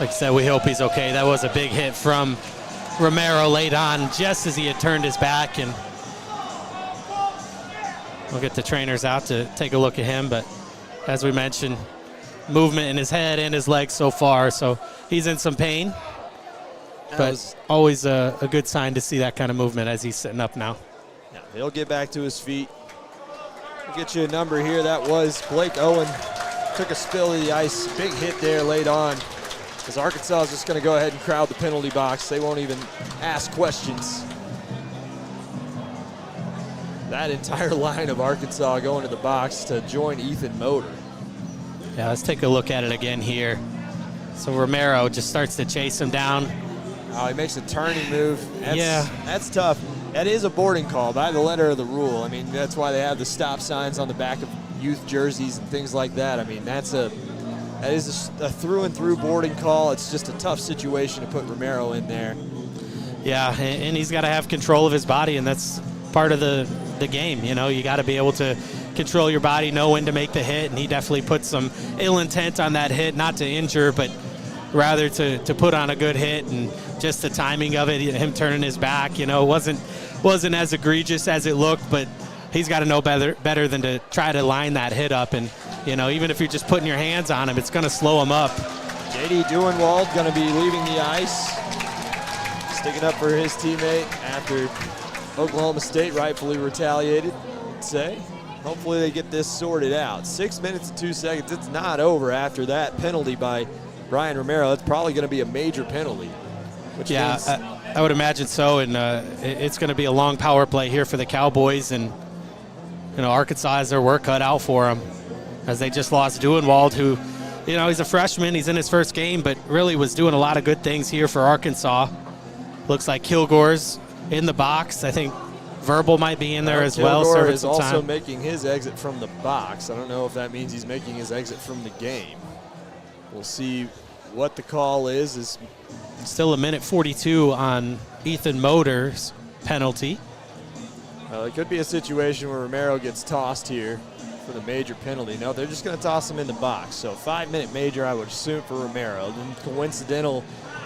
Like I said, we hope he's okay. That was a big hit from Romero late on just as he had turned his back. And we'll get the trainers out to take a look at him. But as we mentioned, movement in his head and his legs so far. So he's in some pain. But always a good sign to see that kind of movement as he's sitting up now. Yeah, he'll get back to his feet. We'll get you a number here. That was Blake Owen. Took a spill of the ice. Big hit there late on. Because Arkansas is just going to go ahead and crowd the penalty box. They won't even ask questions. That entire line of Arkansas going to the box to join Ethan Motor. Yeah, let's take a look at it again here. So Romero just starts to chase him down. Oh, he makes a turning move. That's tough. That is a boarding call by the letter of the rule. I mean, that's why they have the stop signs on the back of youth jerseys and things like that. I mean, that is a through and through boarding call. It's just a tough situation to put Romero in there. Yeah, and he's got to have control of his body, and that's part of the game. You know, you got to be able to control your body, know when to make the hit, and he definitely put some ill intent on that hit, not to injure, but rather to put on a good hit. And just the timing of it, him turning his back, you know, wasn't as egregious as it looked, but he's got to know better than to try to line that hit up. And, you know, even if you're just putting your hands on him, it's going to slow him up. J.D. Duenwald going to be leaving the ice, sticking up for his teammate after Oklahoma State rightfully retaliated, I'd say. Hopefully they get this sorted out. 6 minutes and 2 seconds. It's not over after that penalty by Brian Romero. That's probably going to be a major penalty. Which means I would imagine so, and it's going to be a long power play here for the Cowboys, and you know Arkansas has their work cut out for them as they just lost Duenwald, who, you know, he's a freshman, he's in his first game, but really was doing a lot of good things here for Arkansas. Looks like Kilgore's in the box. I think Verbal might be in there as well. Kilgore is also making his exit from the box. I don't know if that means he's making his exit from the game. We'll see what the call is. Still a minute 42 on Ethan Motor's penalty. It could be a situation where Romero gets tossed here for the major penalty. No, they're just going to toss him in the box. So 5-minute major, I would assume, for Romero. Then coincidental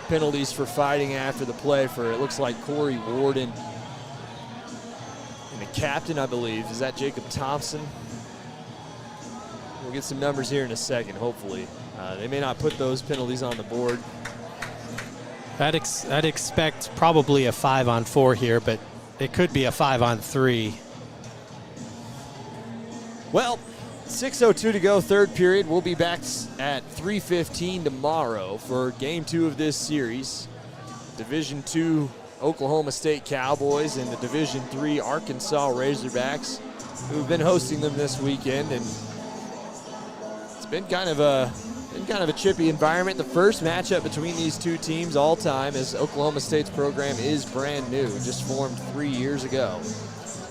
penalties for fighting after the play for, it looks like, Corey Warden. And the captain, I believe, is that Jacob Thompson? We'll get some numbers here in a second, hopefully. They may not put those penalties on the board. I'd expect probably a 5-on-4 here, but it could be a 5-on-3. Well, 6:02 to go, third period. We'll be back at 3:15 tomorrow for Game 2 of this series. Division II Oklahoma State Cowboys and the Division III Arkansas Razorbacks, who've been hosting them this weekend, and it's been kind of a chippy environment. The first matchup between these two teams all time, as Oklahoma State's program is brand new, just formed 3 years ago.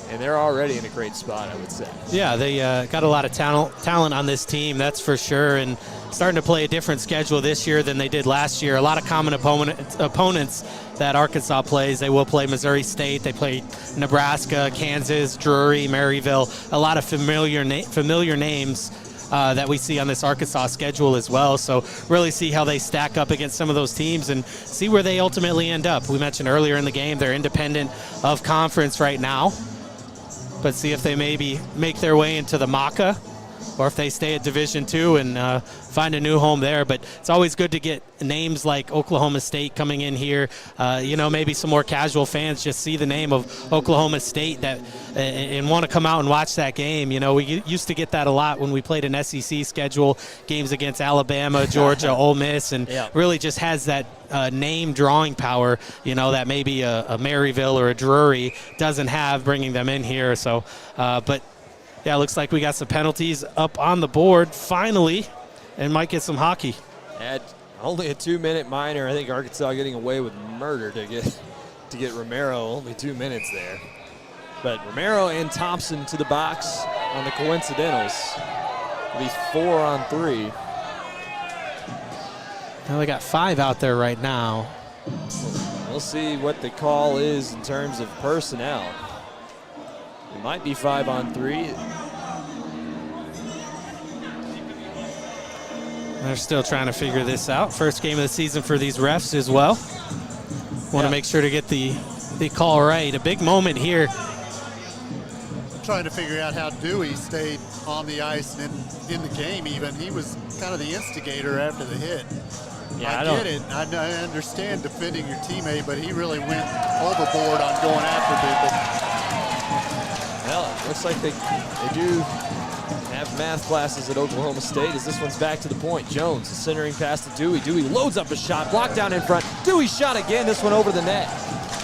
And they're already in a great spot, I would say. Yeah, they got a lot of talent on this team, that's for sure, and starting to play a different schedule this year than they did last year. A lot of common opponents that Arkansas plays. They will play Missouri State. They play Nebraska, Kansas, Drury, Maryville. A lot of familiar names that we see on this Arkansas schedule as well. So really see how they stack up against some of those teams and see where they ultimately end up. We mentioned earlier in the game they're independent of conference right now, but see if they maybe make their way into the MACA or if they stay at Division II and find a new home there. But it's always good to get names like Oklahoma State coming in here. Maybe some more casual fans just see the name of Oklahoma State and want to come out and watch that game. You know, we used to get that a lot when we played an SEC schedule, games against Alabama, Georgia, Ole Miss, and really just has that name drawing power, you know, that maybe a Maryville or a Drury doesn't have, bringing them in here. So, but Yeah, looks like we got some penalties up on the board finally, and might get some hockey. At only a 2-minute minor. I think Arkansas getting away with murder to get Romero. Only 2 minutes there. But Romero and Thompson to the box on the coincidentals. It'll be 4-on-3. Now they got 5 out there right now. We'll see what the call is in terms of personnel. It might be 5-on-3. They're still trying to figure this out. First game of the season for these refs as well. Want to make sure to get the call right. A big moment here. Trying to figure out how Dewey stayed on the ice and in the game even. He was kind of the instigator after the hit. Yeah, I get it. I understand defending your teammate, but he really went overboard on going after people. Well, it looks like they do have math classes at Oklahoma State as this one's back to the point. Jones, a centering pass to Dewey. Dewey loads up a shot, blocked down in front. Dewey shot again, this one over the net.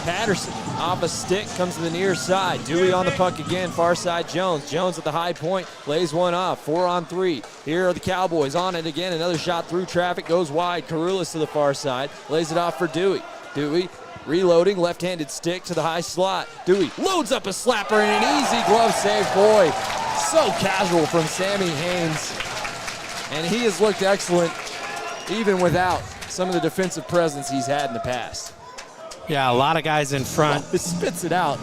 Patterson off a stick, comes to the near side. Dewey on the puck again, far side Jones. Jones at the high point, lays one off, 4-on-3. Here are the Cowboys on it again. Another shot through traffic, goes wide. Karoulis to the far side, lays it off for Dewey. Dewey reloading, left-handed stick to the high slot. Dewey loads up a slapper and an easy glove save. Boy, so casual from Sammy Haynes. And he has looked excellent even without some of the defensive presence he's had in the past. Yeah, a lot of guys in front. He spits it out.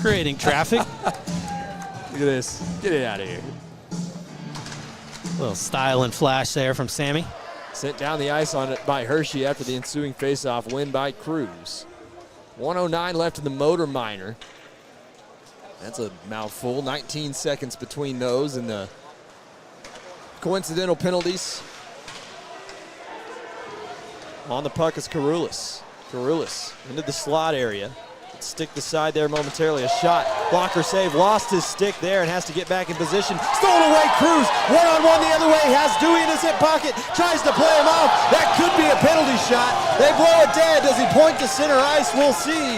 Creating traffic. Look at this. Get it out of here. Little style and flash there from Sammy. Sent down the ice on it by Hershey after the ensuing faceoff win by Cruz. 1:09 left in the motor minor. That's a mouthful. 19 seconds between those and the coincidental penalties. On the puck is Karoulis. Karoulis into the slot area. Stick the side there momentarily. A shot. Blocker save. Lost his stick there and has to get back in position. Stolen away. Cruz. One-on-one the other way. Has Dewey in his hip pocket. Tries to play him off. That could be a penalty shot. They blow it dead. Does he point to center ice? We'll see.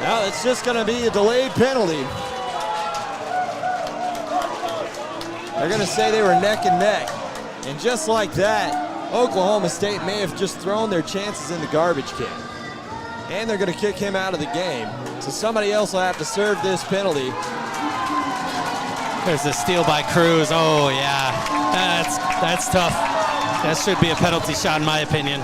Now it's just going to be a delayed penalty. They're going to say they were neck and neck. And just like that, Oklahoma State may have just thrown their chances in the garbage can. And they're going to kick him out of the game. So somebody else will have to serve this penalty. There's a steal by Cruz. Oh, yeah. That's tough. That should be a penalty shot in my opinion.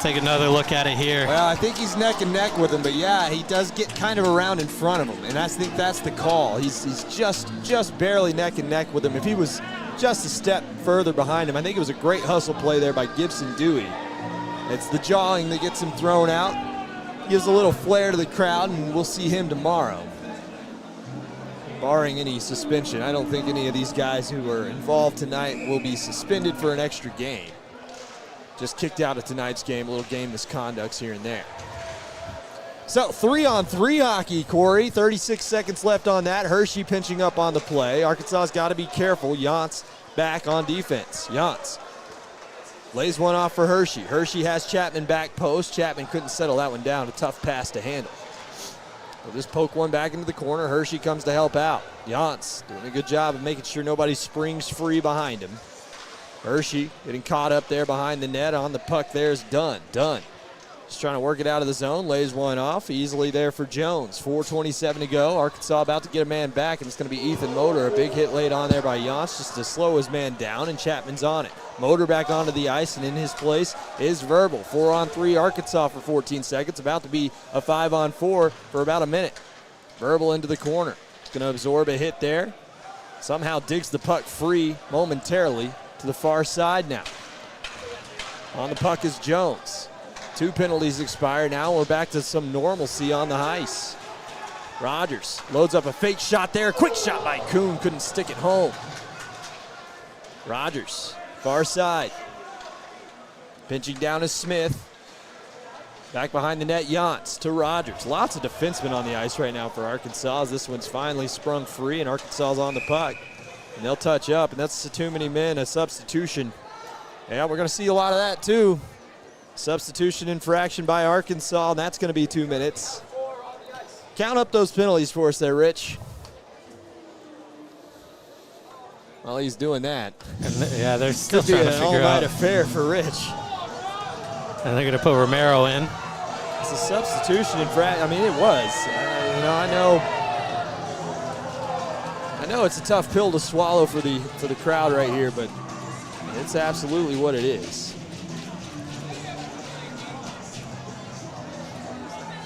Take another look at it here. Well, I think he's neck and neck with him, but yeah, he does get kind of around in front of him, and I think that's the call. He's just barely neck and neck with him. If he was just a step further behind him, I think it was a great hustle play there by Gibson Dewey. It's the jawing that gets him thrown out. Gives a little flair to the crowd, and we'll see him tomorrow. Barring any suspension, I don't think any of these guys who were involved tonight will be suspended for an extra game. Just kicked out of tonight's game, a little game misconducts here and there. So 3-on-3 hockey, Corey. 36 seconds left on that. Hershey pinching up on the play. Arkansas's got to be careful. Yance back on defense. Yance lays one off for Hershey. Hershey has Chapman back post. Chapman couldn't settle that one down. A tough pass to handle. They'll just poke one back into the corner. Hershey comes to help out. Yance doing a good job of making sure nobody springs free behind him. Hershey getting caught up there behind the net on the puck. There's Dunn. Dunn just trying to work it out of the zone. Lays one off. Easily there for Jones. 4:27 to go. Arkansas about to get a man back, and it's going to be Ethan Motor. A big hit laid on there by Yance just to slow his man down, and Chapman's on it. Motor back onto the ice, and in his place is Verbal. 4-on-3 Arkansas for 14 seconds. About to be a 5-on-4 for about a minute. Verbal into the corner. He's going to absorb a hit there. Somehow digs the puck free momentarily to the far side now. On the puck is Jones. 2 penalties expire. Now we're back to some normalcy on the ice. Rogers loads up a fake shot there. Quick shot by Kuhn. Couldn't stick it home. Rogers, far side. Pinching down is Smith. Back behind the net, Yance to Rogers. Lots of defensemen on the ice right now for Arkansas. This one's finally sprung free, and Arkansas's on the puck. And they'll touch up, and that's too many men, a substitution. Yeah, we're going to see a lot of that too. Substitution infraction by Arkansas, and that's going to be 2 minutes. Count up those penalties for us there, Rich. While he's doing that. Yeah, they're still Could be trying to an figure all-night out. affair for Rich. And they're going to put Romero in. It's a substitution in fact. I mean, it was. I know it's a tough pill to swallow for the crowd right here, but it's absolutely what it is.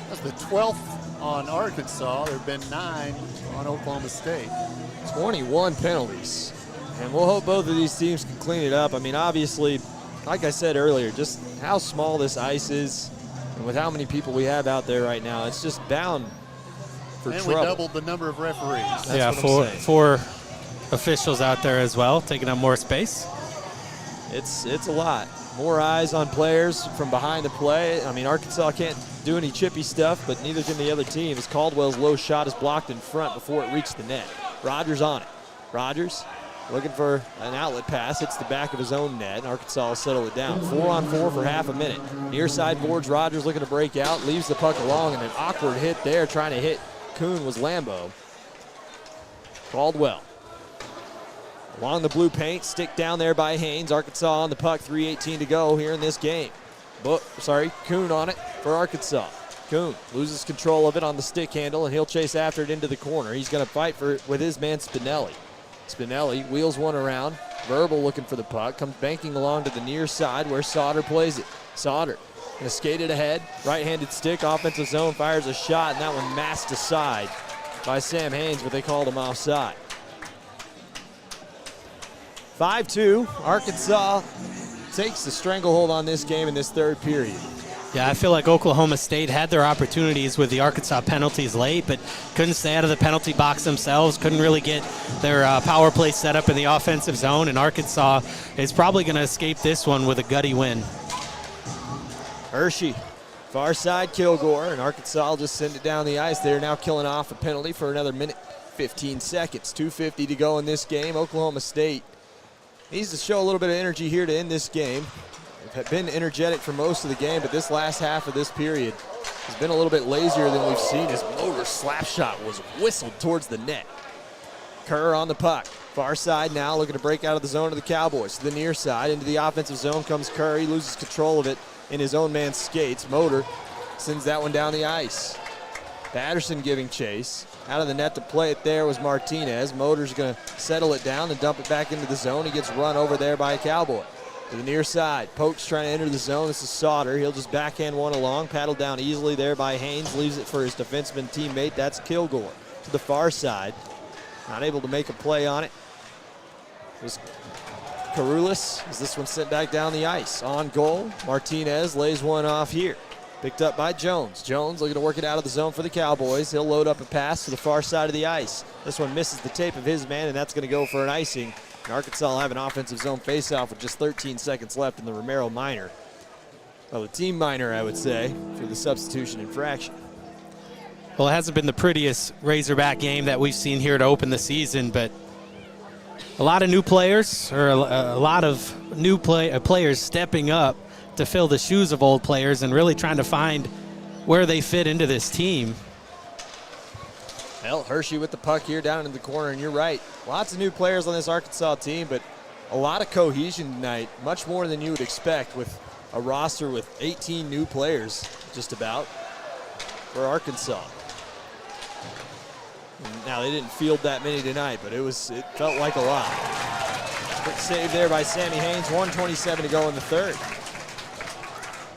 That's the 12th on Arkansas. There have been 9 on Oklahoma State. 21 penalties. And we'll hope both of these teams can clean it up. I mean, obviously, like I said earlier, just how small this ice is and with how many people we have out there right now, it's just bound for And trouble. we doubled the number of referees. That's Yeah, what I'm saying. four officials out there as well, taking up more space. It's a lot. More eyes on players from behind the play. I mean, Arkansas can't do any chippy stuff, but neither can the other team as Caldwell's low shot is blocked in front before it reached the net. Rogers on it. Rogers looking for an outlet pass. Hits the back of his own net, and Arkansas will settle it down. 4-on-4 for half a minute. Near side boards, Rogers looking to break out. Leaves the puck along, and an awkward hit there. Trying to hit Kuhn was Lambeau. Caldwell. Along the blue paint, stick down there by Haynes. Arkansas on the puck, 3:18 to go here in this game. Kuhn on it for Arkansas. Kuhn loses control of it on the stick handle, and he'll chase after it into the corner. He's going to fight for it with his man Spinelli. Spinelli wheels one around. Verbal looking for the puck. Comes banking along to the near side where Sauter plays it. Sauter going to skate it ahead. Right-handed stick, offensive zone, fires a shot, and that one masked aside by Sam Haynes, but they called him offside. 5-2, Arkansas takes the stranglehold on this game in this third period. Yeah, I feel like Oklahoma State had their opportunities with the Arkansas penalties late, but couldn't stay out of the penalty box themselves, couldn't really get their power play set up in the offensive zone, and Arkansas is probably going to escape this one with a gutty win. Hershey, far side Kilgore, and Arkansas will just send it down the ice. They're now killing off a penalty for another minute, 15 seconds. 2:50 to go in this game. Oklahoma State needs to show a little bit of energy here to end this game. They've been energetic for most of the game, but this last half of this period has been a little bit lazier than we've seen. His motor slap shot was whistled towards the net. Kerr on the puck. Far side now, looking to break out of the zone of the Cowboys. To the near side, into the offensive zone comes Kerr. He loses control of it in his own man's skates. Motor sends that one down the ice. Patterson giving chase. Out of the net to play it there was Martinez. Motor's going to settle it down and dump it back into the zone. He gets run over there by a Cowboy. To the near side, Polk's trying to enter the zone. This is Sauter. He'll just backhand one along, paddled down easily there by Haynes. Leaves it for his defenseman teammate. That's Kilgore. To the far side. Not able to make a play on it. It was Karulis as this one sent back down the ice. On goal, Martinez lays one off here. Picked up by Jones. Jones looking to work it out of the zone for the Cowboys. He'll load up a pass to the far side of the ice. This one misses the tape of his man, and that's going to go for an icing. And Arkansas will have an offensive zone faceoff with just 13 seconds left in the Romero minor. Well, the team minor, I would say, for the substitution infraction. Well, it hasn't been the prettiest Razorback game that we've seen here to open the season, but a lot of new players, or a lot of new players stepping up to fill the shoes of old players and really trying to find where they fit into this team. Well, Hershey with the puck here down in the corner, and you're right. Lots of new players on this Arkansas team, but a lot of cohesion tonight, much more than you would expect with a roster with 18 new players just about for Arkansas. Now, they didn't field that many tonight, but it felt like a lot. Quick save there by Sammy Haynes, 1:27 to go in the third.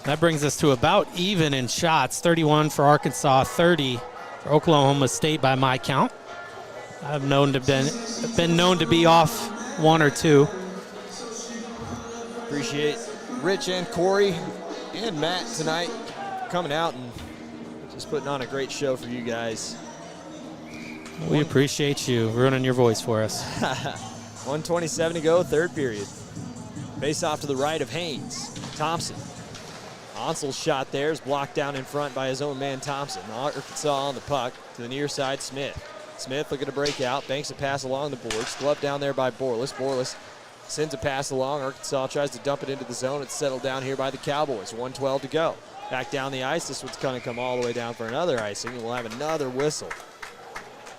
That brings us to about even in shots, 31 for Arkansas, 30 for Oklahoma State by my count. I've been known to be off one or two. Appreciate Rich and Corey and Matt tonight coming out and just putting on a great show for you guys. We appreciate you ruining your voice for us. 1:27 to go, third period. Face off to the right of Haynes. Thompson. Onsel's shot there is blocked down in front by his own man Thompson. Arkansas on the puck to the near side, Smith. Smith looking to break out, banks a pass along the boards. Glove down there by Borlas. Borlas Sends a pass along. Arkansas tries to dump it into the zone. It's settled down here by the Cowboys. 1:12 to go. Back down the ice. This one's going to come all the way down for another icing, and we'll have another whistle.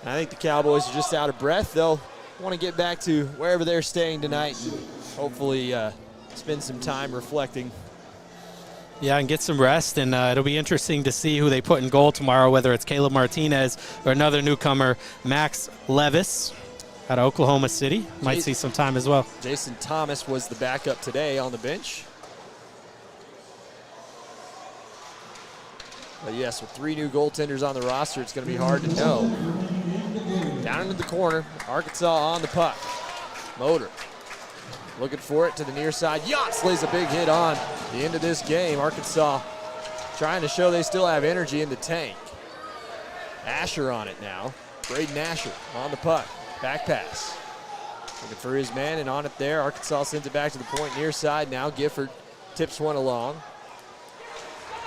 I think the Cowboys are just out of breath. They'll want to get back to wherever they're staying tonight and hopefully spend some time reflecting. Yeah, and get some rest, and it'll be interesting to see who they put in goal tomorrow, whether it's Caleb Martinez or another newcomer, Max Levis out of Oklahoma City. Might see some time as well. Jason Thomas was the backup today on the bench. But yes, with 3 new goaltenders on the roster, it's going to be hard to know. Down into the corner, Arkansas on the puck. Motor looking for it to the near side. Yachts lays a big hit on the end of this game. Arkansas trying to show they still have energy in the tank. Asher on it now. Braden Asher on the puck. Back pass. Looking for his man, and on it there. Arkansas sends it back to the point near side. Now Gifford tips one along.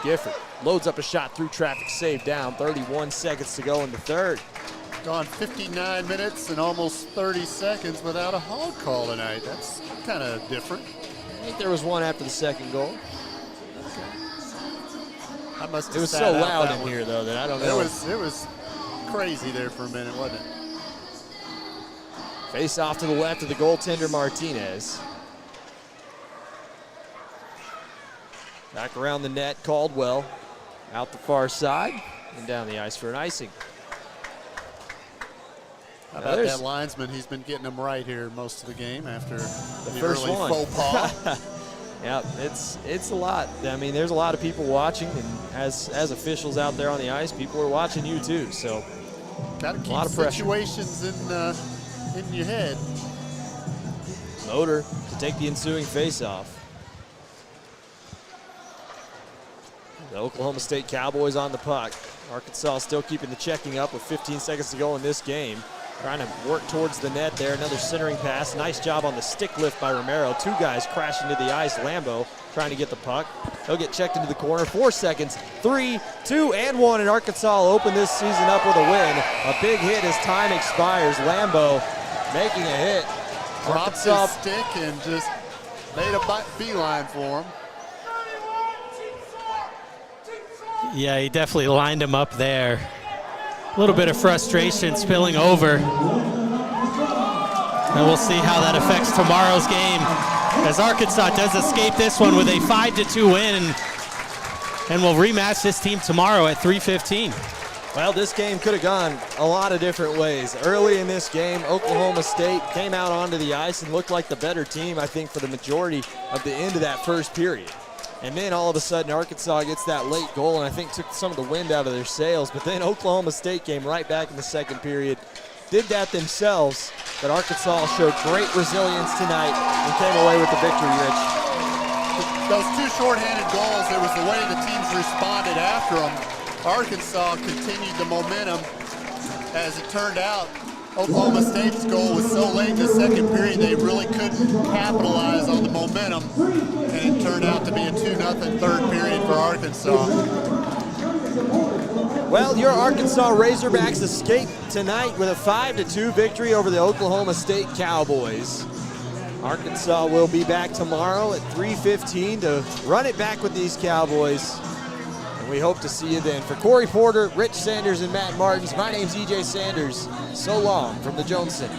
Gifford loads up a shot through traffic, saved down. 31 seconds to go in the third. Gone 59 minutes and almost 30 seconds without a hog call tonight. That's kind of different. I think there was one after the second goal. I must have It was sat so out loud that in one. here, though, that I don't know. It was crazy there for a minute, wasn't it? Face off to the left of the goaltender, Martinez. Back around the net, Caldwell out the far side and down the ice for an icing. How about that linesman? He's been getting them right here most of the game after the first early one. faux pas. Yeah, it's a lot. I mean, there's a lot of people watching, and as officials out there on the ice, people are watching you too. So, Got to a keep lot of pressure. situations in your head. Motor to take the ensuing faceoff. The Oklahoma State Cowboys on the puck. Arkansas still keeping the checking up with 15 seconds to go in this game. Trying to work towards the net there. Another centering pass. Nice job on the stick lift by Romero. 2 guys crash into the ice. Lambo trying to get the puck. He'll get checked into the corner. 4 seconds. 3, 2, and 1. And Arkansas will open this season up with a win. A big hit as time expires. Lambo making a hit. Dropped his stick and just made a beeline for him. Yeah, he definitely lined him up there. A little bit of frustration spilling over. And we'll see how that affects tomorrow's game, as Arkansas does escape this one with a 5-2 win, and we'll rematch this team tomorrow at 3:15. Well, this game could have gone a lot of different ways. Early in this game, Oklahoma State came out onto the ice and looked like the better team, I think, for the majority of the end of that first period. And then all of a sudden, Arkansas gets that late goal and I think took some of the wind out of their sails. But then Oklahoma State came right back in the second period, did that themselves. But Arkansas showed great resilience tonight and came away with the victory, Rich. Those 2 shorthanded goals, it was the way the teams responded after them. Arkansas continued the momentum. As it turned out, Oklahoma State's goal was so late in the second period they really couldn't capitalize on the momentum, and it turned out to be a 2-0 third period for Arkansas. Well, your Arkansas Razorbacks escape tonight with a 5-2 victory over the Oklahoma State Cowboys. Arkansas will be back tomorrow at 3:15 to run it back with these Cowboys. And we hope to see you then. For Corry Porter, Rich Sanders, and Matt Martens, my name's EJ Sanders. So long from the Jones Center.